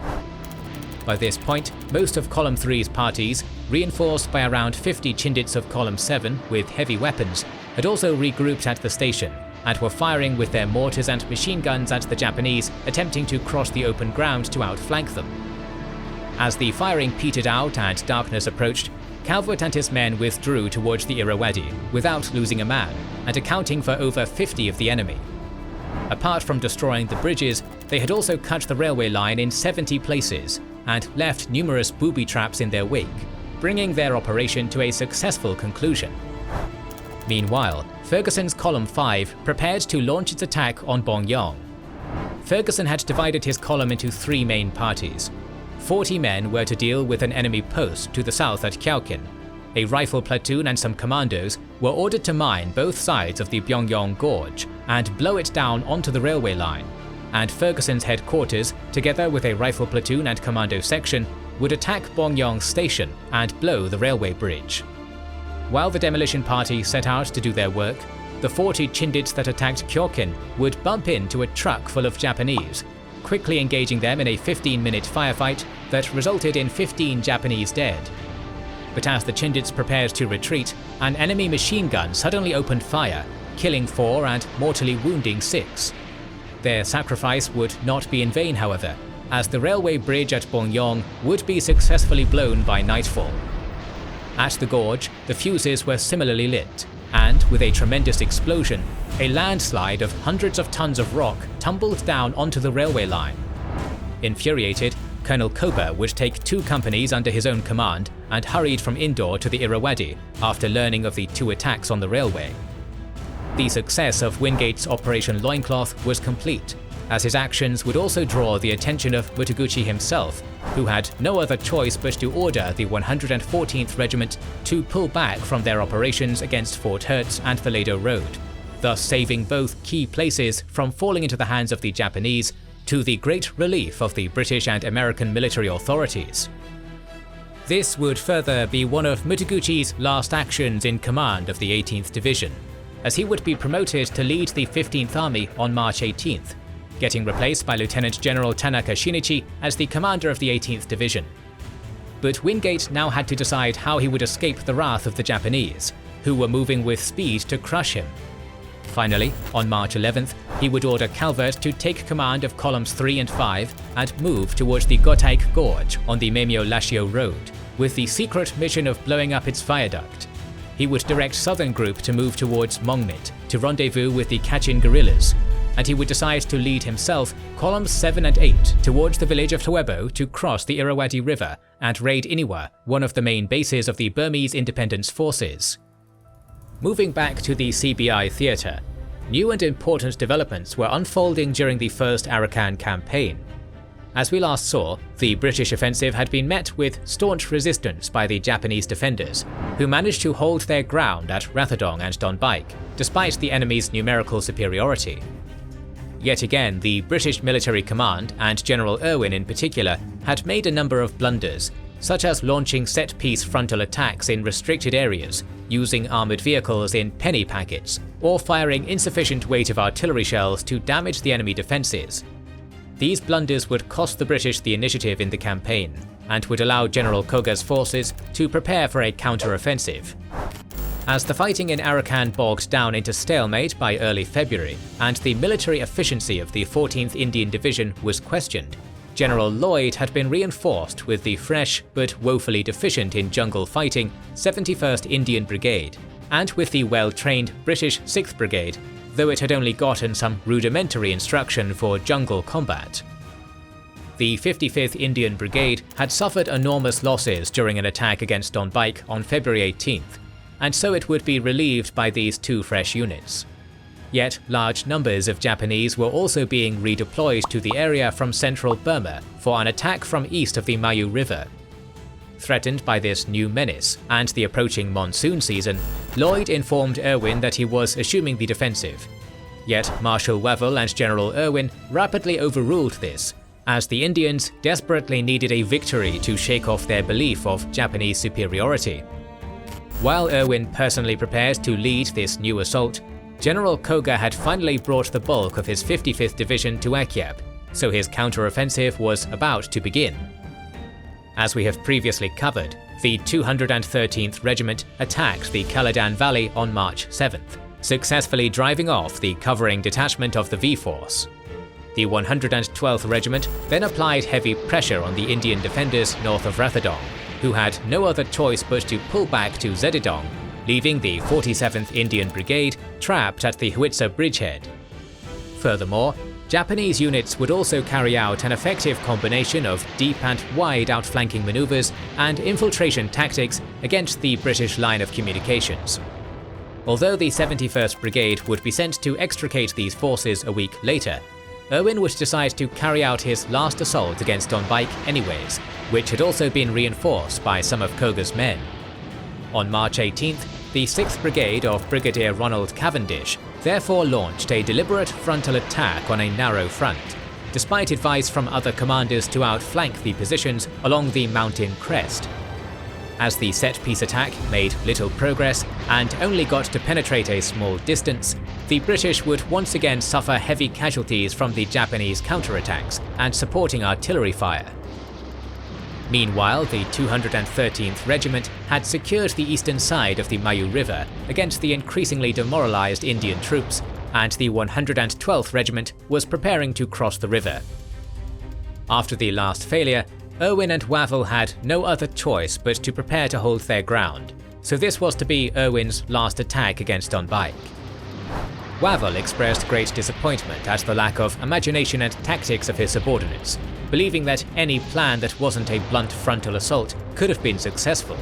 By this point, most of Column 3's parties, reinforced by around 50 Chindits of Column 7 with heavy weapons, had also regrouped at the station and were firing with their mortars and machine guns at the Japanese attempting to cross the open ground to outflank them. As the firing petered out and darkness approached, Calvert and his men withdrew towards the Irrawaddy without losing a man and accounting for over 50 of the enemy. Apart from destroying the bridges, they had also cut the railway line in 70 places and left numerous booby traps in their wake, bringing their operation to a successful conclusion. Meanwhile, Ferguson's Column 5 prepared to launch its attack on Bongyong. Ferguson had divided his column into 3 main parties. 40 men were to deal with an enemy post to the south at Kyaukin. A rifle platoon and some commandos were ordered to mine both sides of the Byongyong Gorge and blow it down onto the railway line, and Ferguson's headquarters, together with a rifle platoon and commando section, would attack Bongyong Station and blow the railway bridge. While the demolition party set out to do their work, the 40 Chindits that attacked Kyokin would bump into a truck full of Japanese, quickly engaging them in a 15-minute firefight that resulted in 15 Japanese dead. But as the Chindits prepared to retreat, an enemy machine gun suddenly opened fire, killing 4 and mortally wounding 6. Their sacrifice would not be in vain, however, as the railway bridge at Bongyong would be successfully blown by nightfall. At the gorge, the fuses were similarly lit, and with a tremendous explosion, a landslide of hundreds of tons of rock tumbled down onto the railway line. Infuriated, Colonel Koba would take 2 companies under his own command and hurried from Indore to the Irrawaddy after learning of the 2 attacks on the railway. The success of Wingate's Operation Loincloth was complete, as his actions would also draw the attention of Mutaguchi himself, who had no other choice but to order the 114th Regiment to pull back from their operations against Fort Hertz and the Ledo Road, thus saving both key places from falling into the hands of the Japanese, to the great relief of the British and American military authorities. This would further be one of Mutaguchi's last actions in command of the 18th Division, as he would be promoted to lead the 15th Army on March 18th, getting replaced by Lieutenant General Tanaka Shinichi as the commander of the 18th Division. But Wingate now had to decide how he would escape the wrath of the Japanese, who were moving with speed to crush him. Finally, on March 11th, he would order Calvert to take command of Columns 3 and 5 and move towards the Gotaik Gorge on the Meimyo-Lashio Road, with the secret mission of blowing up its viaduct. He would direct Southern Group to move towards Mongmit to rendezvous with the Kachin guerrillas, and he would decide to lead himself Columns 7 and 8 towards the village of Toebo to cross the Irrawaddy River and raid Iniwa, one of the main bases of the Burmese independence forces. Moving back to the CBI theatre, new and important developments were unfolding during the First Arakan campaign. As we last saw, the British offensive had been met with staunch resistance by the Japanese defenders, who managed to hold their ground at Rathadong and Donbaik, despite the enemy's numerical superiority. Yet again, the British military command, and General Irwin in particular, had made a number of blunders, such as launching set-piece frontal attacks in restricted areas, using armoured vehicles in penny packets, or firing insufficient weight of artillery shells to damage the enemy defences. These blunders would cost the British the initiative in the campaign, and would allow General Koga's forces to prepare for a counter-offensive. As the fighting in Arakan bogged down into stalemate by early February, and the military efficiency of the 14th Indian Division was questioned, General Lloyd had been reinforced with the fresh but woefully deficient in jungle fighting 71st Indian Brigade, and with the well-trained British 6th Brigade, though it had only gotten some rudimentary instruction for jungle combat. The 55th Indian Brigade had suffered enormous losses during an attack against Donbaik on February 18th, and so it would be relieved by these 2 fresh units. Yet large numbers of Japanese were also being redeployed to the area from central Burma for an attack from east of the Mayu River. Threatened by this new menace and the approaching monsoon season, Lloyd informed Irwin that he was assuming the defensive. Yet Marshal Wavell and General Irwin rapidly overruled this, as the Indians desperately needed a victory to shake off their belief of Japanese superiority. While Irwin personally prepared to lead this new assault, General Koga had finally brought the bulk of his 55th Division to Akyab, so his counter-offensive was about to begin. As we have previously covered, the 213th Regiment attacked the Kaladan Valley on March 7th, successfully driving off the covering detachment of the V-Force. The 112th Regiment then applied heavy pressure on the Indian defenders north of Rathadong, who had no other choice but to pull back to Zedidong, leaving the 47th Indian Brigade trapped at the Hwitsa bridgehead. Furthermore, Japanese units would also carry out an effective combination of deep and wide outflanking maneuvers and infiltration tactics against the British line of communications. Although the 71st Brigade would be sent to extricate these forces a week later, Irwin would decide to carry out his last assault against Donbaik anyways, which had also been reinforced by some of Koga's men. On March 18th, the 6th Brigade of Brigadier Ronald Cavendish therefore launched a deliberate frontal attack on a narrow front, despite advice from other commanders to outflank the positions along the mountain crest. As the set-piece attack made little progress and only got to penetrate a small distance, the British would once again suffer heavy casualties from the Japanese counterattacks and supporting artillery fire. Meanwhile, the 213th Regiment had secured the eastern side of the Mayu River against the increasingly demoralized Indian troops, and the 112th Regiment was preparing to cross the river. After the last failure, Irwin and Wavell had no other choice but to prepare to hold their ground, so this was to be Irwin's last attack against Donbaik. Wavell expressed great disappointment at the lack of imagination and tactics of his subordinates, believing that any plan that wasn't a blunt frontal assault could have been successful.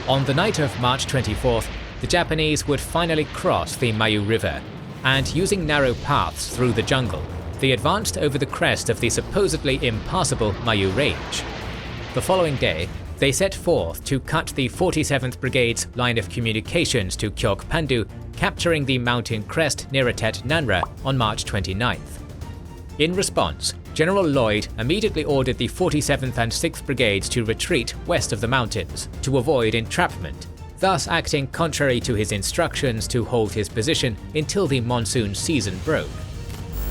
On the night of March 24th, the Japanese would finally cross the Mayu River, and using narrow paths through the jungle, they advanced over the crest of the supposedly impassable Mayu Range. The following day, they set forth to cut the 47th Brigade's line of communications to Kyok Pandu, capturing the mountain crest near Atet Nanra on March 29th. In response, General Lloyd immediately ordered the 47th and 6th Brigades to retreat west of the mountains to avoid entrapment, thus acting contrary to his instructions to hold his position until the monsoon season broke.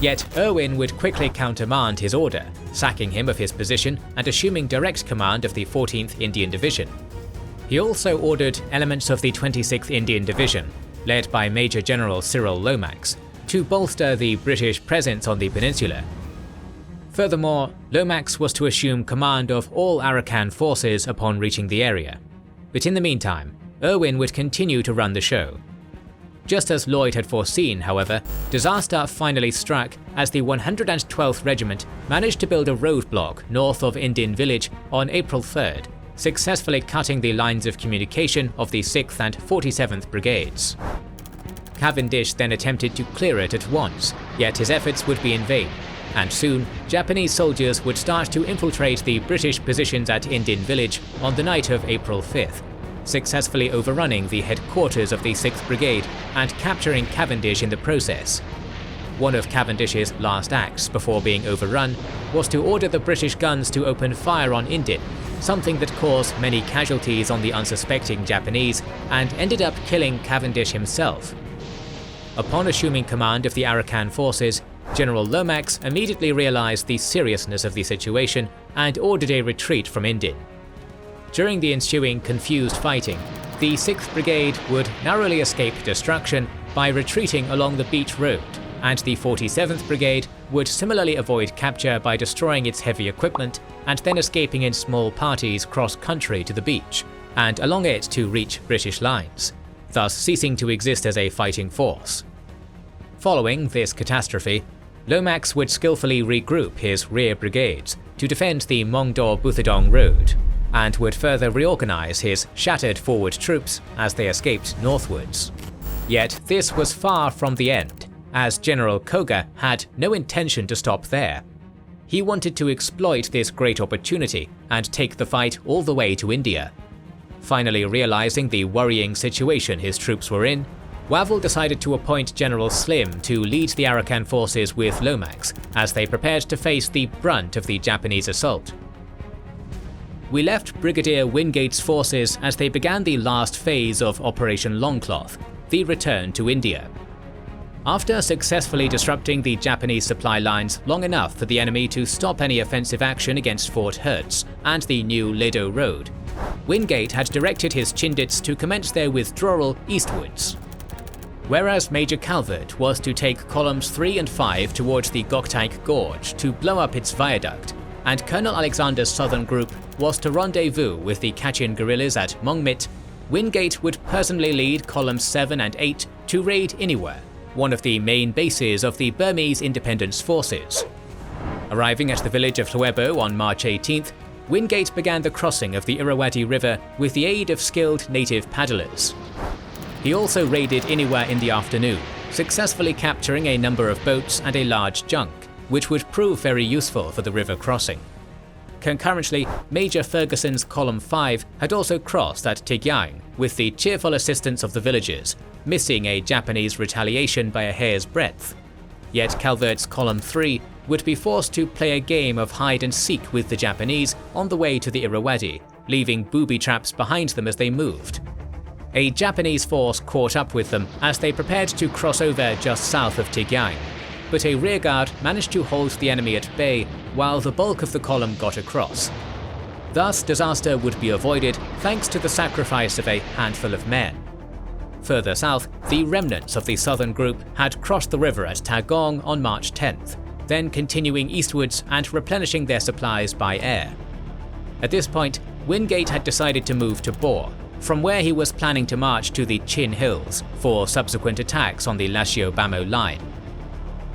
Yet Irwin would quickly countermand his order, sacking him of his position and assuming direct command of the 14th Indian Division. He also ordered elements of the 26th Indian Division, led by Major General Cyril Lomax, to bolster the British presence on the peninsula. Furthermore, Lomax was to assume command of all Arakan forces upon reaching the area. But in the meantime, Irwin would continue to run the show. Just as Lloyd had foreseen, however, disaster finally struck as the 112th Regiment managed to build a roadblock north of Indian Village on April 3rd, successfully cutting the lines of communication of the 6th and 47th Brigades. Cavendish then attempted to clear it at once, yet his efforts would be in vain, and soon Japanese soldiers would start to infiltrate the British positions at Indian Village on the night of April 5th, successfully overrunning the headquarters of the 6th Brigade and capturing Cavendish in the process. One of Cavendish's last acts before being overrun was to order the British guns to open fire on Indian, something that caused many casualties on the unsuspecting Japanese and ended up killing Cavendish himself. Upon assuming command of the Arakan forces, General Lomax immediately realized the seriousness of the situation and ordered a retreat from Indian. During the ensuing confused fighting, the 6th Brigade would narrowly escape destruction by retreating along the beach road, and the 47th Brigade would similarly avoid capture by destroying its heavy equipment and then escaping in small parties cross-country to the beach, and along it to reach British lines, thus ceasing to exist as a fighting force. Following this catastrophe, Lomax would skillfully regroup his rear brigades to defend the Mongdor-Buthadong road, and would further reorganize his shattered forward troops as they escaped northwards. Yet this was far from the end, as General Koga had no intention to stop there. He wanted to exploit this great opportunity and take the fight all the way to India. Finally realizing the worrying situation his troops were in, Wavell decided to appoint General Slim to lead the Arakan forces with Lomax as they prepared to face the brunt of the Japanese assault. We left Brigadier Wingate's forces as they began the last phase of Operation Longcloth, the return to India. After successfully disrupting the Japanese supply lines long enough for the enemy to stop any offensive action against Fort Hertz and the new Ledo Road, Wingate had directed his Chindits to commence their withdrawal eastwards. Whereas Major Calvert was to take columns 3 and 5 towards the Goktaik Gorge to blow up its viaduct, and Colonel Alexander's southern group was to rendezvous with the Kachin guerrillas at Mongmit, Wingate would personally lead columns 7 and 8 to raid Iniwa, one of the main bases of the Burmese independence forces. Arriving at the village of Hluebo on March 18th, Wingate began the crossing of the Irrawaddy River with the aid of skilled native paddlers. He also raided Iniwa in the afternoon, successfully capturing a number of boats and a large junk, which would prove very useful for the river crossing. Concurrently, Major Ferguson's Column 5 had also crossed at Yenangyaung with the cheerful assistance of the villagers, missing a Japanese retaliation by a hair's breadth. Yet Calvert's Column 3 would be forced to play a game of hide-and-seek with the Japanese on the way to the Irrawaddy, leaving booby traps behind them as they moved. A Japanese force caught up with them as they prepared to cross over just south of Yenangyaung, but a rearguard managed to hold the enemy at bay while the bulk of the column got across. Thus, disaster would be avoided thanks to the sacrifice of a handful of men. Further south, the remnants of the southern group had crossed the river at Tagong on March 10th, then continuing eastwards and replenishing their supplies by air. At this point, Wingate had decided to move to Bor, from where he was planning to march to the Chin Hills for subsequent attacks on the Lashio-Bamo line.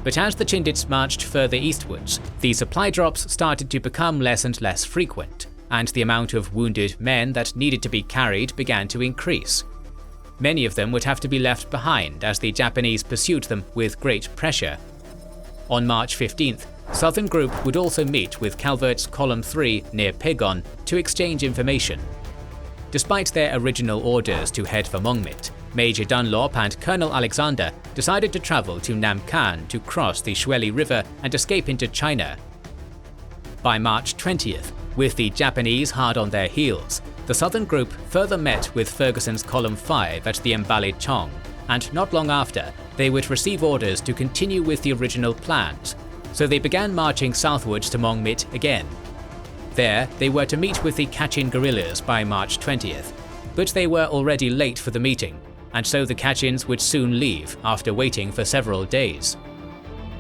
But as the Chindits marched further eastwards, the supply drops started to become less and less frequent, and the amount of wounded men that needed to be carried began to increase. Many of them would have to be left behind as the Japanese pursued them with great pressure. On March 15th, Southern Group would also meet with Calvert's Column 3 near Pegon to exchange information. Despite their original orders to head for Mongmit, Major Dunlop and Colonel Alexander decided to travel to Namkan to cross the Shueli River and escape into China. By March 20th, with the Japanese hard on their heels, the Southern Group further met with Ferguson's Column 5 at the Mbali Chong, and not long after, they would receive orders to continue with the original plans, so they began marching southwards to Mongmit again. There, they were to meet with the Kachin guerrillas by March 20th, but they were already late for the meeting, and so the Kachins would soon leave after waiting for several days.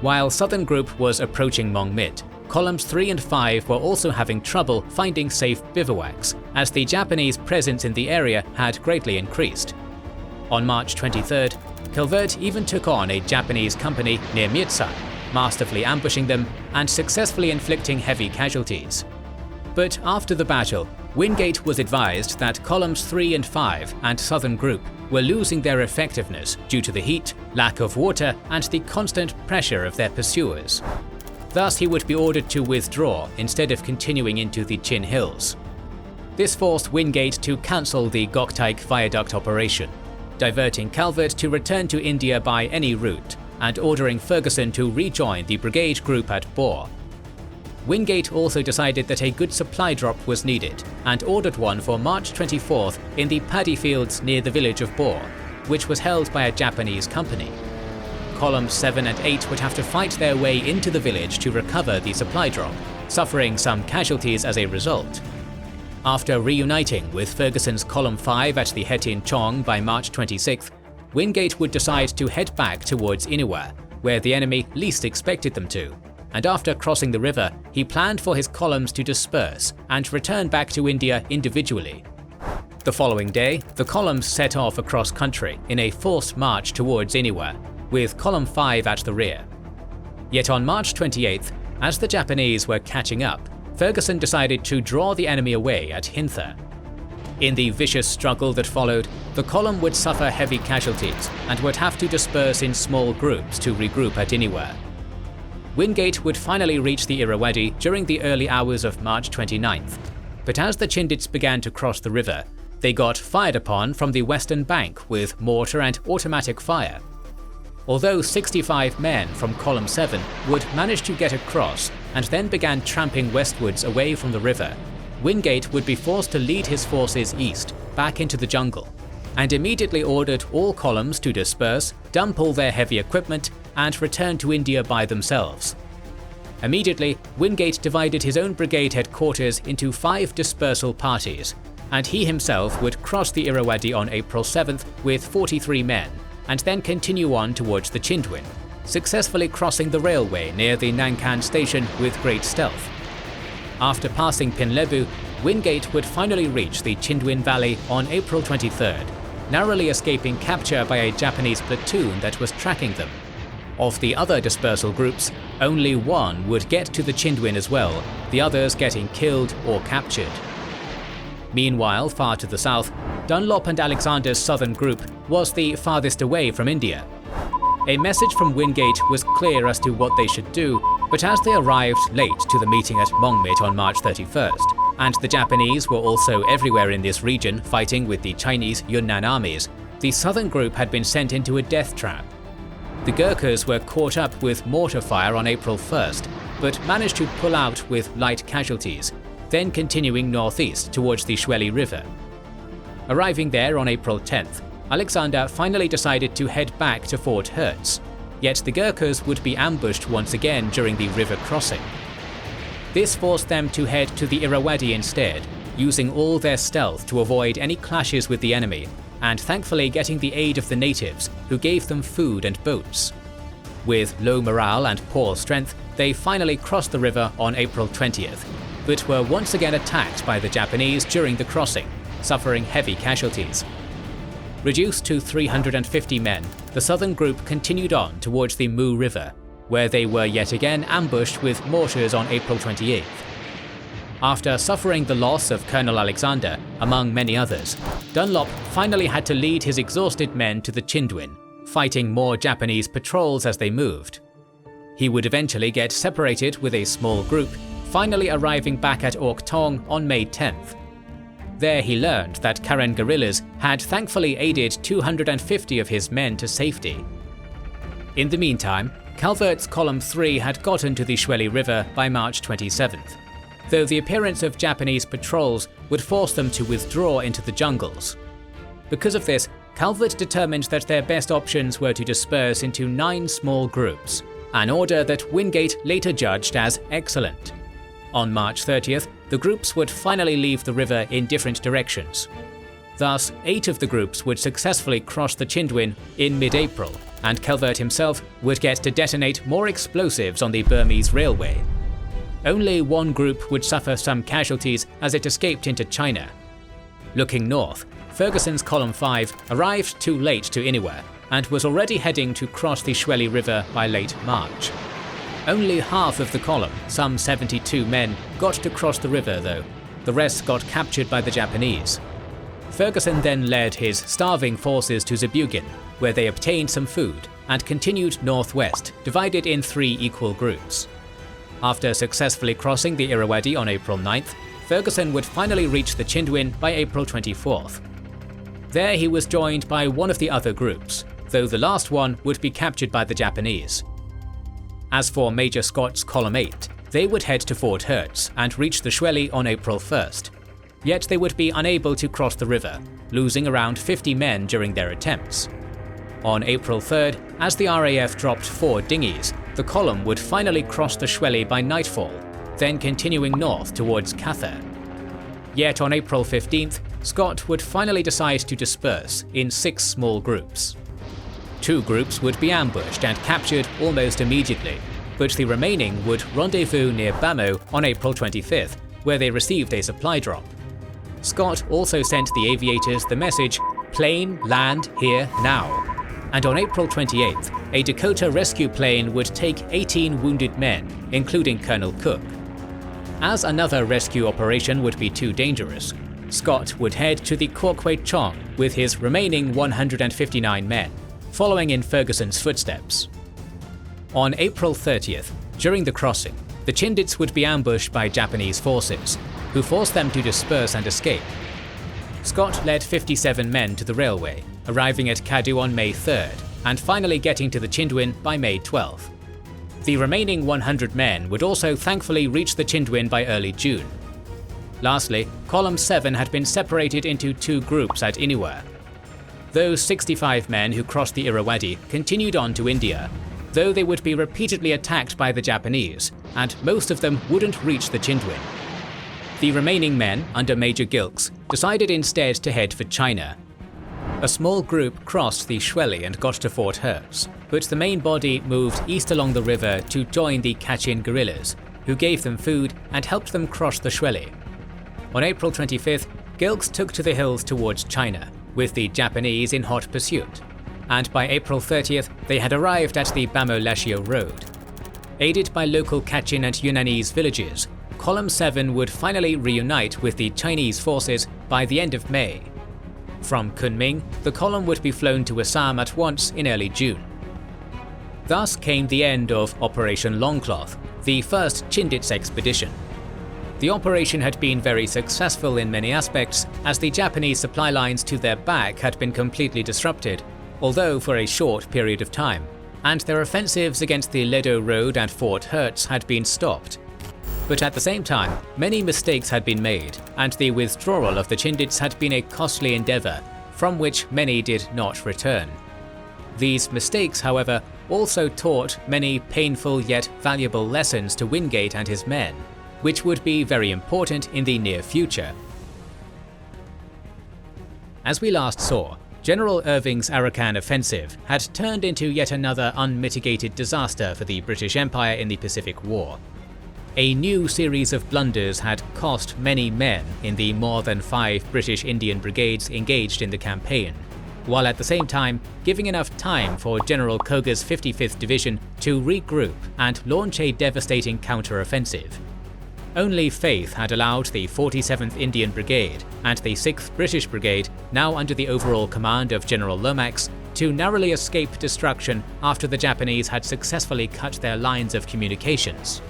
While Southern Group was approaching Mongmit, Columns 3 and 5 were also having trouble finding safe bivouacs, as the Japanese presence in the area had greatly increased. On March 23rd, Calvert even took on a Japanese company near Myitsar, masterfully ambushing them and successfully inflicting heavy casualties. But after the battle, Wingate was advised that Columns 3 and 5 and Southern Group were losing their effectiveness due to the heat, lack of water, and the constant pressure of their pursuers. Thus, he would be ordered to withdraw instead of continuing into the Chin Hills. This forced Wingate to cancel the Goktaik Viaduct operation, diverting Calvert to return to India by any route, and ordering Ferguson to rejoin the brigade group at Bor. Wingate also decided that a good supply drop was needed, and ordered one for March 24th in the paddy fields near the village of Bor, which was held by a Japanese company. Columns 7 and 8 would have to fight their way into the village to recover the supply drop, suffering some casualties as a result. After reuniting with Ferguson's Column 5 at the Hetin Chong by March 26th, Wingate would decide to head back towards Iniwa, where the enemy least expected them to, and after crossing the river, he planned for his columns to disperse and return back to India individually. The following day, the columns set off across country in a forced march towards Iniwa, with Column 5 at the rear. Yet on March 28th, as the Japanese were catching up, Ferguson decided to draw the enemy away at Hinther. In the vicious struggle that followed, the column would suffer heavy casualties and would have to disperse in small groups to regroup at Iniwa. Wingate would finally reach the Irrawaddy during the early hours of March 29th, but as the Chindits began to cross the river, they got fired upon from the western bank with mortar and automatic fire. Although 65 men from Column 7 would manage to get across and then began tramping westwards away from the river, Wingate would be forced to lead his forces east, back into the jungle. and immediately ordered all columns to disperse, dump all their heavy equipment, and return to India by themselves. Immediately, Wingate divided his own brigade headquarters into 5 dispersal parties, and he himself would cross the Irrawaddy on April 7th with 43 men, and then continue on towards the Chindwin, successfully crossing the railway near the Nankan station with great stealth. After passing Pinlebu, Wingate would finally reach the Chindwin Valley on April 23rd, narrowly escaping capture by a Japanese platoon that was tracking them. Of the other dispersal groups, only one would get to the Chindwin as well, the others getting killed or captured. Meanwhile, far to the south, Dunlop and Alexander's southern group was the farthest away from India. A message from Wingate was clear as to what they should do, but as they arrived late to the meeting at Mongmit on March 31st, and the Japanese were also everywhere in this region fighting with the Chinese Yunnan armies, the southern group had been sent into a death trap. The Gurkhas were caught up with mortar fire on April 1st, but managed to pull out with light casualties, then continuing northeast towards the Shweli River. Arriving there on April 10th, Alexander finally decided to head back to Fort Hertz, yet the Gurkhas would be ambushed once again during the river crossing. This forced them to head to the Irrawaddy instead, using all their stealth to avoid any clashes with the enemy, and thankfully getting the aid of the natives, who gave them food and boats. With low morale and poor strength, they finally crossed the river on April 20th, but were once again attacked by the Japanese during the crossing, suffering heavy casualties. Reduced to 350 men, the southern group continued on towards the Mu River, where they were yet again ambushed with mortars on April 28th. After suffering the loss of Colonel Alexander, among many others, Dunlop finally had to lead his exhausted men to the Chindwin, fighting more Japanese patrols as they moved. He would eventually get separated with a small group, finally arriving back at Ok Tong on May 10th. There he learned that Karen guerrillas had thankfully aided 250 of his men to safety. In the meantime, Calvert's Column 3 had gotten to the Shweli River by March 27th, though the appearance of Japanese patrols would force them to withdraw into the jungles. Because of this, Calvert determined that their best options were to disperse into 9 small groups, an order that Wingate later judged as excellent. On March 30th, the groups would finally leave the river in different directions. Thus, 8 of the groups would successfully cross the Chindwin in mid-April, and Calvert himself would get to detonate more explosives on the Burmese railway. Only one group would suffer some casualties as it escaped into China. Looking north, Ferguson's Column 5 arrived too late to anywhere, and was already heading to cross the Shweli River by late March. Only half of the column, some 72 men, got to cross the river though. The rest got captured by the Japanese. Ferguson then led his starving forces to Zebugin, where they obtained some food, and continued northwest, divided in 3 equal groups. After successfully crossing the Irrawaddy on April 9th, Ferguson would finally reach the Chindwin by April 24th. There he was joined by one of the other groups, though the last one would be captured by the Japanese. As for Major Scott's Column 8, they would head to Fort Hertz and reach the Shweli on April 1st. Yet they would be unable to cross the river, losing around 50 men during their attempts. On April 3rd, as the RAF dropped 4 dinghies, the column would finally cross the Shweli by nightfall, then continuing north towards Catha. Yet on April 15th, Scott would finally decide to disperse in 6 small groups. 2 groups would be ambushed and captured almost immediately, but the remaining would rendezvous near Bamo on April 25th, where they received a supply drop. Scott also sent the aviators the message, "Plane, land, here, now." And on April 28th, a Dakota rescue plane would take 18 wounded men, including Colonel Cook. As another rescue operation would be too dangerous, Scott would head to the Kwok Chong with his remaining 159 men, following in Ferguson's footsteps. On April 30th, during the crossing, the Chindits would be ambushed by Japanese forces, who forced them to disperse and escape. Scott led 57 men to the railway, arriving at Kadu on May 3rd, and finally getting to the Chindwin by May 12th. The remaining 100 men would also thankfully reach the Chindwin by early June. Lastly, Column 7 had been separated into 2 groups at Iniwa. Those 65 men who crossed the Irrawaddy continued on to India, though they would be repeatedly attacked by the Japanese, and most of them wouldn't reach the Chindwin. The remaining men, under Major Gilkes, decided instead to head for China. A small group crossed the Shueli and got to Fort Hermes, but the main body moved east along the river to join the Kachin guerrillas, who gave them food and helped them cross the Shueli. On April 25th, Gilkes took to the hills towards China, with the Japanese in hot pursuit, and by April 30th they had arrived at the Bamo-Lashio Road. Aided by local Kachin and Yunnanese villages, Column 7 would finally reunite with the Chinese forces by the end of May. From Kunming, the column would be flown to Assam at once in early June. Thus came the end of Operation Longcloth, the first Chindits expedition. The operation had been very successful in many aspects, as the Japanese supply lines to their back had been completely disrupted, although for a short period of time, and their offensives against the Ledo Road and Fort Hertz had been stopped. But at the same time, many mistakes had been made, and the withdrawal of the Chindits had been a costly endeavour, from which many did not return. These mistakes, however, also taught many painful yet valuable lessons to Wingate and his men, which would be very important in the near future. As we last saw, General Irving's Arakan offensive had turned into yet another unmitigated disaster for the British Empire in the Pacific War. A new series of blunders had cost many men in the more than 5 British Indian brigades engaged in the campaign, while at the same time giving enough time for General Koga's 55th Division to regroup and launch a devastating counter-offensive. Only faith had allowed the 47th Indian Brigade and the 6th British Brigade, now under the overall command of General Lomax, to narrowly escape destruction after the Japanese had successfully cut their lines of communications.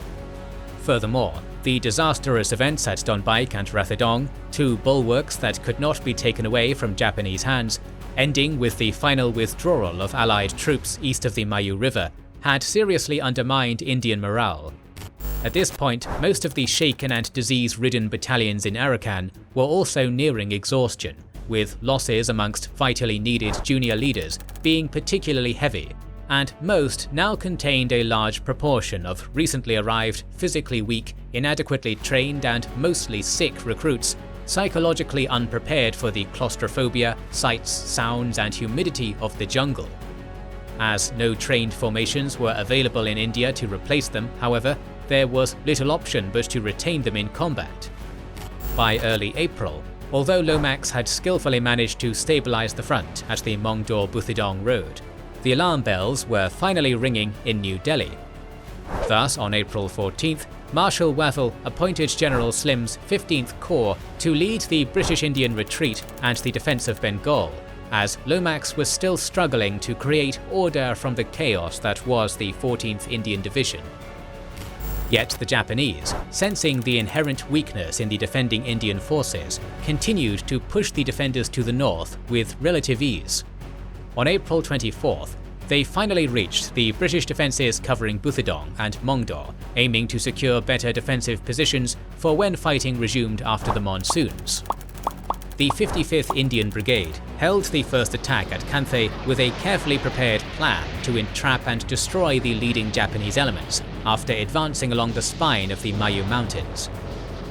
Furthermore, the disastrous events at Donbaik and Rathedong, 2 bulwarks that could not be taken away from Japanese hands, ending with the final withdrawal of Allied troops east of the Mayu River, had seriously undermined Indian morale. At this point, most of the shaken and disease-ridden battalions in Arakan were also nearing exhaustion, with losses amongst vitally needed junior leaders being particularly heavy, and most now contained a large proportion of recently arrived, physically weak, inadequately trained and mostly sick recruits, psychologically unprepared for the claustrophobia, sights, sounds and humidity of the jungle. As no trained formations were available in India to replace them, however, there was little option but to retain them in combat. By early April, although Lomax had skillfully managed to stabilize the front at the Mongdor-Butidong Road, the alarm bells were finally ringing in New Delhi. Thus, on April 14th, Marshal Wavell appointed General Slim's 15th Corps to lead the British Indian retreat and the defence of Bengal, as Lomax was still struggling to create order from the chaos that was the 14th Indian Division. Yet the Japanese, sensing the inherent weakness in the defending Indian forces, continued to push the defenders to the north with relative ease. On April 24th, they finally reached the British defences covering Butidong and Mongdor, aiming to secure better defensive positions for when fighting resumed after the monsoons. The 55th Indian Brigade held the first attack at Kanthe with a carefully prepared plan to entrap and destroy the leading Japanese elements after advancing along the spine of the Mayu Mountains.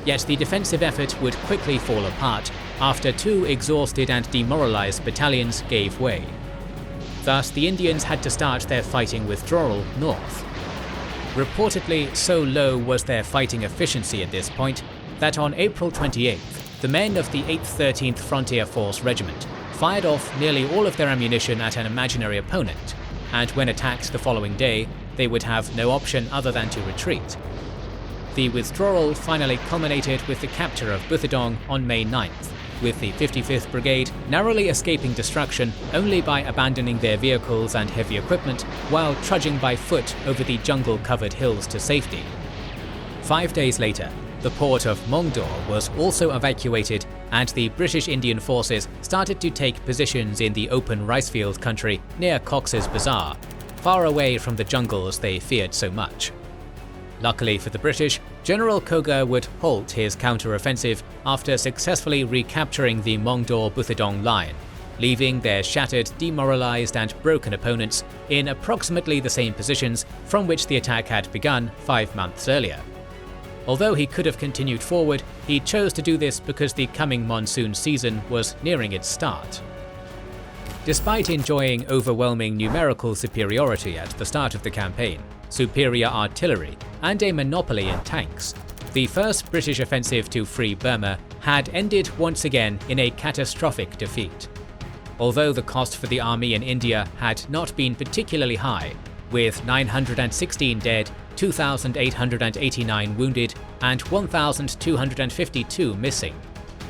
Yet the defensive effort would quickly fall apart after 2 exhausted and demoralized battalions gave way. Thus, the Indians had to start their fighting withdrawal north. Reportedly, so low was their fighting efficiency at this point that on April 28th, the men of the 8th 13th Frontier Force Regiment fired off nearly all of their ammunition at an imaginary opponent, and when attacked the following day, they would have no option other than to retreat. The withdrawal finally culminated with the capture of Butidong on May 9th, with the 55th Brigade narrowly escaping destruction only by abandoning their vehicles and heavy equipment while trudging by foot over the jungle-covered hills to safety. 5 days later, the port of Mongdor was also evacuated and the British Indian forces started to take positions in the open ricefield country near Cox's Bazar, far away from the jungles they feared so much. Luckily for the British, General Koga would halt his counter-offensive after successfully recapturing the Mongdor-Butidong line, leaving their shattered, demoralized and broken opponents in approximately the same positions from which the attack had begun 5 months earlier. Although he could have continued forward, he chose to do this because the coming monsoon season was nearing its start. Despite enjoying overwhelming numerical superiority at the start of the campaign, superior artillery, and a monopoly in tanks, the first British offensive to free Burma had ended once again in a catastrophic defeat. Although the cost for the army in India had not been particularly high, with 916 dead, 2,889 wounded, and 1,252 missing,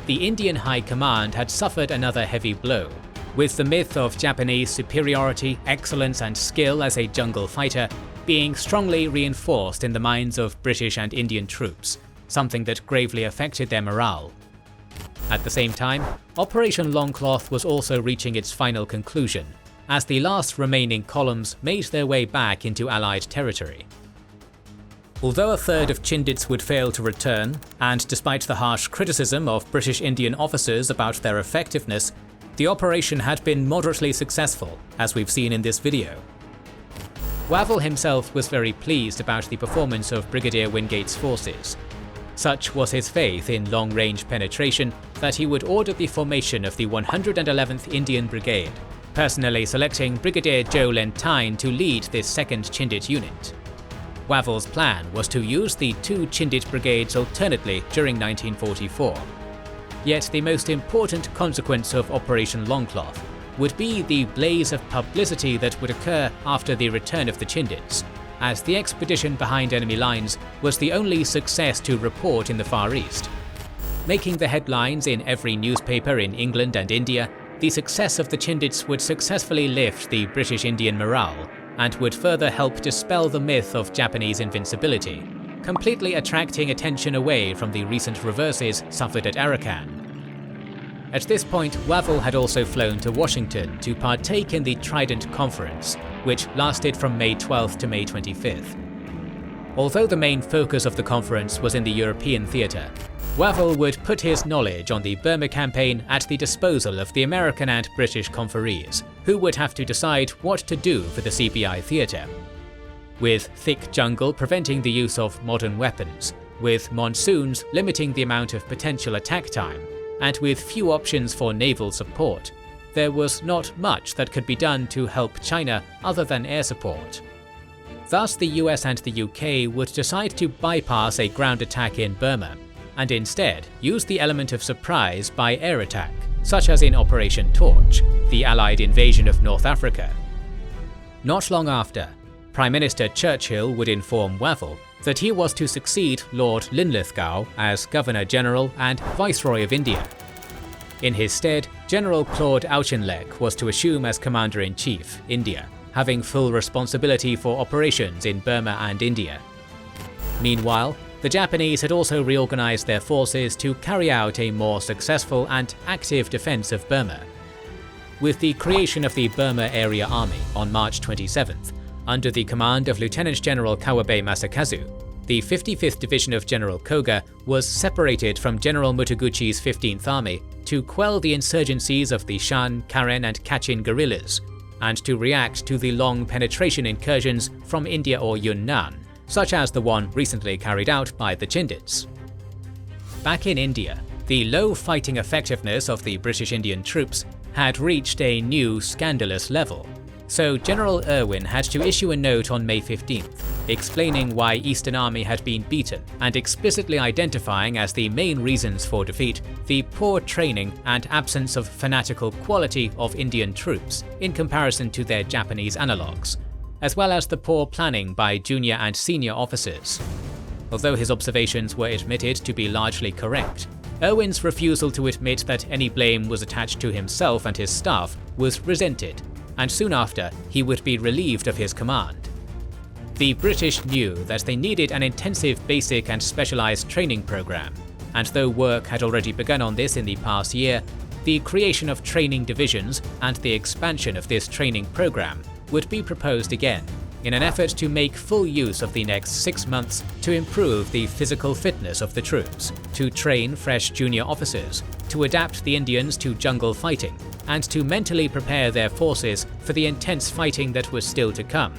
the Indian High Command had suffered another heavy blow, with the myth of Japanese superiority, excellence and skill as a jungle fighter being strongly reinforced in the minds of British and Indian troops, something that gravely affected their morale. At the same time, Operation Longcloth was also reaching its final conclusion, as the last remaining columns made their way back into Allied territory. Although a third of Chindits would fail to return, and despite the harsh criticism of British Indian officers about their effectiveness, the operation had been moderately successful, as we've seen in this video. Wavell himself was very pleased about the performance of Brigadier Wingate's forces. Such was his faith in long-range penetration that he would order the formation of the 111th Indian Brigade, personally selecting Brigadier Joe Lentine to lead this 2nd Chindit unit. Wavell's plan was to use the 2 Chindit brigades alternately during 1944. Yet the most important consequence of Operation Longcloth would be the blaze of publicity that would occur after the return of the Chindits, as the expedition behind enemy lines was the only success to report in the Far East. Making the headlines in every newspaper in England and India, the success of the Chindits would successfully lift the British Indian morale and would further help dispel the myth of Japanese invincibility, completely attracting attention away from the recent reverses suffered at Arakan. At this point, Wavell had also flown to Washington to partake in the Trident Conference, which lasted from May 12th to May 25th. Although the main focus of the conference was in the European theatre, Wavell would put his knowledge on the Burma campaign at the disposal of the American and British conferees, who would have to decide what to do for the CBI theatre. With thick jungle preventing the use of modern weapons, with monsoons limiting the amount of potential attack time, and with few options for naval support, there was not much that could be done to help China other than air support. Thus, the US and the UK would decide to bypass a ground attack in Burma, and instead use the element of surprise by air attack, such as in Operation Torch, the Allied invasion of North Africa. Not long after, Prime Minister Churchill would inform Wavell that he was to succeed Lord Linlithgow as Governor-General and Viceroy of India. In his stead, General Claude Auchinleck was to assume as Commander-in-Chief, India, having full responsibility for operations in Burma and India. Meanwhile, the Japanese had also reorganized their forces to carry out a more successful and active defense of Burma. With the creation of the Burma Area Army on March 27th, under the command of Lieutenant General Kawabe Masakazu, the 55th Division of General Koga was separated from General Mutaguchi's 15th Army to quell the insurgencies of the Shan, Karen and Kachin guerrillas, and to react to the long penetration incursions from India or Yunnan, such as the one recently carried out by the Chindits. Back in India, the low fighting effectiveness of the British Indian troops had reached a new scandalous level, so General Irwin had to issue a note on May 15th, explaining why Eastern Army had been beaten and explicitly identifying as the main reasons for defeat the poor training and absence of fanatical quality of Indian troops in comparison to their Japanese analogues, as well as the poor planning by junior and senior officers. Although his observations were admitted to be largely correct, Irwin's refusal to admit that any blame was attached to himself and his staff was resented, and soon after he would be relieved of his command. The British knew that they needed an intensive basic and specialized training program, and though work had already begun on this in the past year, the creation of training divisions and the expansion of this training program would be proposed again, in an effort to make full use of the next 6 months to improve the physical fitness of the troops, to train fresh junior officers, to adapt the Indians to jungle fighting, and to mentally prepare their forces for the intense fighting that was still to come.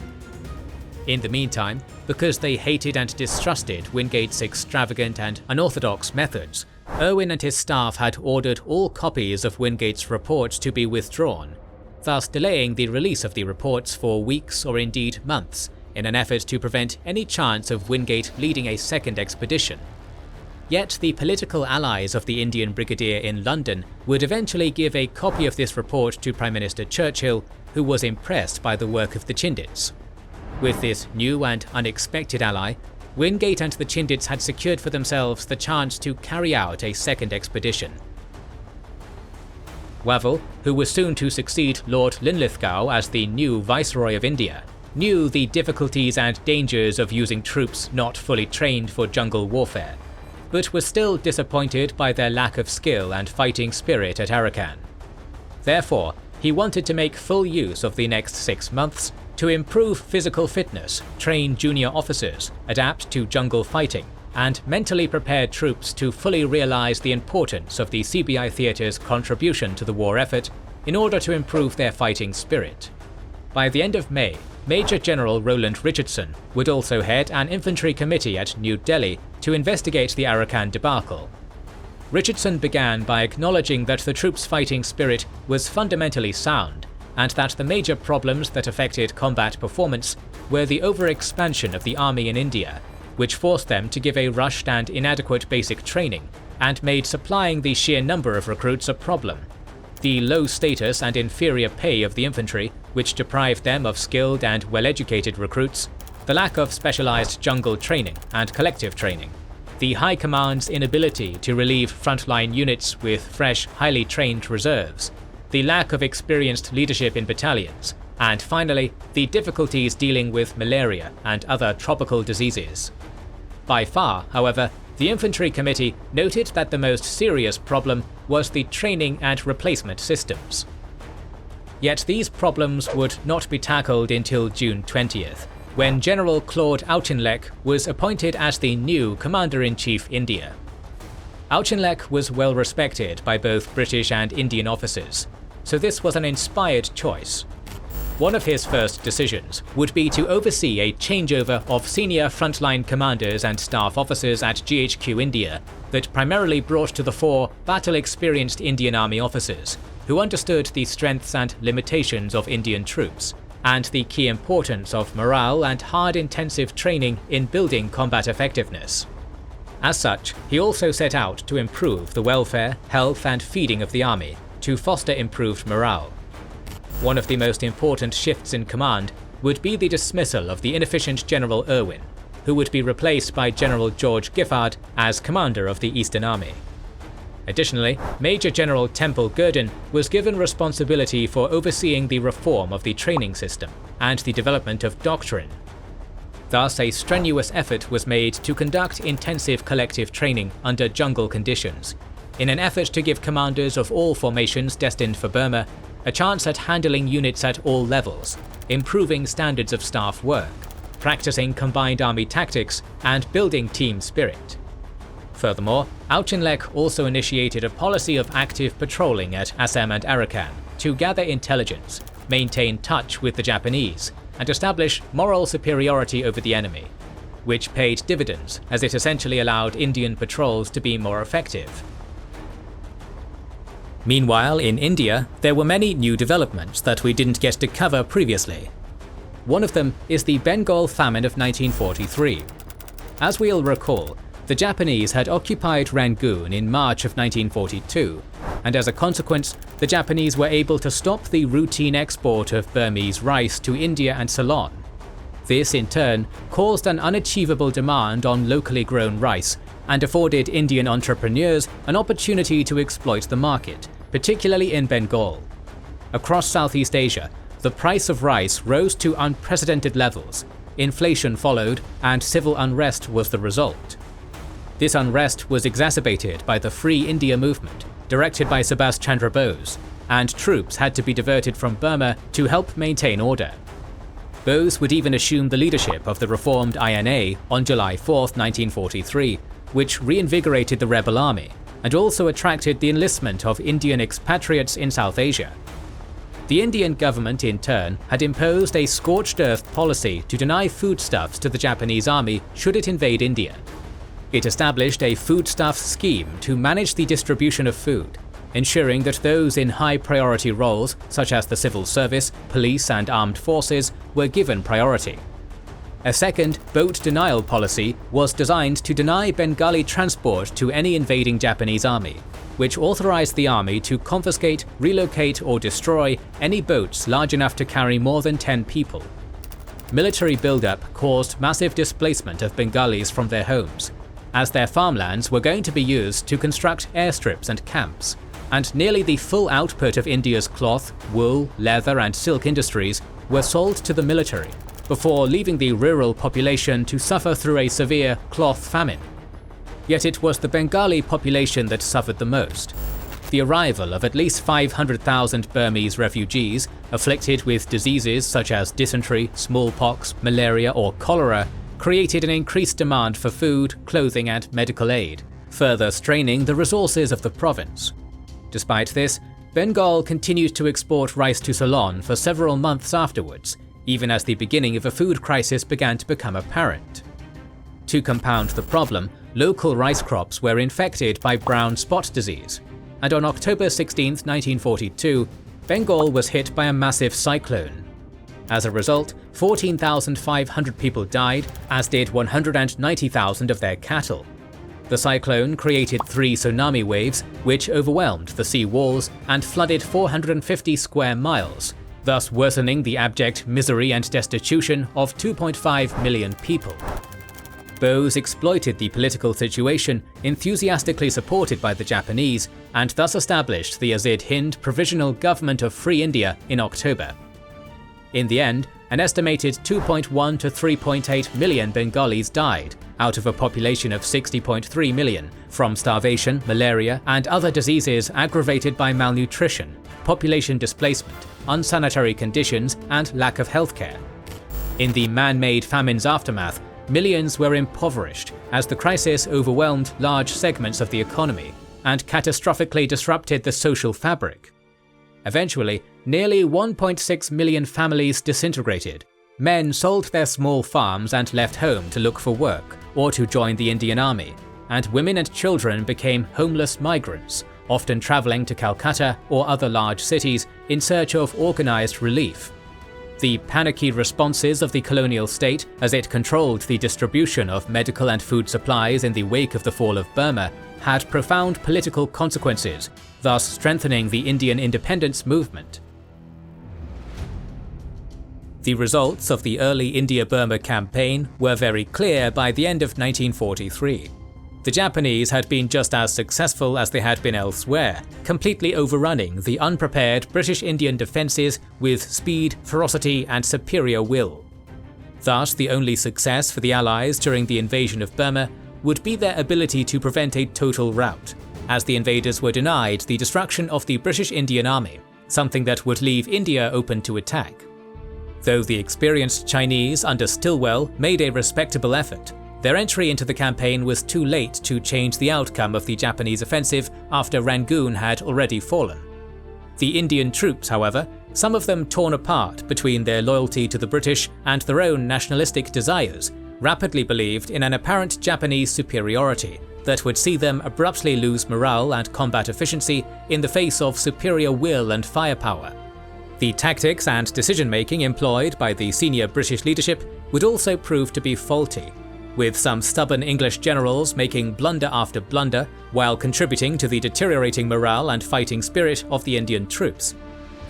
In the meantime, because they hated and distrusted Wingate's extravagant and unorthodox methods, Irwin and his staff had ordered all copies of Wingate's reports to be withdrawn, thus delaying the release of the reports for weeks or indeed months, in an effort to prevent any chance of Wingate leading a second expedition. Yet the political allies of the Indian brigadier in London would eventually give a copy of this report to Prime Minister Churchill, who was impressed by the work of the Chindits. With this new and unexpected ally, Wingate and the Chindits had secured for themselves the chance to carry out a second expedition. Wavell, who was soon to succeed Lord Linlithgow as the new Viceroy of India, knew the difficulties and dangers of using troops not fully trained for jungle warfare, but was still disappointed by their lack of skill and fighting spirit at Arakan. Therefore, he wanted to make full use of the next 6 months to improve physical fitness, train junior officers, adapt to jungle fighting, and mentally prepare troops to fully realize the importance of the CBI theatre's contribution to the war effort in order to improve their fighting spirit. By the end of May, Major General Roland Richardson would also head an infantry committee at New Delhi to investigate the Arakan debacle. Richardson began by acknowledging that the troops' fighting spirit was fundamentally sound, and that the major problems that affected combat performance were the overexpansion of the army in India, which forced them to give a rushed and inadequate basic training, and made supplying the sheer number of recruits a problem. The low status and inferior pay of the infantry, which deprived them of skilled and well-educated recruits, the lack of specialized jungle training and collective training, the High Command's inability to relieve frontline units with fresh, highly trained reserves, the lack of experienced leadership in battalions, and finally, the difficulties dealing with malaria and other tropical diseases. By far, however, the infantry committee noted that the most serious problem was the training and replacement systems. Yet these problems would not be tackled until June 20th, when General Claude Auchinleck was appointed as the new Commander-in-Chief India. Auchinleck was well respected by both British and Indian officers, so this was an inspired choice. One of his first decisions would be to oversee a changeover of senior frontline commanders and staff officers at GHQ India that primarily brought to the fore battle-experienced Indian Army officers, who understood the strengths and limitations of Indian troops, and the key importance of morale and hard intensive training in building combat effectiveness. As such, he also set out to improve the welfare, health and feeding of the army, to foster improved morale. One of the most important shifts in command would be the dismissal of the inefficient General Irwin, who would be replaced by General George Giffard as commander of the Eastern Army. Additionally, Major General Temple Gurdon was given responsibility for overseeing the reform of the training system and the development of doctrine. Thus, a strenuous effort was made to conduct intensive collective training under jungle conditions, in an effort to give commanders of all formations destined for Burma a chance at handling units at all levels, improving standards of staff work, practicing combined army tactics, and building team spirit. Furthermore, Auchinleck also initiated a policy of active patrolling at Assam and Arakan to gather intelligence, maintain touch with the Japanese, and establish moral superiority over the enemy, which paid dividends as it essentially allowed Indian patrols to be more effective. Meanwhile, in India, there were many new developments that we didn't get to cover previously. One of them is the Bengal Famine of 1943. As we'll recall, the Japanese had occupied Rangoon in March of 1942, and as a consequence, the Japanese were able to stop the routine export of Burmese rice to India and Ceylon. This, in turn, caused an unachievable demand on locally grown rice and afforded Indian entrepreneurs an opportunity to exploit the market, particularly in Bengal. Across Southeast Asia, the price of rice rose to unprecedented levels, inflation followed, and civil unrest was the result. This unrest was exacerbated by the Free India movement, directed by Subhas Chandra Bose, and troops had to be diverted from Burma to help maintain order. Bose would even assume the leadership of the reformed INA on July 4, 1943, which reinvigorated the rebel army, and also attracted the enlistment of Indian expatriates in South Asia. The Indian government, in turn, had imposed a scorched earth policy to deny foodstuffs to the Japanese army should it invade India. It established a foodstuffs scheme to manage the distribution of food, ensuring that those in high priority roles, such as the civil service, police and armed forces, were given priority. A second boat denial policy was designed to deny Bengali transport to any invading Japanese army, which authorized the army to confiscate, relocate or destroy any boats large enough to carry more than 10 people. Military buildup caused massive displacement of Bengalis from their homes, as their farmlands were going to be used to construct airstrips and camps, and nearly the full output of India's cloth, wool, leather and silk industries were sold to the military, before leaving the rural population to suffer through a severe cloth famine. Yet it was the Bengali population that suffered the most. The arrival of at least 500,000 Burmese refugees, afflicted with diseases such as dysentery, smallpox, malaria or cholera, created an increased demand for food, clothing and medical aid, further straining the resources of the province. Despite this, Bengal continued to export rice to Ceylon for several months afterwards, even as the beginning of a food crisis began to become apparent. To compound the problem, local rice crops were infected by brown spot disease, and on October 16, 1942, Bengal was hit by a massive cyclone. As a result, 14,500 people died, as did 190,000 of their cattle. The cyclone created 3 tsunami waves, which overwhelmed the sea walls and flooded 450 square miles, thus worsening the abject misery and destitution of 2.5 million people. Bose exploited the political situation, enthusiastically supported by the Japanese, and thus established the Azid Hind Provisional Government of Free India in October. In the end, an estimated 2.1 to 3.8 million Bengalis died, out of a population of 60.3 million, from starvation, malaria, and other diseases aggravated by malnutrition, population displacement, unsanitary conditions, and lack of healthcare. In the man-made famine's aftermath, millions were impoverished as the crisis overwhelmed large segments of the economy and catastrophically disrupted the social fabric. Eventually, nearly 1.6 million families disintegrated. Men sold their small farms and left home to look for work or to join the Indian Army, and women and children became homeless migrants, often traveling to Calcutta or other large cities in search of organized relief. The panicky responses of the colonial state, as it controlled the distribution of medical and food supplies in the wake of the fall of Burma, had profound political consequences, thus strengthening the Indian independence movement. The results of the early India-Burma campaign were very clear by the end of 1943. The Japanese had been just as successful as they had been elsewhere, completely overrunning the unprepared British Indian defences with speed, ferocity and superior will. Thus, the only success for the Allies during the invasion of Burma would be their ability to prevent a total rout, as the invaders were denied the destruction of the British Indian Army, something that would leave India open to attack. Though the experienced Chinese under Stilwell made a respectable effort, their entry into the campaign was too late to change the outcome of the Japanese offensive after Rangoon had already fallen. The Indian troops, however, some of them torn apart between their loyalty to the British and their own nationalistic desires, rapidly believed in an apparent Japanese superiority that would see them abruptly lose morale and combat efficiency in the face of superior will and firepower. The tactics and decision-making employed by the senior British leadership would also prove to be faulty, with some stubborn English generals making blunder after blunder while contributing to the deteriorating morale and fighting spirit of the Indian troops.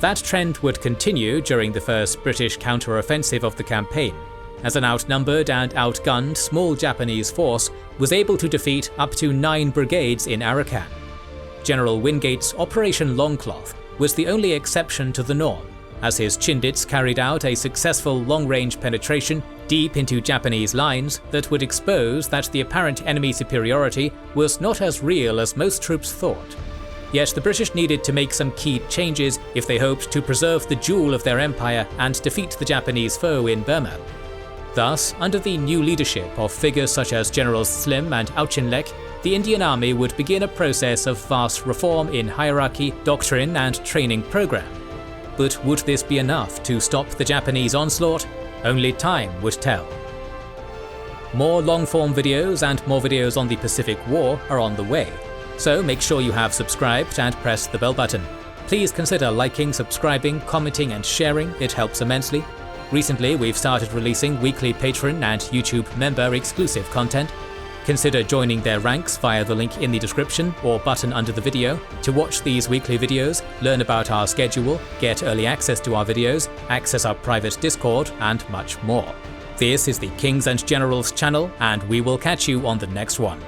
That trend would continue during the first British counter-offensive of the campaign, as an outnumbered and outgunned small Japanese force was able to defeat up to 9 brigades in Arakan. General Wingate's Operation Longcloth was the only exception to the norm, as his Chindits carried out a successful long-range penetration deep into Japanese lines that would expose that the apparent enemy superiority was not as real as most troops thought. Yet the British needed to make some key changes if they hoped to preserve the jewel of their empire and defeat the Japanese foe in Burma. Thus, under the new leadership of figures such as Generals Slim and Auchinleck, the Indian Army would begin a process of vast reform in hierarchy, doctrine and training program. But would this be enough to stop the Japanese onslaught? Only time would tell. More long-form videos and more videos on the Pacific War are on the way, so make sure you have subscribed and press the bell button. Please consider liking, subscribing, commenting and sharing, it helps immensely. Recently, we've started releasing weekly Patreon and YouTube member exclusive content. Consider joining their ranks via the link in the description or button under the video to watch these weekly videos, learn about our schedule, get early access to our videos, access our private Discord, and much more. This is the Kings and Generals channel, and we will catch you on the next one.